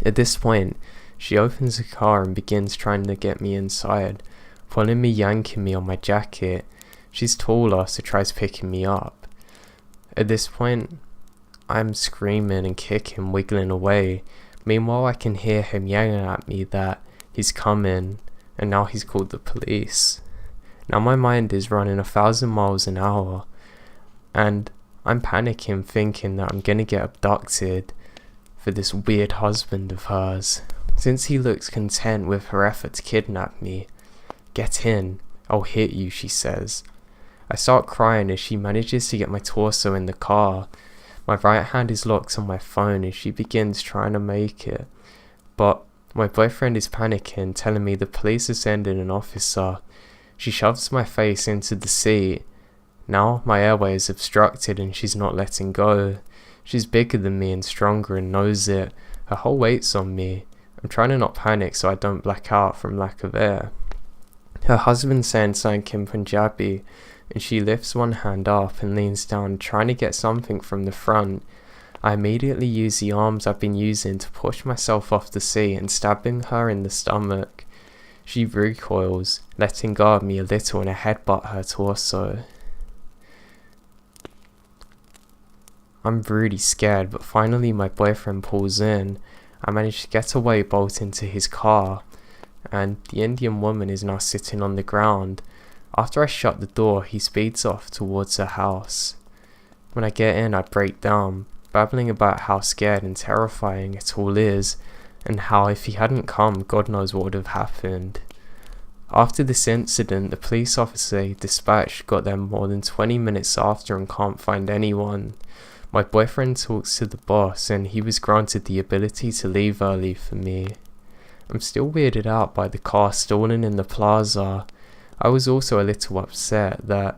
At this point, she opens the car and begins trying to get me inside, pulling me, yanking me on my jacket. She's taller, so tries picking me up. At this point, I'm screaming and kicking, wiggling away. Meanwhile, I can hear him yelling at me that he's coming, and now he's called the police. Now my mind is running 1,000 miles an hour, and I'm panicking, thinking that I'm gonna get abducted for this weird husband of hers, since he looks content with her effort to kidnap me. Get in, I'll hit you, she says. I start crying as she manages to get my torso in the car. My right hand is locked on my phone as she begins trying to make it, but my boyfriend is panicking, telling me the police are sending an officer. She shoves my face into the seat. Now my airway is obstructed and she's not letting go. She's bigger than me and stronger and knows it. Her whole weight's on me. I'm trying to not panic so I don't black out from lack of air. Her husband's saying something in Punjabi, and she lifts one hand up and leans down, trying to get something from the front. I immediately use the arms I've been using to push myself off the seat and stabbing her in the stomach. She recoils, letting go of me a little, and I headbutt her torso. I'm really scared, but finally my boyfriend pulls in. I manage to get away, bolt into his car, and the Indian woman is now sitting on the ground. After I shut the door, he speeds off towards her house. When I get in, I break down, babbling about how scared and terrifying it all is, and how if he hadn't come, God knows what would have happened. After this incident, the police officer dispatched got there more than 20 minutes after and can't find anyone. My boyfriend talks to the boss, and he was granted the ability to leave early for me. I'm still weirded out by the car stalling in the plaza. I was also a little upset that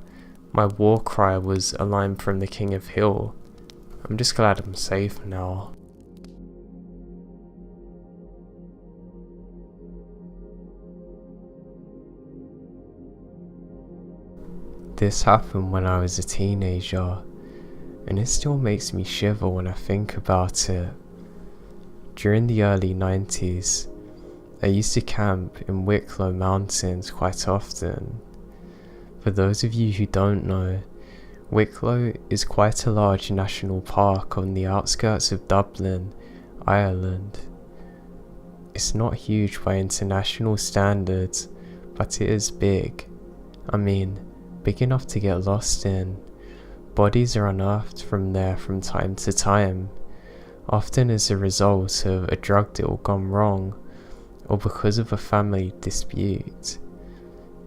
my war cry was a line from the King of Hill. I'm just glad I'm safe now. This happened when I was a teenager, and it still makes me shiver when I think about it. During the early 90s, I used to camp in Wicklow Mountains quite often. For those of you who don't know, Wicklow is quite a large national park on the outskirts of Dublin, Ireland. It's not huge by international standards, but it is big. I mean, big enough to get lost in. Bodies are unearthed from there from time to time, often as a result of a drug deal gone wrong, or because of a family dispute.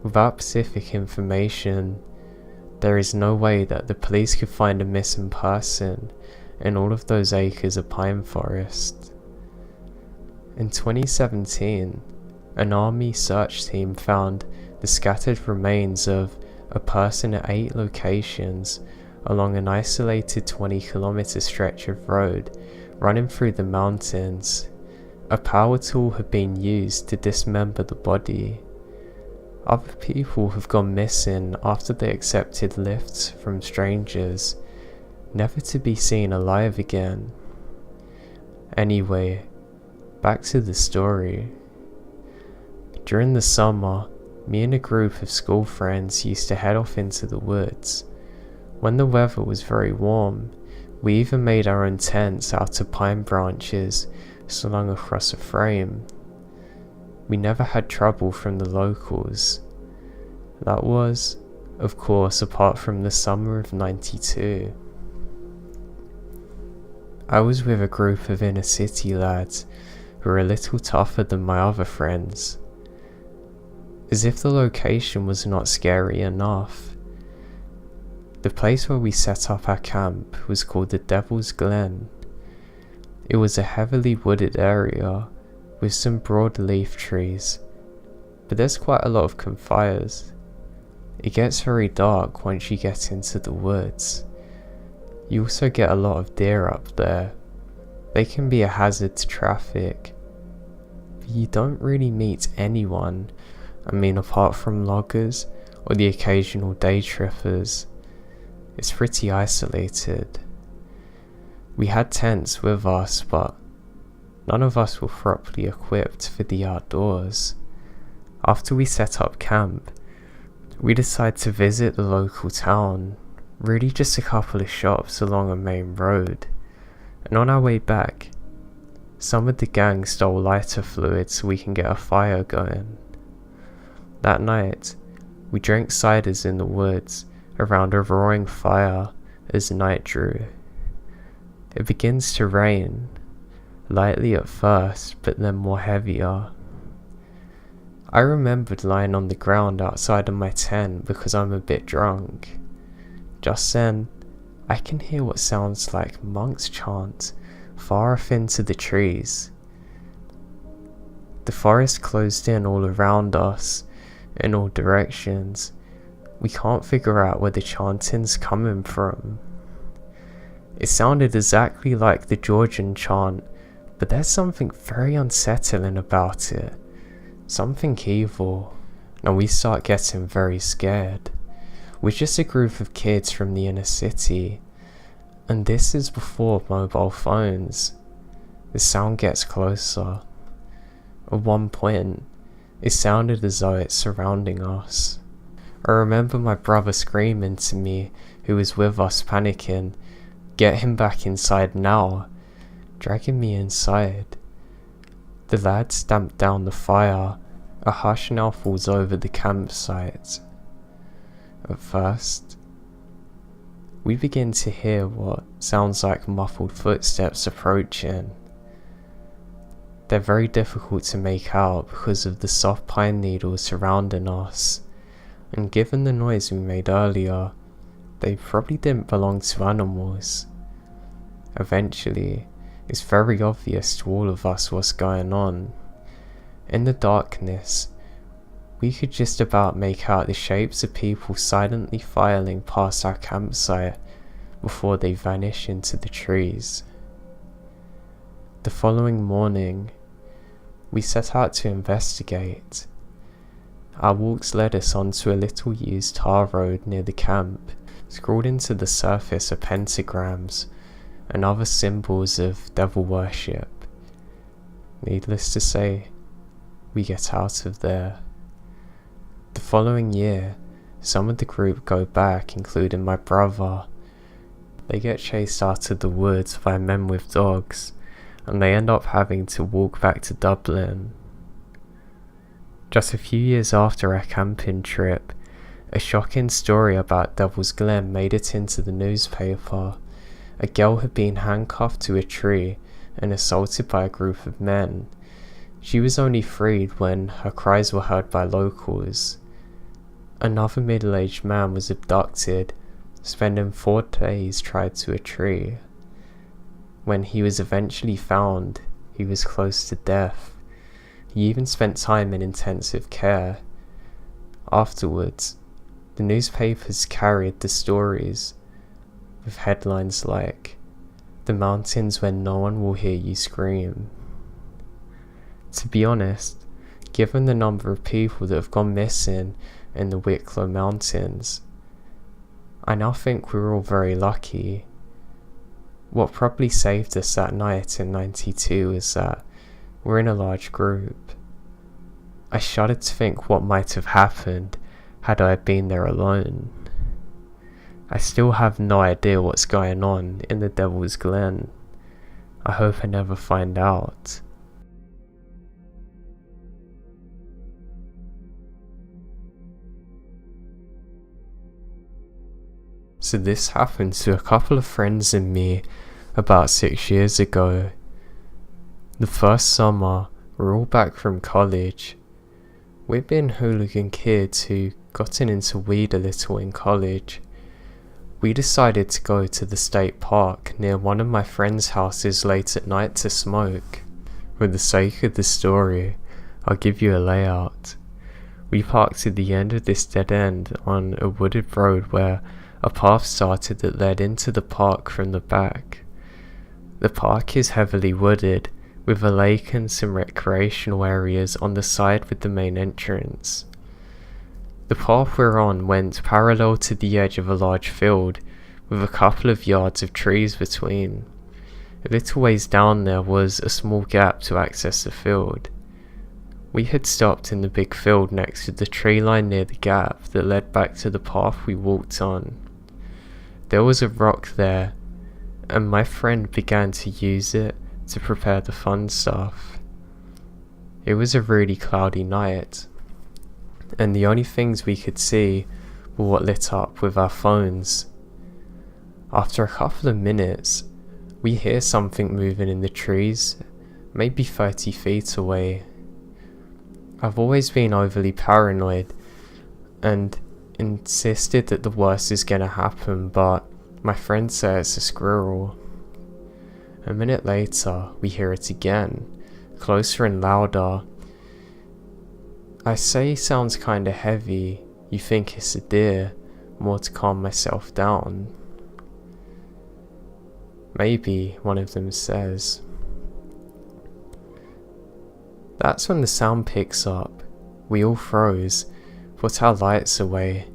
Without specific information, there is no way that the police could find a missing person, and all of those acres of pine forest. In 2017, an army search team found the scattered remains of a person at 8 locations along an isolated 20-kilometer stretch of road running through the mountains. A power tool had been used to dismember the body. Other people have gone missing after they accepted lifts from strangers, never to be seen alive again. Anyway, back to the story. During the summer, me and a group of school friends used to head off into the woods. When the weather was very warm, we even made our own tents out of pine branches slung across a frame. We never had trouble from the locals. That was, of course, apart from the summer of '92. I was with a group of inner city lads who were a little tougher than my other friends. As if the location was not scary enough, the place where we set up our camp was called the Devil's Glen. It was a heavily wooded area with some broad leaf trees, but there's quite a lot of campfires. It gets very dark once you get into the woods. You also get a lot of deer up there. They can be a hazard to traffic, but you don't really meet anyone. Apart from loggers or the occasional day trippers. It's pretty isolated. We had tents with us, but none of us were properly equipped for the outdoors. After we set up camp, we decided to visit the local town, really just a couple of shops along a main road. And on our way back, some of the gang stole lighter fluid so we can get a fire going. That night, we drank ciders in the woods around a roaring fire as night drew. It begins to rain, lightly at first, but then more heavier. I remembered lying on the ground outside of my tent because I'm a bit drunk. Just then, I can hear what sounds like monks chant far off into the trees. The forest closed in all around us, in all directions. We can't figure out where the chanting's coming from. It sounded exactly like the Georgian chant, but there's something very unsettling about it. Something evil. And we start getting very scared. We're just a group of kids from the inner city, and this is before mobile phones. The sound gets closer. At one point, it sounded as though it's surrounding us. I remember my brother screaming to me, who was with us, panicking, "Get him back inside now," dragging me inside. The lads stamped down the fire. A hush now falls over the campsite. At first, we begin to hear what sounds like muffled footsteps approaching. They're very difficult to make out because of the soft pine needles surrounding us, and given the noise we made earlier, they probably didn't belong to animals. Eventually, it's very obvious to all of us what's going on. In the darkness, we could just about make out the shapes of people silently filing past our campsite before they vanish into the trees. The following morning, we set out to investigate. Our walks led us onto a little used tar road near the camp. Scrawled into the surface are pentagrams and other symbols of devil worship. Needless to say, we get out of there. The following year, some of the group go back, including my brother. They get chased out of the woods by men with dogs, and they end up having to walk back to Dublin. Just a few years after our camping trip, a shocking story about Devil's Glen made it into the newspaper. A girl had been handcuffed to a tree and assaulted by a group of men. She was only freed when her cries were heard by locals. Another middle-aged man was abducted, spending 4 days tied to a tree. when he was eventually found, he was close to death. He even spent time in intensive care. Afterwards, the newspapers carried the stories with headlines like, "The mountains where no one will hear you scream." To be honest, given the number of people that have gone missing in the Wicklow Mountains, I now think we were all very lucky. What probably saved us that night in '92 is that we're in a large group. I shudder to think what might have happened had I been there alone. I still have no idea what's going on in the Devil's Glen. I hope I never find out. So this happened to a couple of friends and me about 6 years ago. The first summer, we're all back from college. We'd been hooligan kids who gotten into weed a little in college. We decided to go to the state park near one of my friend's houses late at night to smoke. For the sake of the story, I'll give you a layout. We parked at the end of this dead end on a wooded road where a path started that led into the park from the back. The park is heavily wooded, with a lake and some recreational areas on the side with the main entrance. The path we're on went parallel to the edge of a large field, with a couple of yards of trees between. A little ways down there was a small gap to access the field. We had stopped in the big field next to the tree line near the gap that led back to the path we walked on. There was a rock there, and my friend began to use it to prepare the fun stuff. It was a really cloudy night, and the only things we could see were what lit up with our phones. After a couple of minutes, we hear something moving in the trees, maybe 30 feet away. I've always been overly paranoid, and insisted that the worst is gonna happen, but my friend says it's a squirrel. A minute later, we hear it again, closer and louder. I say sounds kinda heavy, you think it's a deer, more to calm myself down. Maybe, one of them says. That's when the sound picks up. We all froze, put our lights away.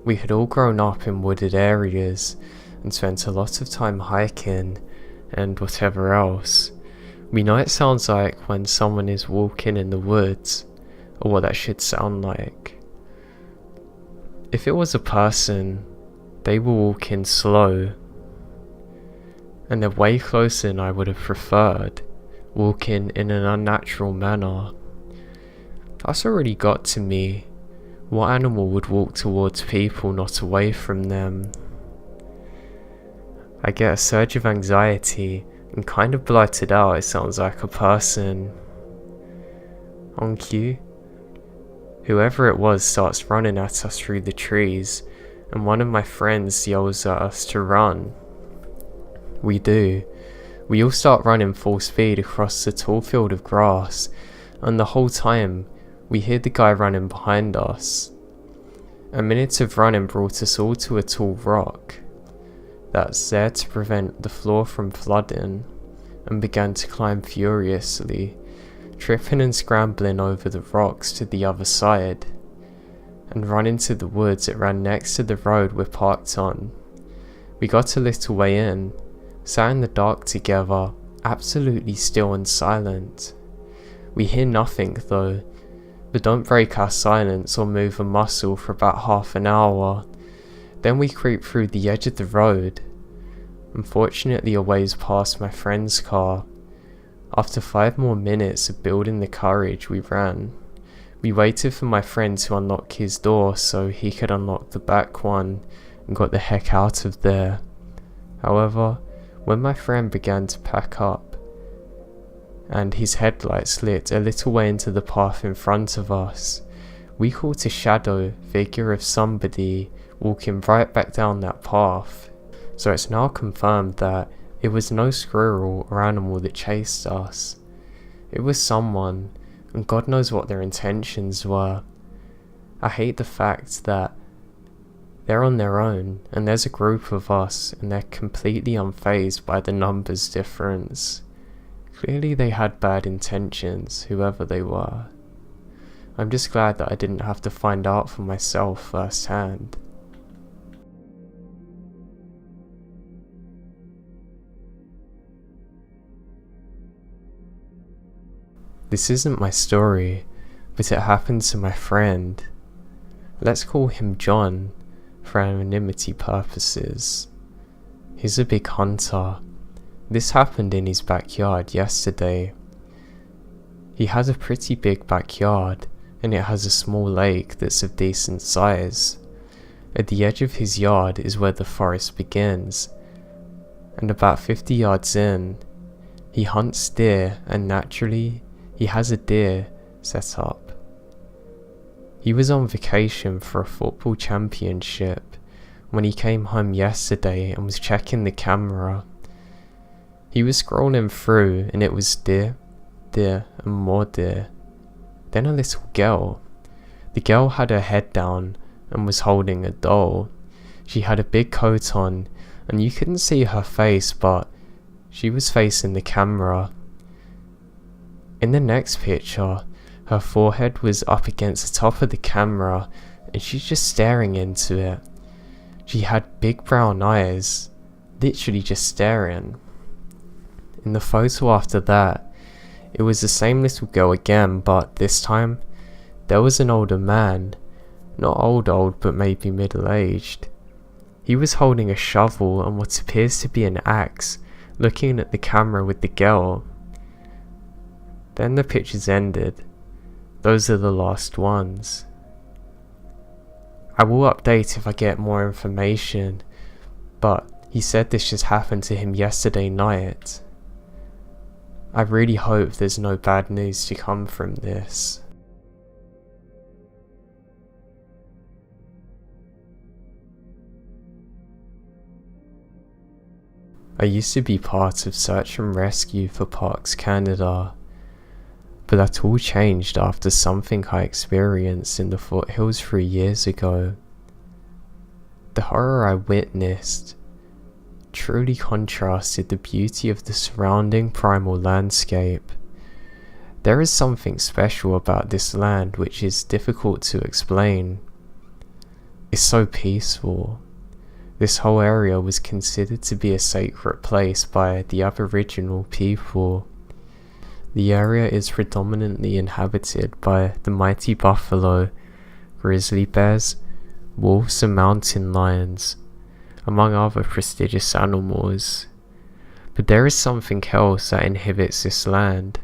We had all grown up in wooded areas and spent a lot of time hiking and whatever else. We know it sounds like when someone is walking in the woods, or what that should sound like. If it was a person, they were walking slow, and they're way closer than I would have preferred, walking in an unnatural manner. That's already got to me. What animal would walk towards people, not away from them? I get a surge of anxiety and kind of blurted out it sounds like a person. On cue, whoever it was starts running at us through the trees, and one of my friends yells at us to run. We do. We all start running full speed across the tall field of grass, and the whole time we hear the guy running behind us. A minute of running brought us all to a tall rock that's there to prevent the floor from flooding, and began to climb furiously, tripping and scrambling over the rocks to the other side, and run into the woods that ran next to the road we're parked on. We got a little way in, sat in the dark together, absolutely still and silent. We hear nothing though, but don't break our silence or move a muscle for about half an hour. Then we creep through the edge of the road, unfortunately a ways past my friend's car. After 5 more minutes of building the courage, we ran. We waited for my friend to unlock his door so he could unlock the back one, and got the heck out of there. However, when my friend began to pack up, and his headlights lit a little way into the path in front of us, we caught a shadow figure of somebody walking right back down that path. So it's now confirmed that It was no squirrel or animal that chased us. It was someone, and God knows what their intentions were. I hate the fact that they're on their own, and there's a group of us, and they're completely unfazed by the numbers difference. Clearly they had bad intentions, whoever they were. I'm just glad that I didn't have to find out for myself firsthand. This isn't my story, but it happened to my friend. Let's call him John, for anonymity purposes. He's a big hunter. This happened in his backyard yesterday. He has a pretty big backyard, and it has a small lake that's of decent size. At the edge of his yard is where the forest begins, and about 50 yards in, he hunts deer, and naturally, he has a deer set up. He was on vacation for a football championship when he came home yesterday and was checking the camera. He was scrolling through and it was deer, deer and more deer. Then a little girl. The girl had her head down and was holding a doll. She had a big coat on and you couldn't see her face, but she was facing the camera. In the next picture, her forehead was up against the top of the camera and she's just staring into it. She had big brown eyes, literally just staring. In the photo after that, it was the same little girl again, but this time, there was an older man. Not old, but maybe middle-aged. He was holding a shovel and what appears to be an axe, looking at the camera with the girl. Then the pictures ended. Those are the last ones. I will update if I get more information, but he said this just happened to him yesterday night. I really hope there's no bad news to come from this. I used to be part of search and rescue for Parks Canada, but that all changed after something I experienced in the foothills 3 years ago. The horror I witnessed truly contrasted the beauty of the surrounding primal landscape. There is something special about this land which is difficult to explain. It's so peaceful. This whole area was considered to be a sacred place by the Aboriginal people. The area is predominantly inhabited by the mighty buffalo, grizzly bears, wolves and mountain lions, among other prestigious animals. But there is something else that inhabits this land,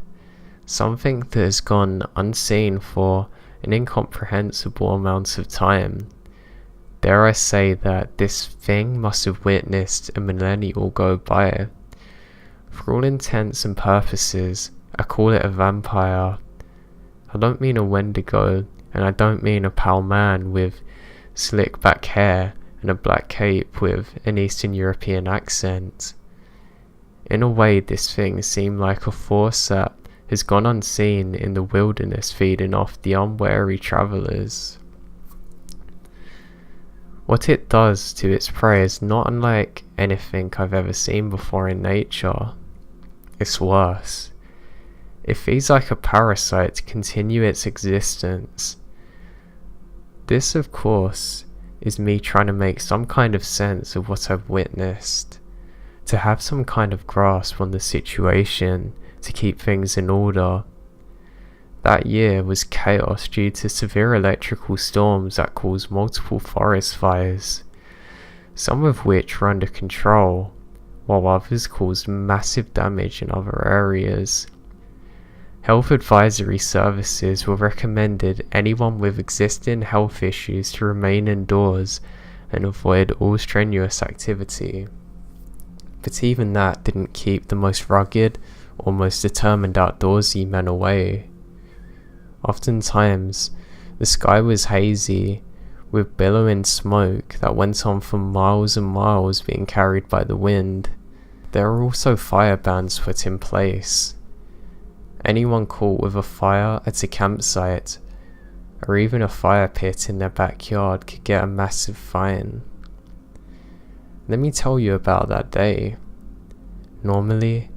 something that has gone unseen for an incomprehensible amount of time. Dare I say that this thing must have witnessed a millennial go by. For all intents and purposes, I call it a vampire. I don't mean a Wendigo, and I don't mean a pale man with slick back hair and a black cape with an Eastern European accent. In a way, this thing seemed like a force that has gone unseen in the wilderness, feeding off the unwary travellers. What it does to its prey is not unlike anything I've ever seen before in nature. It's worse. It feeds like a parasite to continue its existence. This, of course, is me trying to make some kind of sense of what I've witnessed, to have some kind of grasp on the situation, to keep things in order. That year was chaos due to severe electrical storms that caused multiple forest fires, some of which were under control, while others caused massive damage in other areas. Health advisory services were recommended anyone with existing health issues to remain indoors and avoid all strenuous activity. But even that didn't keep the most rugged or most determined outdoorsy men away. Oftentimes, the sky was hazy, with billowing smoke that went on for miles and miles being carried by the wind. There are also fire bans put in place. Anyone caught with a fire at a campsite or even a fire pit in their backyard could get a massive fine. Let me tell you about that day. Normally,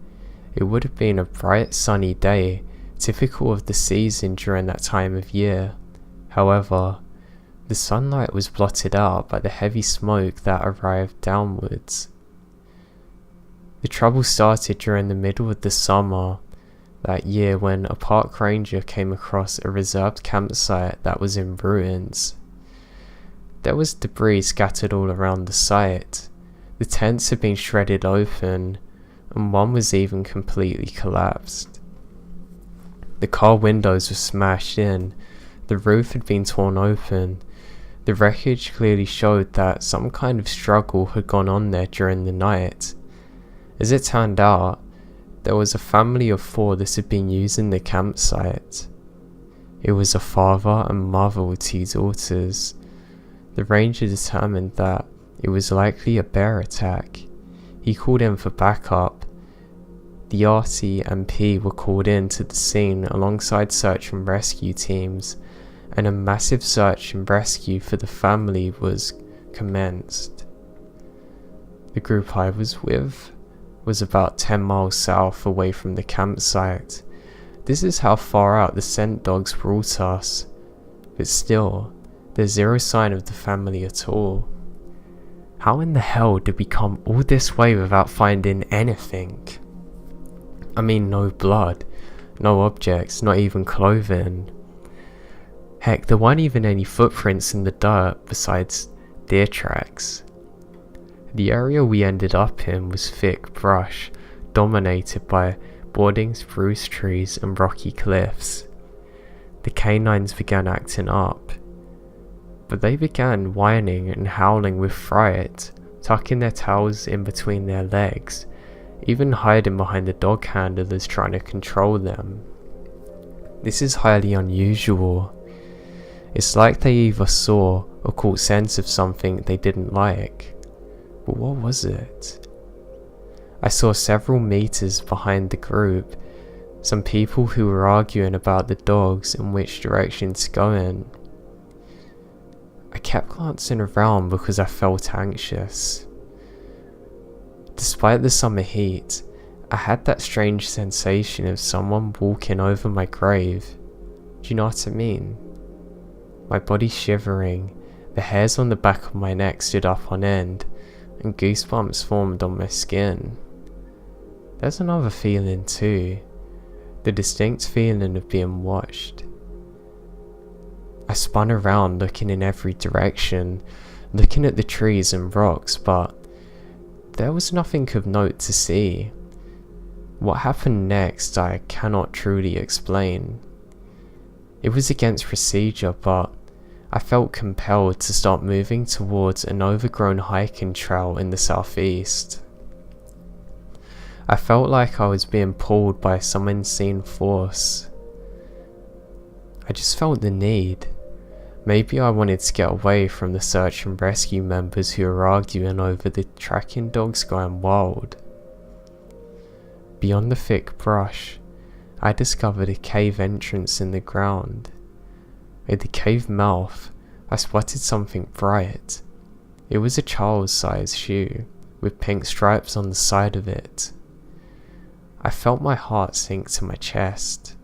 it would have been a bright sunny day, typical of the season during that time of year. However, the sunlight was blotted out by the heavy smoke that arrived downwards. The trouble started during the middle of the summer that year when a park ranger came across a reserved campsite that was in ruins. There was debris scattered all around the site. The tents had been shredded open, and one was even completely collapsed. The car windows were smashed in, the roof had been torn open. The wreckage clearly showed that some kind of struggle had gone on there during the night. As it turned out, there was a family of 4 that had been using the campsite. It was a father and mother with 2 daughters. The ranger determined that it was likely a bear attack. He called in for backup. The RT and P were called in to the scene alongside search and rescue teams, and a massive search and rescue for the family was commenced. The group I was with was about 10 miles south away from the campsite. This is how far out the scent dogs brought us, but still, there's zero sign of the family at all. How in the hell did we come all this way without finding anything? I mean, no blood, no objects, not even clothing. Heck, there weren't even any footprints in the dirt besides deer tracks. The area we ended up in was thick brush, dominated by boarding spruce trees and rocky cliffs. The canines began acting up, but they began whining and howling with fright, tucking their tails in between their legs, even hiding behind the dog handlers trying to control them. This is highly unusual. It's like they either saw or caught sense of something they didn't like. But what was it? I saw several meters behind the group, some people who were arguing about the dogs and which direction to go in. I kept glancing around because I felt anxious. Despite the summer heat, I had that strange sensation of someone walking over my grave. Do you know what I mean? My body shivering, the hairs on the back of my neck stood up on end, and goosebumps formed on my skin. There's another feeling too, the distinct feeling of being watched. I spun around looking in every direction, looking at the trees and rocks, but there was nothing of note to see. What happened next I cannot truly explain. It was against procedure, but I felt compelled to start moving towards an overgrown hiking trail in the southeast. I felt like I was being pulled by some unseen force. I just felt the need. Maybe I wanted to get away from the search and rescue members who were arguing over the tracking dogs going wild. Beyond the thick brush, I discovered a cave entrance in the ground. At the cave mouth, I spotted something bright. It was a child's-sized shoe, with pink stripes on the side of it. I felt my heart sink to my chest.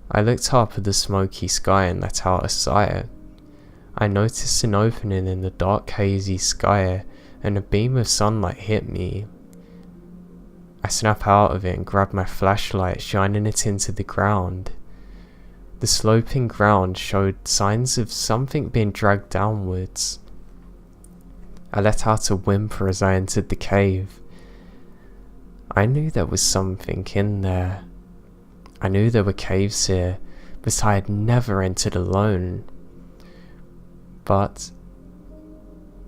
I looked up at the smoky sky and let out a sigh. I noticed an opening in the dark hazy sky, and a beam of sunlight hit me. I snapped out of it and grabbed my flashlight, shining it into the ground. The sloping ground showed signs of something being dragged downwards. I let out a whimper as I entered the cave. I knew there was something in there. I knew there were caves here, but I had never entered alone. But,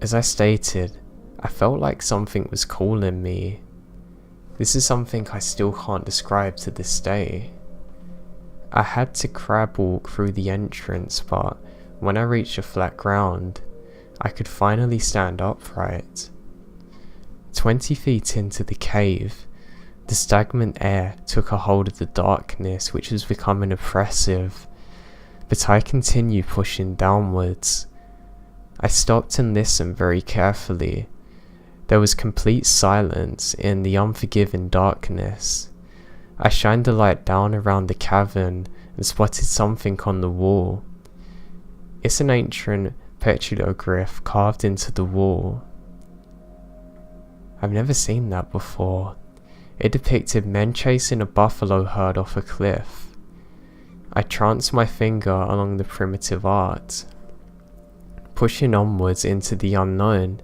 as I stated, I felt like something was calling me. This is something I still can't describe to this day. I had to crab walk through the entrance, but when I reached the flat ground, I could finally stand upright. 20 feet into the cave, the stagnant air took a hold of the darkness, which was becoming oppressive, but I continued pushing downwards. I stopped and listened very carefully. There was complete silence in the unforgiving darkness. I shined a light down around the cavern and spotted something on the wall. It's an ancient petroglyph carved into the wall. I've never seen that before. It depicted men chasing a buffalo herd off a cliff. I tranced my finger along the primitive art. Pushing onwards into the unknown,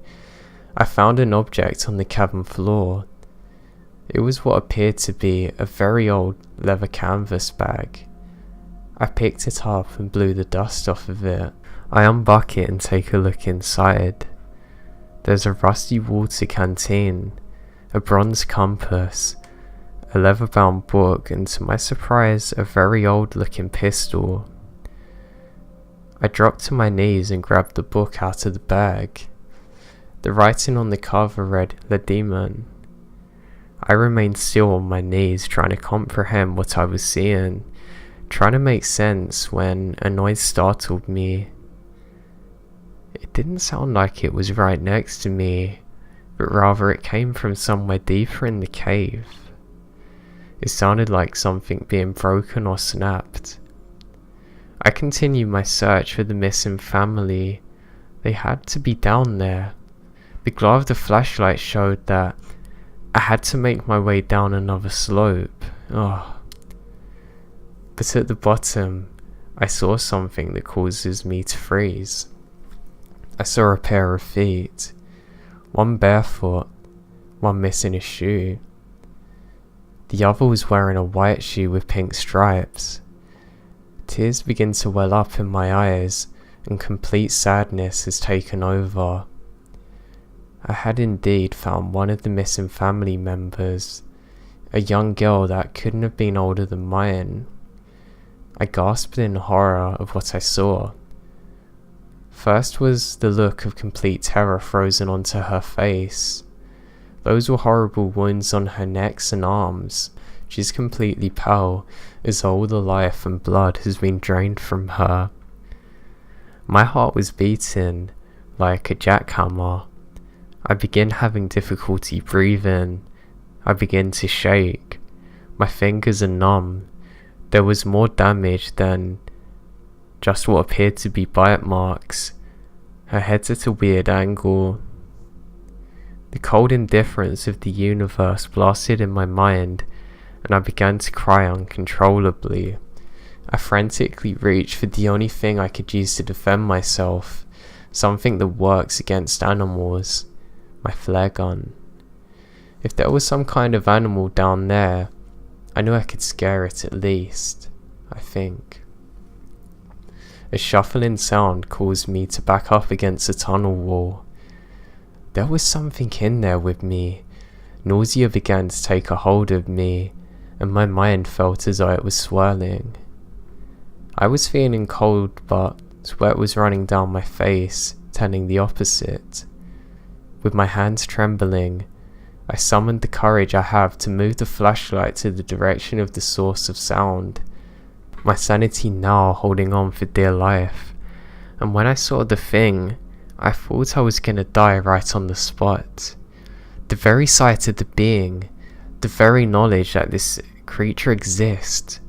I found an object on the cavern floor. It was what appeared to be a very old leather canvas bag. I picked it up and blew the dust off of it. I unbuck it and take a look inside. There's a rusty water canteen, a bronze compass, a leather-bound book, and to my surprise, a very old-looking pistol. I dropped to my knees and grabbed the book out of the bag. The writing on the cover read, "Le Demon." I remained still on my knees, trying to comprehend what I was seeing, trying to make sense when a noise startled me. It didn't sound like it was right next to me, but rather it came from somewhere deeper in the cave. It sounded like something being broken or snapped. I continued my search for the missing family. They had to be down there. The glow of the flashlight showed that I had to make my way down another slope. But at the bottom, I saw something that causes me to freeze. I saw a pair of feet, one barefoot, one missing a shoe. The other was wearing a white shoe with pink stripes. Tears begin to well up in my eyes, and complete sadness has taken over. I had indeed found one of the missing family members, a young girl that couldn't have been older than mine. I gasped in horror of what I saw. First was the look of complete terror frozen onto her face. Those were horrible wounds on her necks and arms. She's completely pale, as all the life and blood has been drained from her. My heart was beating like a jackhammer. I began having difficulty breathing. I began to shake. My fingers are numb. There was more damage than just what appeared to be bite marks. Her head's at a weird angle. The cold indifference of the universe blasted in my mind, and I began to cry uncontrollably. I frantically reached for the only thing I could use to defend myself, something that works against animals, my flare gun. If there was some kind of animal down there, I knew I could scare it at least, I think. A shuffling sound caused me to back up against a tunnel wall. There was something in there with me. Nausea began to take a hold of me, and my mind felt as though it was swirling. I was feeling cold, but sweat was running down my face, telling the opposite. With my hands trembling, I summoned the courage I have to move the flashlight to the direction of the source of sound. My sanity now holding on for dear life, and when I saw the thing, I thought I was gonna die right on the spot. The very sight of the being, the very knowledge that this creature exists,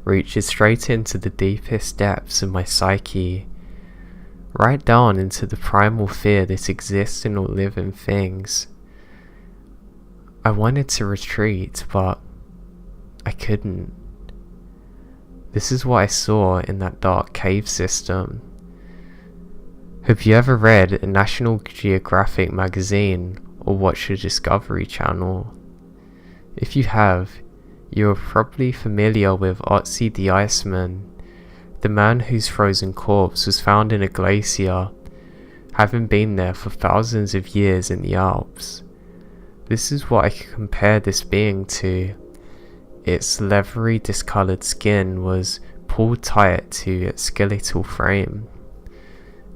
reaches straight into the deepest depths of my psyche, right down into the primal fear that exists in all living things. I wanted to retreat, but I couldn't. This is what I saw in that dark cave system. Have you ever read a National Geographic magazine or watched a Discovery Channel? If you have, you are probably familiar with Otzi the Iceman, the man whose frozen corpse was found in a glacier, having been there for thousands of years in the Alps. This is what I could compare this being to. Its leathery discoloured skin was pulled tight to its skeletal frame.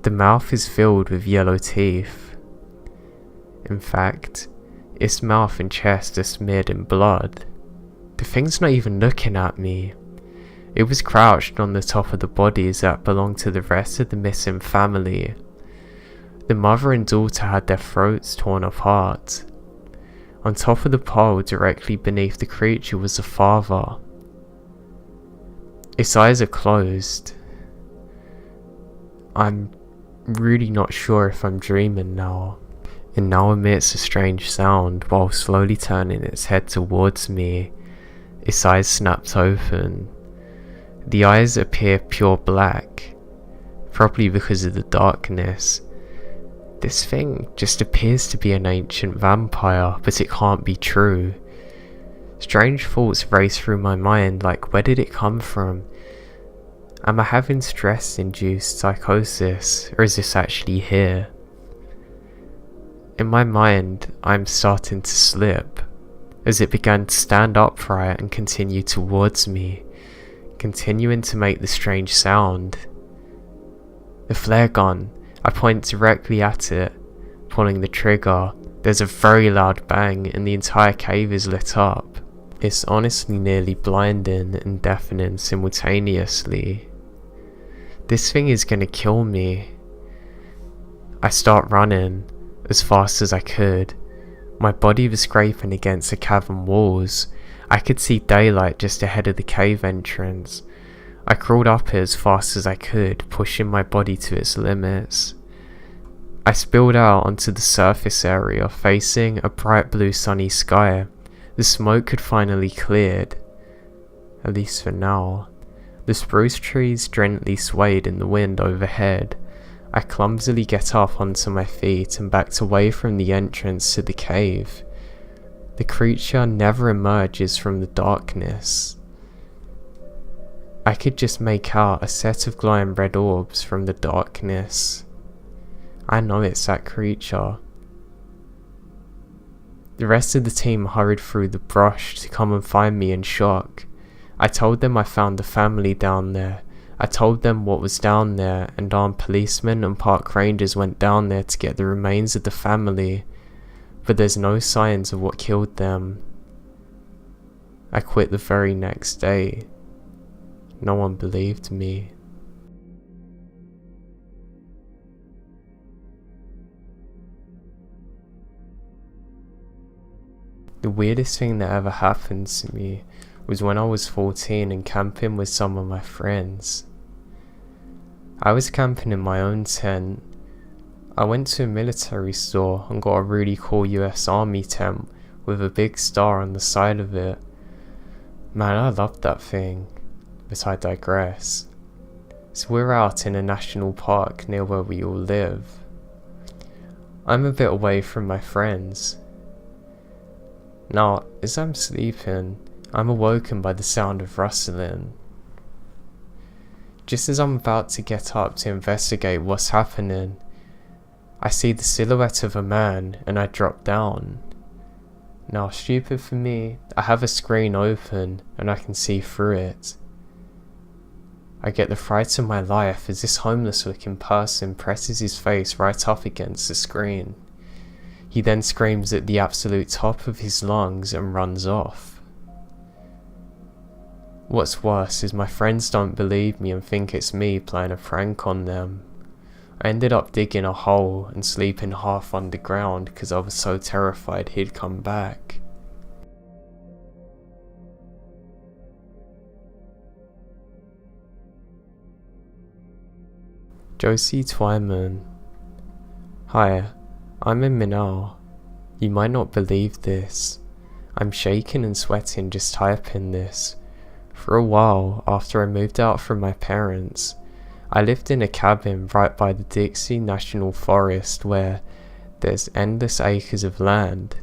The mouth is filled with yellow teeth. In fact, Its mouth and chest are smeared in blood. The thing's not even looking at me. It was crouched on the top of the bodies that belonged to the rest of the missing family. The mother and daughter had their throats torn apart. On top of the pile directly beneath the creature was the father. Its eyes are closed. I'm really not sure if I'm dreaming now. It now emits a strange sound while slowly turning its head towards me. Its eyes snapped open. The eyes appear pure black, probably because of the darkness. This thing just appears to be an ancient vampire, but it can't be true. Strange thoughts race through my mind, like where did it come from? Am I having stress-induced psychosis, or is this actually here? In my mind, I'm starting to slip, as it began to stand upright and continue towards me, continuing to make the strange sound. The flare gun, I point directly at it, pulling the trigger. There's a very loud bang and the entire cave is lit up. It's honestly nearly blinding and deafening simultaneously. This thing is gonna kill me. I start running as fast as I could. My body was scraping against the cavern walls. I could see daylight just ahead of the cave entrance. I crawled up it as fast as I could, pushing my body to its limits. I spilled out onto the surface area, facing a bright blue sunny sky. The smoke had finally cleared, at least for now. The spruce trees gently swayed in the wind overhead. I clumsily get up onto my feet and backed away from the entrance to the cave. The creature never emerges from the darkness. I could just make out a set of glowing red orbs from the darkness. I know it's that creature. The rest of the team hurried through the brush to come and find me in shock. I told them I found the family down there. I told them what was down there, and armed policemen and park rangers went down there to get the remains of the family, but there's no signs of what killed them. I quit the very next day. No one believed me. The weirdest thing that ever happened to me was when I was 14 and camping with some of my friends. I was camping in my own tent. I went to a military store and got a really cool US Army tent with a big star on the side of it. Man, I loved that thing, but I digress. So we're out in a national park near where we all live. I'm a bit away from my friends. Now, as I'm sleeping, I'm awoken by the sound of rustling. Just as I'm about to get up to investigate what's happening, I see the silhouette of a man and I drop down. Now, stupid for me, I have a screen open and I can see through it. I get the fright of my life as this homeless looking person presses his face right up against the screen. He then screams at the absolute top of his lungs and runs off. What's worse is my friends don't believe me and think it's me playing a prank on them. I ended up digging a hole and sleeping half underground because I was so terrified he'd come back. Josie Twyman. Hi, I'm in Minal. You might not believe this. I'm shaking and sweating just typing this. For a while, after I moved out from my parents, I lived in a cabin right by the Dixie National Forest where there's endless acres of land.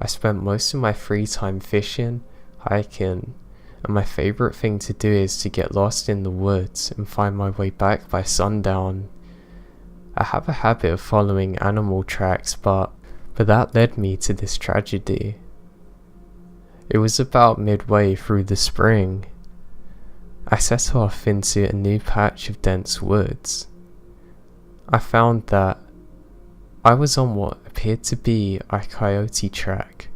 I spent most of my free time fishing, hiking, and my favourite thing to do is to get lost in the woods and find my way back by sundown. I have a habit of following animal tracks, but that led me to this tragedy. It was about midway through the spring. I set off into a new patch of dense woods. I found that I was on what appeared to be a coyote track.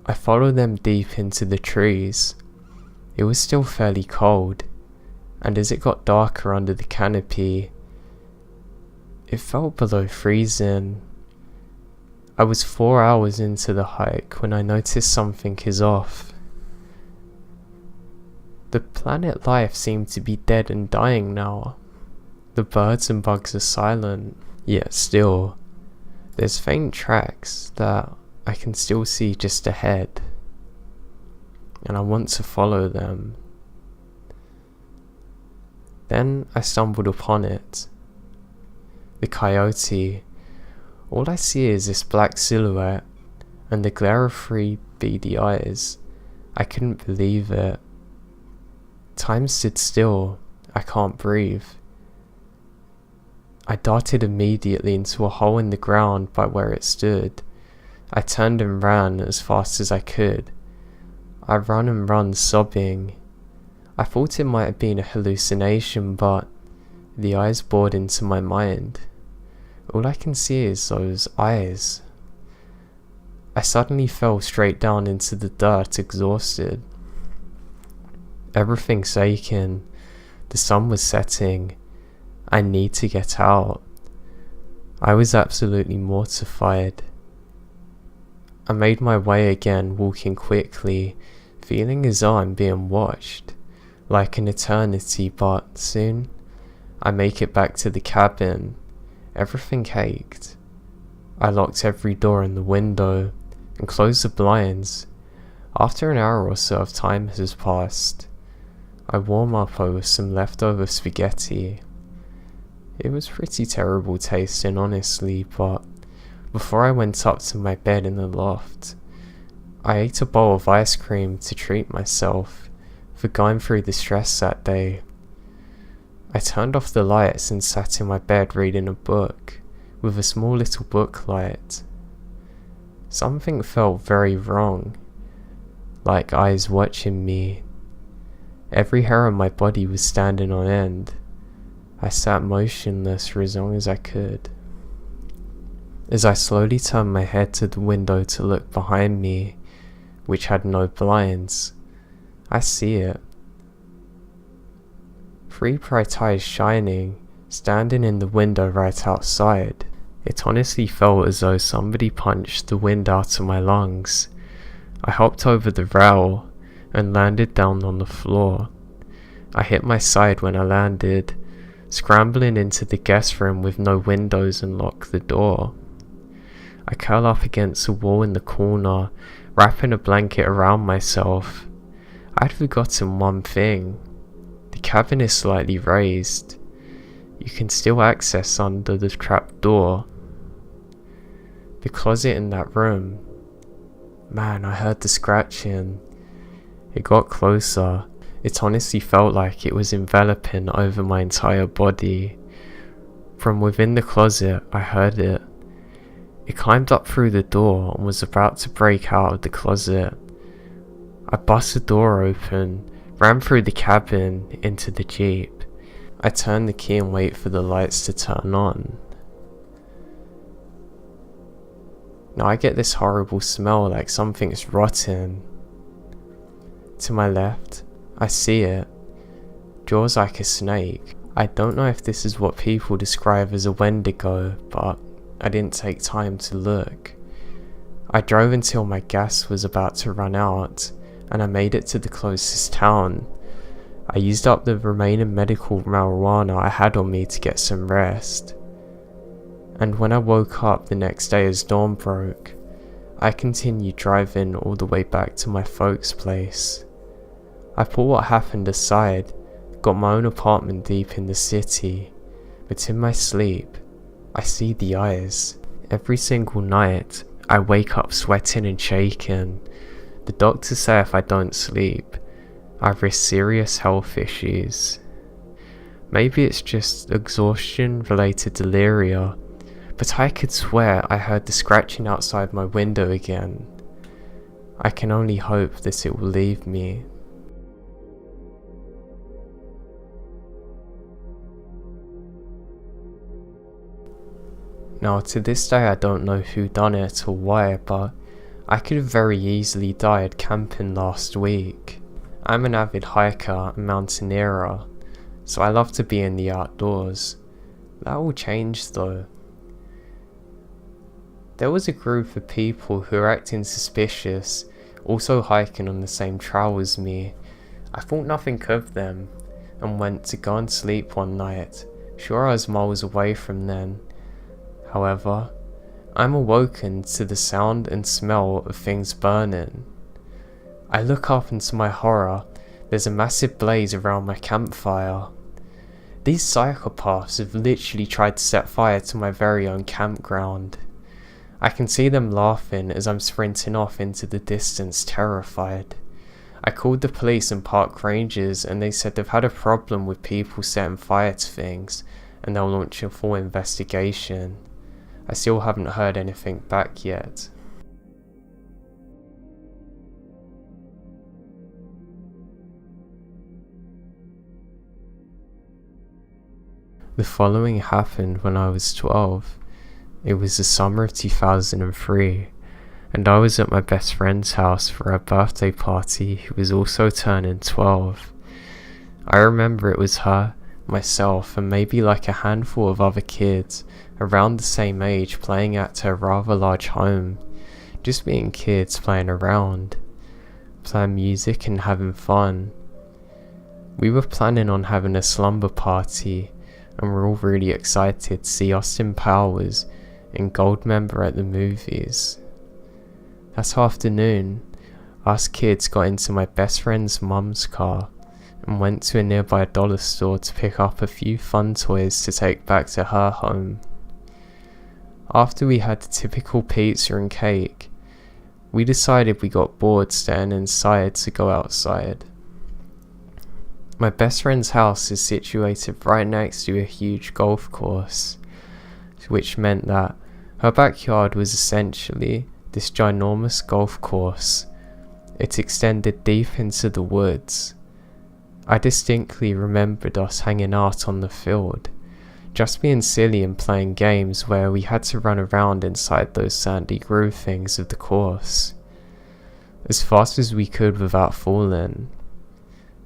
I followed them deep into the trees. It was still fairly cold, and as it got darker under the canopy, it felt below freezing. I was 4 hours into the hike when I noticed something is off. The planet life seemed to be dead and dying now. The birds and bugs are silent, yet still, there's faint tracks that I can still see just ahead, and I want to follow them. Then I stumbled upon it. The coyote. All I see is this black silhouette, and the glare of 3 beady eyes. I couldn't believe it. Time stood still. I can't breathe. I darted immediately into a hole in the ground by where it stood. I turned and ran as fast as I could. I ran and run sobbing. I thought it might have been a hallucination, but the eyes bored into my mind. All I can see is those eyes. I suddenly fell straight down into the dirt, exhausted. Everything's aching. The sun was setting. I need to get out. I was absolutely mortified. I made my way again, walking quickly, feeling as though I'm being watched, like an eternity, but soon I make it back to the cabin. Everything ached. I locked every door and the window and closed the blinds. After an hour or so of time has passed, I warm up over some leftover spaghetti. It was pretty terrible tasting, honestly, but before I went up to my bed in the loft, I ate a bowl of ice cream to treat myself for going through the stress that day. I turned off the lights and sat in my bed reading a book with a small little book light. Something felt very wrong, like eyes watching me. Every hair on my body was standing on end. I sat motionless for as long as I could. As I slowly turned my head to the window to look behind me, which had no blinds, I see it. 3 bright eyes shining, standing in the window right outside. It honestly felt as though somebody punched the wind out of my lungs. I hopped over the rail and landed down on the floor. I hit my side when I landed, scrambling into the guest room with no windows and locked the door. I curl up against a wall in the corner, wrapping a blanket around myself. I'd forgotten one thing. The cabin is slightly raised. You can still access under the trap door. The closet in that room. Man, I heard the scratching. It got closer. It honestly felt like it was enveloping over my entire body. From within the closet, I heard it. It climbed up through the door and was about to break out of the closet. I bust the door open, ran through the cabin into the Jeep. I turned the key and wait for the lights to turn on. Now I get this horrible smell like something's rotten. To my left, I see it. Jaws like a snake. I don't know if this is what people describe as a Wendigo, but I didn't take time to look. I drove until my gas was about to run out, and I made it to the closest town. I used up the remaining medical marijuana I had on me to get some rest. And when I woke up the next day as dawn broke, I continued driving all the way back to my folks' place. I put what happened aside, got my own apartment deep in the city, but in my sleep, I see the eyes. Every single night, I wake up sweating and shaking. The doctors say if I don't sleep, I risk serious health issues. Maybe it's just exhaustion-related deliria, but I could swear I heard the scratching outside my window again. I can only hope that it will leave me. Now to this day I don't know who done it or why, but I could have very easily died camping last week. I'm an avid hiker and mountaineer, so I love to be in the outdoors. That all changed though. There was a group of people who were acting suspicious, also hiking on the same trail as me. I thought nothing of them, and went to go and sleep one night, sure I was miles away from them. However, I'm awoken to the sound and smell of things burning. I look up, and to my horror, there's a massive blaze around my campfire. These psychopaths have literally tried to set fire to my very own campground. I can see them laughing as I'm sprinting off into the distance, terrified. I called the police and park rangers, and they said they've had a problem with people setting fire to things, and they'll launch a full investigation. I still haven't heard anything back yet. The following happened when I was 12. It was the summer of 2003, and I was at my best friend's house for a birthday party who was also turning 12. I remember it was her, myself, and maybe like a handful of other kids around the same age playing at her rather large home, just being kids playing around, playing music and having fun. We were planning on having a slumber party, and we're all really excited to see Austin Powers and Goldmember at the movies. That afternoon, us kids got into my best friend's mum's car and went to a nearby dollar store to pick up a few fun toys to take back to her home. After we had the typical pizza and cake, we decided we got bored staying inside to go outside. My best friend's house is situated right next to a huge golf course, which meant that her backyard was essentially this ginormous golf course. It extended deep into the woods. I distinctly remembered us hanging out on the field, just being silly and playing games where we had to run around inside those sandy groove things of the course, as fast as we could without falling.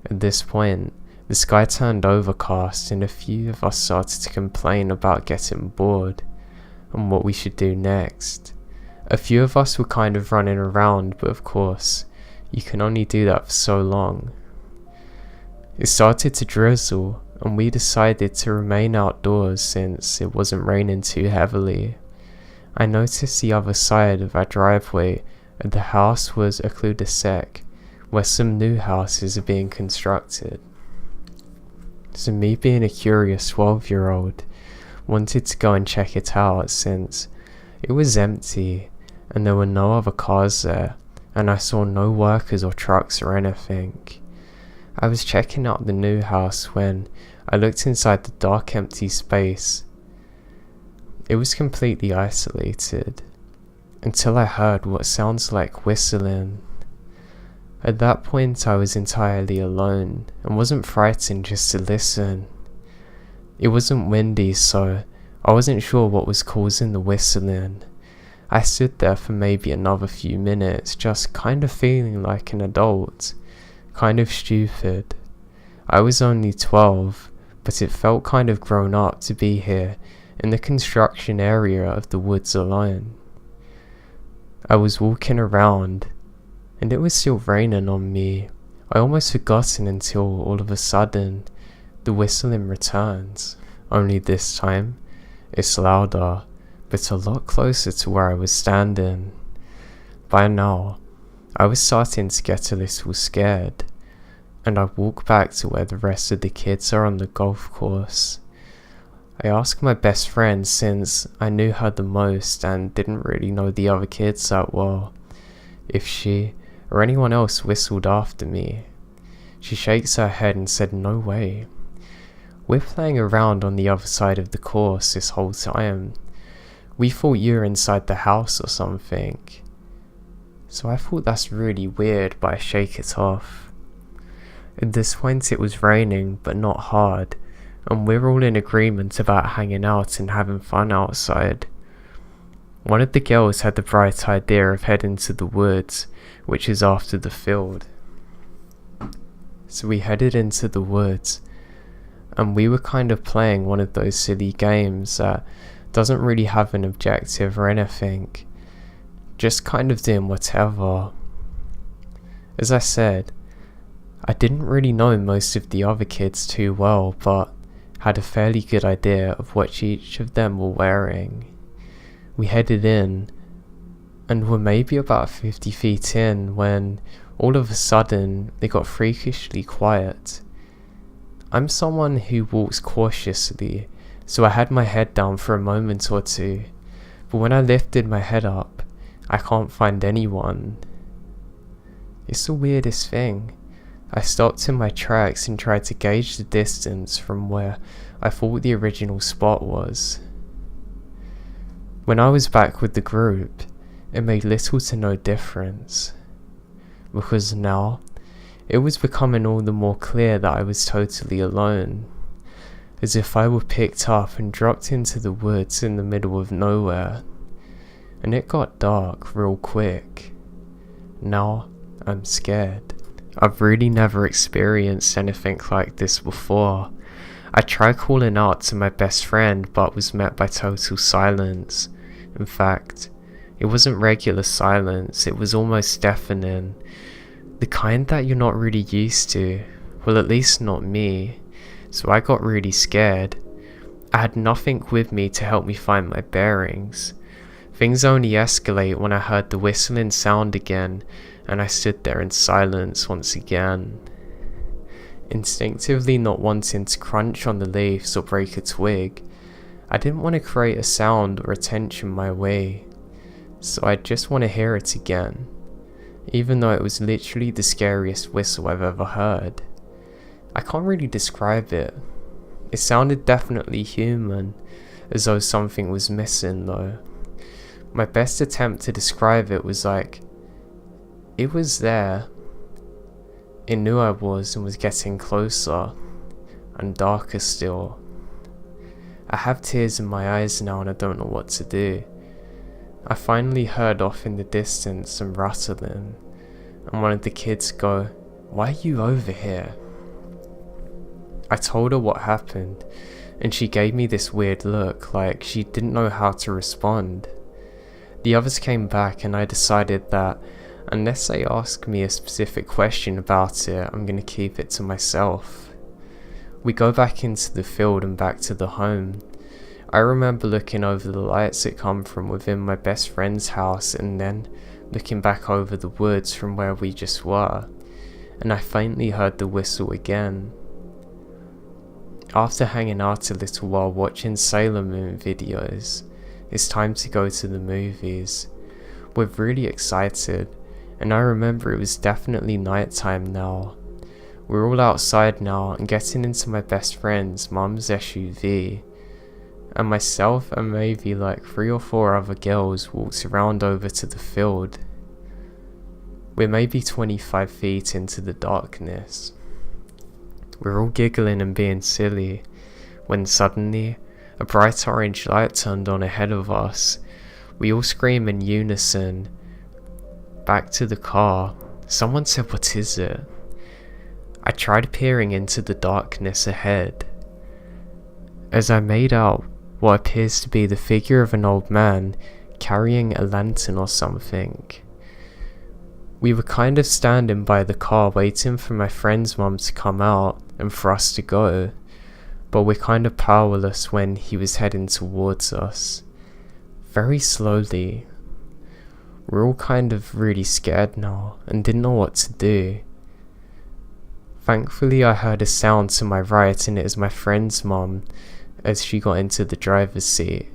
At this point, the sky turned overcast, and a few of us started to complain about getting bored and what we should do next. A few of us were kind of running around, but of course, you can only do that for so long. It started to drizzle, and we decided to remain outdoors since it wasn't raining too heavily. I noticed the other side of our driveway at the house was a cul-de-sac, where some new houses are being constructed. So me, being a curious 12-year-old, wanted to go and check it out since it was empty and there were no other cars there, and I saw no workers or trucks or anything. I was checking out the new house when I looked inside the dark, empty space. It was completely isolated, until I heard what sounds like whistling. At that point I was entirely alone, and wasn't frightened just to listen. It wasn't windy, so I wasn't sure what was causing the whistling. I stood there for maybe another few minutes, just kind of feeling like an adult, kind of stupid. I was only 12, but it felt kind of grown up to be here in the construction area of the woods alone. I was walking around, and it was still raining on me. I almost forgotten until all of a sudden the whistling returns. Only this time it's louder, but a lot closer to where I was standing. By now I was starting to get a little scared, and I walked back to where the rest of the kids are on the golf course. I asked my best friend, since I knew her the most and didn't really know the other kids that well, if she or anyone else whistled after me. She shakes her head and said, "No way. We're playing around on the other side of the course this whole time. We thought you were inside the house or something." So I thought that's really weird, but I shake it off. At this point it was raining, but not hard, and we're all in agreement about hanging out and having fun outside. One of the girls had the bright idea of heading to the woods, which is after the field. So we headed into the woods, and we were kind of playing one of those silly games that doesn't really have an objective or anything, just kind of doing whatever. As I said, I didn't really know most of the other kids too well, but had a fairly good idea of what each of them were wearing. We headed in, and were maybe about 50 feet in when all of a sudden it got freakishly quiet. I'm someone who walks cautiously, so I had my head down for a moment or two, but when I lifted my head up, I can't find anyone. It's the weirdest thing. I stopped in my tracks and tried to gauge the distance from where I thought the original spot was. When I was back with the group, it made little to no difference, because now it was becoming all the more clear that I was totally alone, as if I were picked up and dropped into the woods in the middle of nowhere, and it got dark real quick. Now I'm scared. I've really never experienced anything like this before. I tried calling out to my best friend but was met by total silence. In fact, it wasn't regular silence, it was almost deafening. The kind that you're not really used to, well, at least not me, so I got really scared. I had nothing with me to help me find my bearings. Things only escalate when I heard the whistling sound again, and I stood there in silence once again. Instinctively not wanting to crunch on the leaves or break a twig, I didn't want to create a sound or attention my way, so I just want to hear it again, even though it was literally the scariest whistle I've ever heard. I can't really describe it. It sounded definitely human, as though something was missing though. My best attempt to describe it was like, it was there. It knew I was and was getting closer, and darker still. I have tears in my eyes now and I don't know what to do. I finally heard off in the distance some rattling, and one of the kids go, "Why are you over here?" I told her what happened, and she gave me this weird look like she didn't know how to respond. The others came back and I decided that unless they ask me a specific question about it, I'm going to keep it to myself. We go back into the field and back to the home. I remember looking over the lights that come from within my best friend's house and then looking back over the woods from where we just were, and I faintly heard the whistle again. After hanging out a little while watching Sailor Moon videos, it's time to go to the movies. We're really excited, and I remember it was definitely nighttime now. We're all outside now and getting into my best friend's mum's SUV, and myself and maybe like 3 or 4 other girls walked around over to the field. We're maybe 25 feet into the darkness. We're all giggling and being silly, when suddenly a bright orange light turned on ahead of us. We all scream in unison. Back to the car. Someone said, "What is it?" I tried peering into the darkness ahead, as I made out what appears to be the figure of an old man carrying a lantern or something. We were kind of standing by the car waiting for my friend's mum to come out and for us to go, but we're kind of powerless when he was heading towards us, very slowly. We're all kind of really scared now and didn't know what to do. Thankfully I heard a sound to my right, and it is my friend's mum as she got into the driver's seat.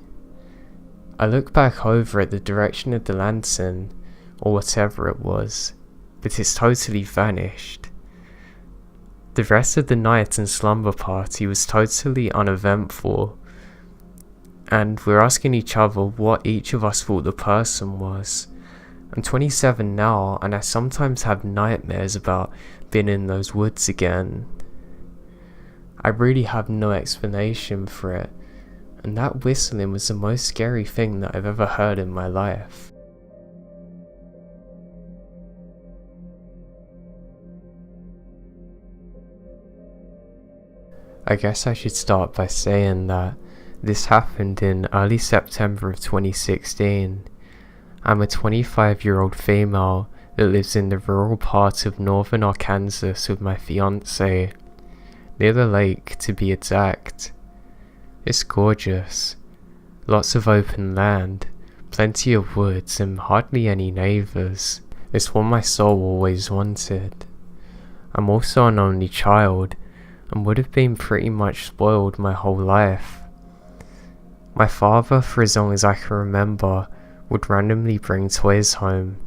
I look back over at the direction of the lantern, or whatever it was, but it's totally vanished. The rest of the night and slumber party was totally uneventful, and we're asking each other what each of us thought the person was. I'm 27 now, and I sometimes have nightmares about being in those woods again. I really have no explanation for it, and that whistling was the most scary thing that I've ever heard in my life. I guess I should start by saying that this happened in early September of 2016. I'm a 25-year-old female that lives in the rural part of northern Arkansas with my fiance, near the lake to be exact. It's gorgeous, lots of open land, plenty of woods and hardly any neighbours. It's what my soul always wanted. I'm also an only child and would have been pretty much spoiled my whole life. My father, for as long as I can remember, would randomly bring toys home.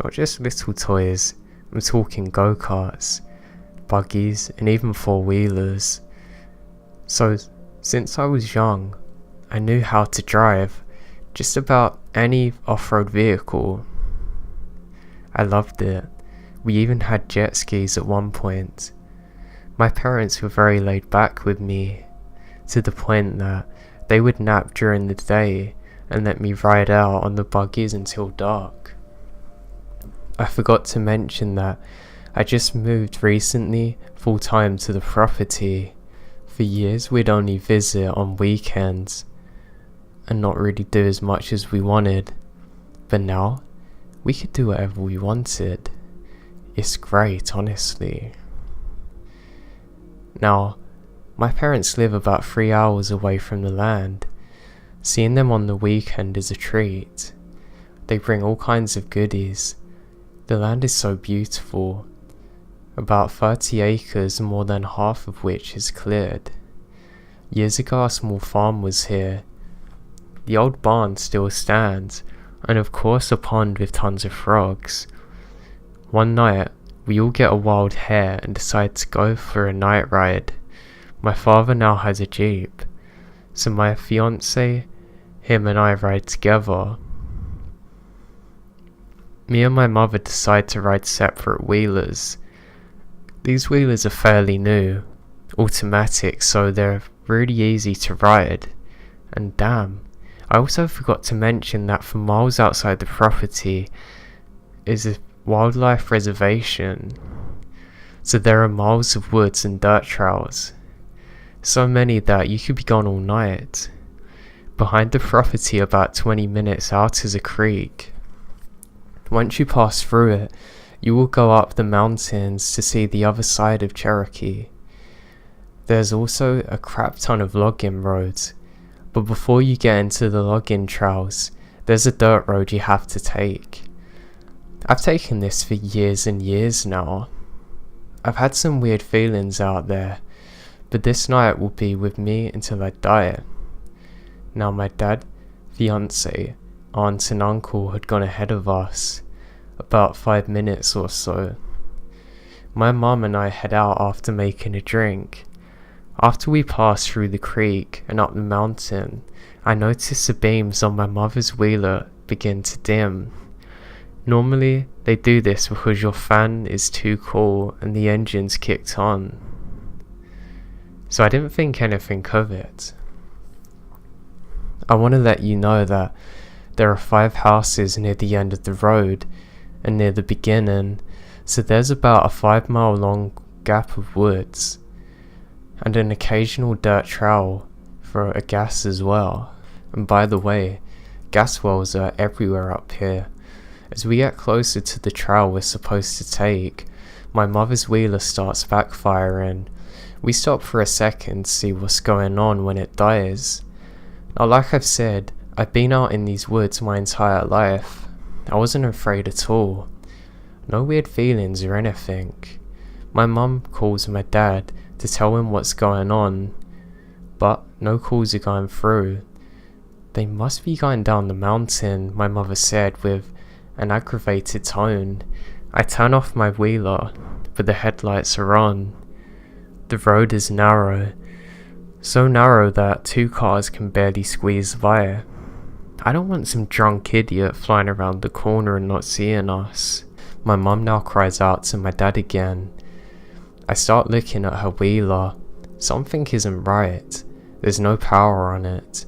Not just little toys, I'm talking go-karts, buggies and even four-wheelers. So, since I was young, I knew how to drive just about any off-road vehicle. I loved it. We even had jet skis at one point. My parents were very laid back with me, to the point that they would nap during the day and let me ride out on the buggies until dark. I forgot to mention that I just moved recently full-time to the property. For years we'd only visit on weekends and not really do as much as we wanted, but now we could do whatever we wanted. It's great, honestly. Now, my parents live about 3 hours away from the land. Seeing them on the weekend is a treat. They bring all kinds of goodies. The land is so beautiful. About 30 acres, more than half of which is cleared. Years ago a small farm was here. The old barn still stands, and of course a pond with tons of frogs. One night, we all get a wild hare and decide to go for a night ride. My father now has a Jeep, so my fiance, him and I ride together. Me and my mother decide to ride separate wheelers. These wheelers are fairly new, automatic, so they're really easy to ride. And damn, I also forgot to mention that for miles outside the property is a wildlife reservation, so there are miles of woods and dirt trails, so many that you could be gone all night. Behind the property, about 20 minutes out, is a creek. Once you pass through it, you will go up the mountains to see the other side of Cherokee. There's also a crap ton of logging roads, but before you get into the logging trails, there's a dirt road you have to take. I've taken this for years and years now. I've had some weird feelings out there, but this night will be with me until I die. Now my dad, fiance, aunt and uncle had gone ahead of us, about 5 minutes or so. My mum and I head out after making a drink. After we pass through the creek and up the mountain, I notice the beams on my mother's wheeler begin to dim. Normally, they do this because your fan is too cool and the engine's kicked on. So I didn't think anything of it. I want to let you know that there are 5 houses near the end of the road and near the beginning, so there's about a 5-mile long gap of woods and an occasional dirt trail for a gas as well. And by the way, gas wells are everywhere up here. As we get closer to the trail we're supposed to take, my mother's wheeler starts backfiring. We stop for a second to see what's going on when it dies. Now, like I've said, I've been out in these woods my entire life. I wasn't afraid at all. No weird feelings or anything. My mum calls my dad to tell him what's going on, but no calls are going through. They must be going down the mountain, my mother said with an aggravated tone. I turn off my wheeler, but the headlights are on. The road is narrow, so narrow that 2 cars can barely squeeze by. I don't want some drunk idiot flying around the corner and not seeing us. My mum now cries out to my dad again. I start looking at her wheeler. Something isn't right. There's no power on it,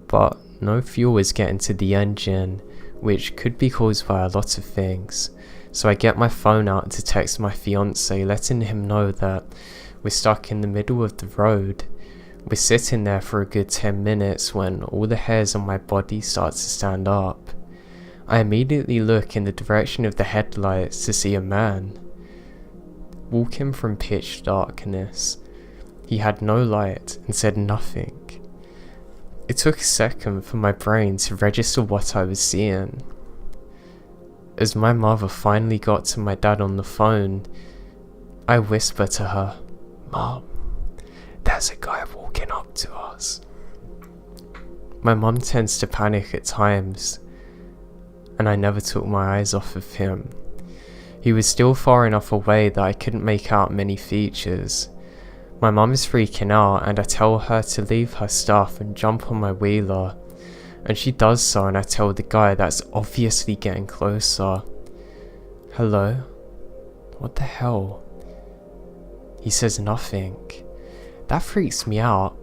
but no fuel is getting to the engine, which could be caused by a lot of things. So I get my phone out to text my fiance, letting him know that we're stuck in the middle of the road. We're sitting there for a good 10 minutes when all the hairs on my body start to stand up. I immediately look in the direction of the headlights to see a man walking from pitch darkness. He had no light and said nothing. It took a second for my brain to register what I was seeing. As my mother finally got to my dad on the phone, I whispered to her, "Mom, there's a guy walking up to us." My mum tends to panic at times, and I never took my eyes off of him. He was still far enough away that I couldn't make out many features. My mum is freaking out, and I tell her to leave her stuff and jump on my wheeler, and she does so, and I tell the guy that's obviously getting closer, "Hello? What the hell?" He says nothing. That freaks me out.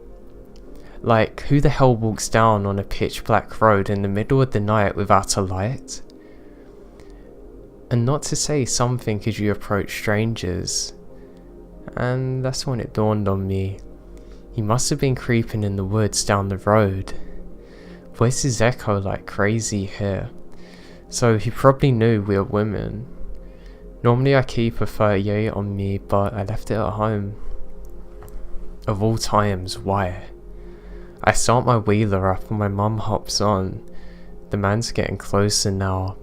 Like, who the hell walks down on a pitch black road in the middle of the night without a light? And not to say something as you approach strangers. And that's when it dawned on me. He must have been creeping in the woods down the road. Voices echo like crazy here, so he probably knew we were women. Normally I keep a 38 on me, but I left it at home. Of all times, why? I start my wheeler up and my mum hops on. The man's getting closer now.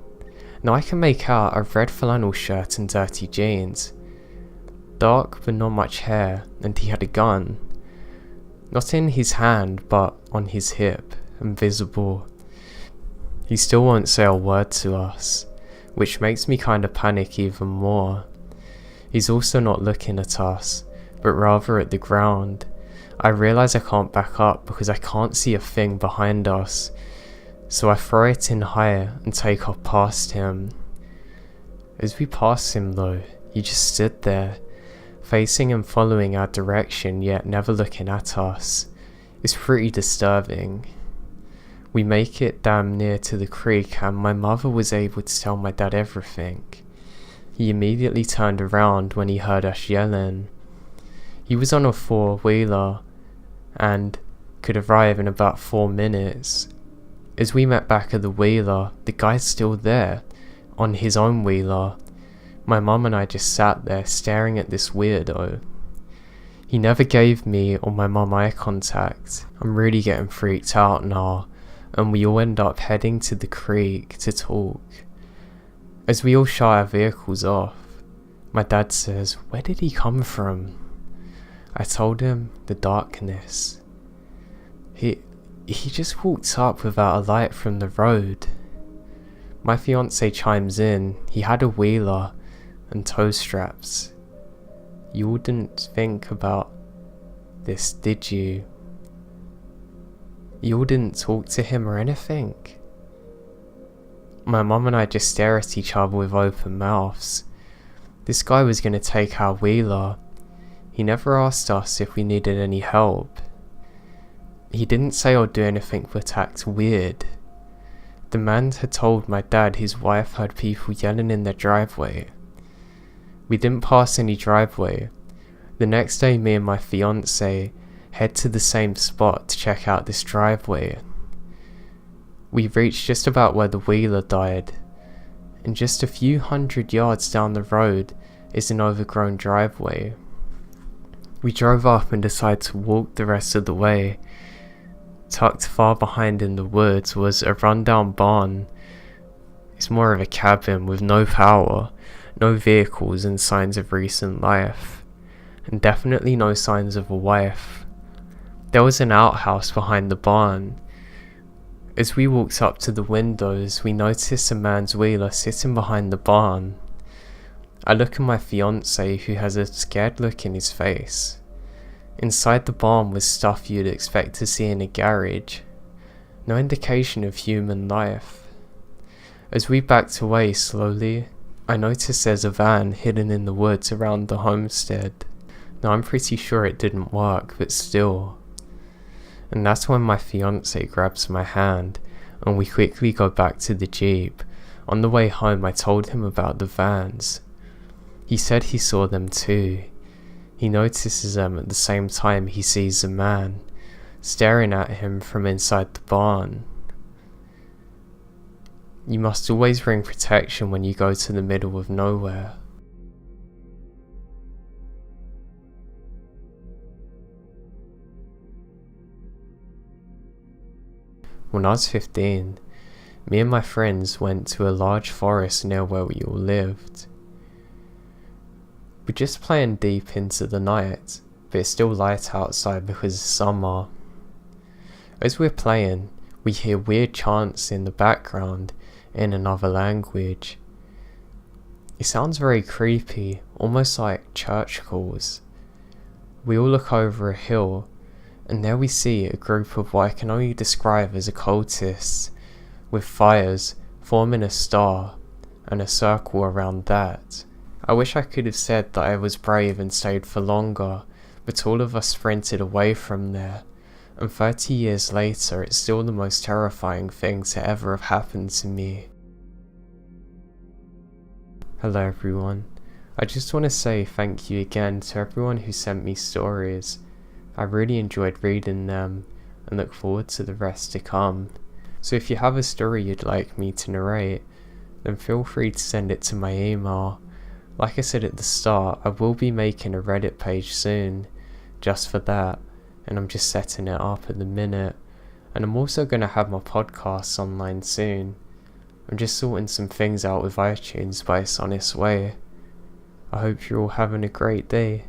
Now I can make out a red flannel shirt and dirty jeans. Dark but not much hair, and he had a gun. Not in his hand, but on his hip, and visible. He still won't say a word to us, which makes me kinda panic even more. He's also not looking at us, but rather at the ground. I realise I can't back up because I can't see a thing behind us, so I throw it in higher and take off past him. As we pass him though, he just stood there, facing and following our direction, yet never looking at us. It's pretty disturbing. We make it damn near to the creek, and my mother was able to tell my dad everything. He immediately turned around when he heard us yelling. He was on a 4-wheeler and could arrive in about 4 minutes. As we met back at the wheeler, the guy's still there, on his own wheeler. My mum and I just sat there staring at this weirdo. He never gave me or my mum eye contact. I'm really getting freaked out now, and we all end up heading to the creek to talk. As we all shut our vehicles off, my dad says, "Where did he come from?" I told him the darkness. He just walked up without a light from the road. My fiance chimes in. He had a wheeler and tow straps. You all didn't think about this, did you? You all didn't talk to him or anything? My mum and I just stare at each other with open mouths. This guy was going to take our wheeler. He never asked us if we needed any help. He didn't say or do anything but act weird. The man had told my dad his wife heard people yelling in their driveway. We didn't pass any driveway. The next day, me and my fiance head to the same spot to check out this driveway. We reached just about where the wheeler died, and just a few 100 yards down the road is an overgrown driveway. We drove up and decided to walk the rest of the way. Tucked far behind in the woods was a rundown barn. It's more of a cabin with no power, no vehicles and signs of recent life, and definitely no signs of a wife. There was an outhouse behind the barn. As we walked up to the windows, we noticed a man's wheeler sitting behind the barn. I look at my fiance, who has a scared look in his face. Inside the barn was stuff you'd expect to see in a garage. No indication of human life. As we backed away slowly, I noticed there's a van hidden in the woods around the homestead. Now I'm pretty sure it didn't work, but still. And that's when my fiance grabs my hand and we quickly go back to the Jeep. On the way home I told him about the vans. He said he saw them too. He notices them at the same time he sees a man staring at him from inside the barn. You must always bring protection when you go to the middle of nowhere. When I was 15, me and my friends went to a large forest near where we all lived. We're just playing deep into the night, but it's still light outside because it's summer. As we're playing, we hear weird chants in the background in another language. It sounds very creepy, almost like church calls. We all look over a hill, and there we see a group of what I can only describe as occultists, with fires forming a star and a circle around that. I wish I could have said that I was brave and stayed for longer, but all of us sprinted away from there, and 30 years later it's still the most terrifying thing to ever have happened to me. Hello everyone, I just want to say thank you again to everyone who sent me stories. I really enjoyed reading them and look forward to the rest to come. So if you have a story you'd like me to narrate, then feel free to send it to my email. Like I said at the start, I will be making a Reddit page soon, just for that, and I'm just setting it up at the minute. And I'm also going to have my podcasts online soon. I'm just sorting some things out with iTunes, but it's on its way. I hope you're all having a great day,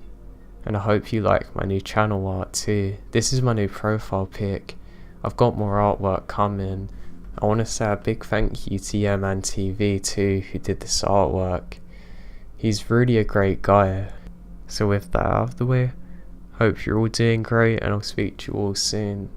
and I hope you like my new channel art too. This is my new profile pic. I've got more artwork coming. I want to say a big thank you to Man TV too, who did this artwork. He's really a great guy. So with that out of the way, hope you're all doing great, and I'll speak to you all soon.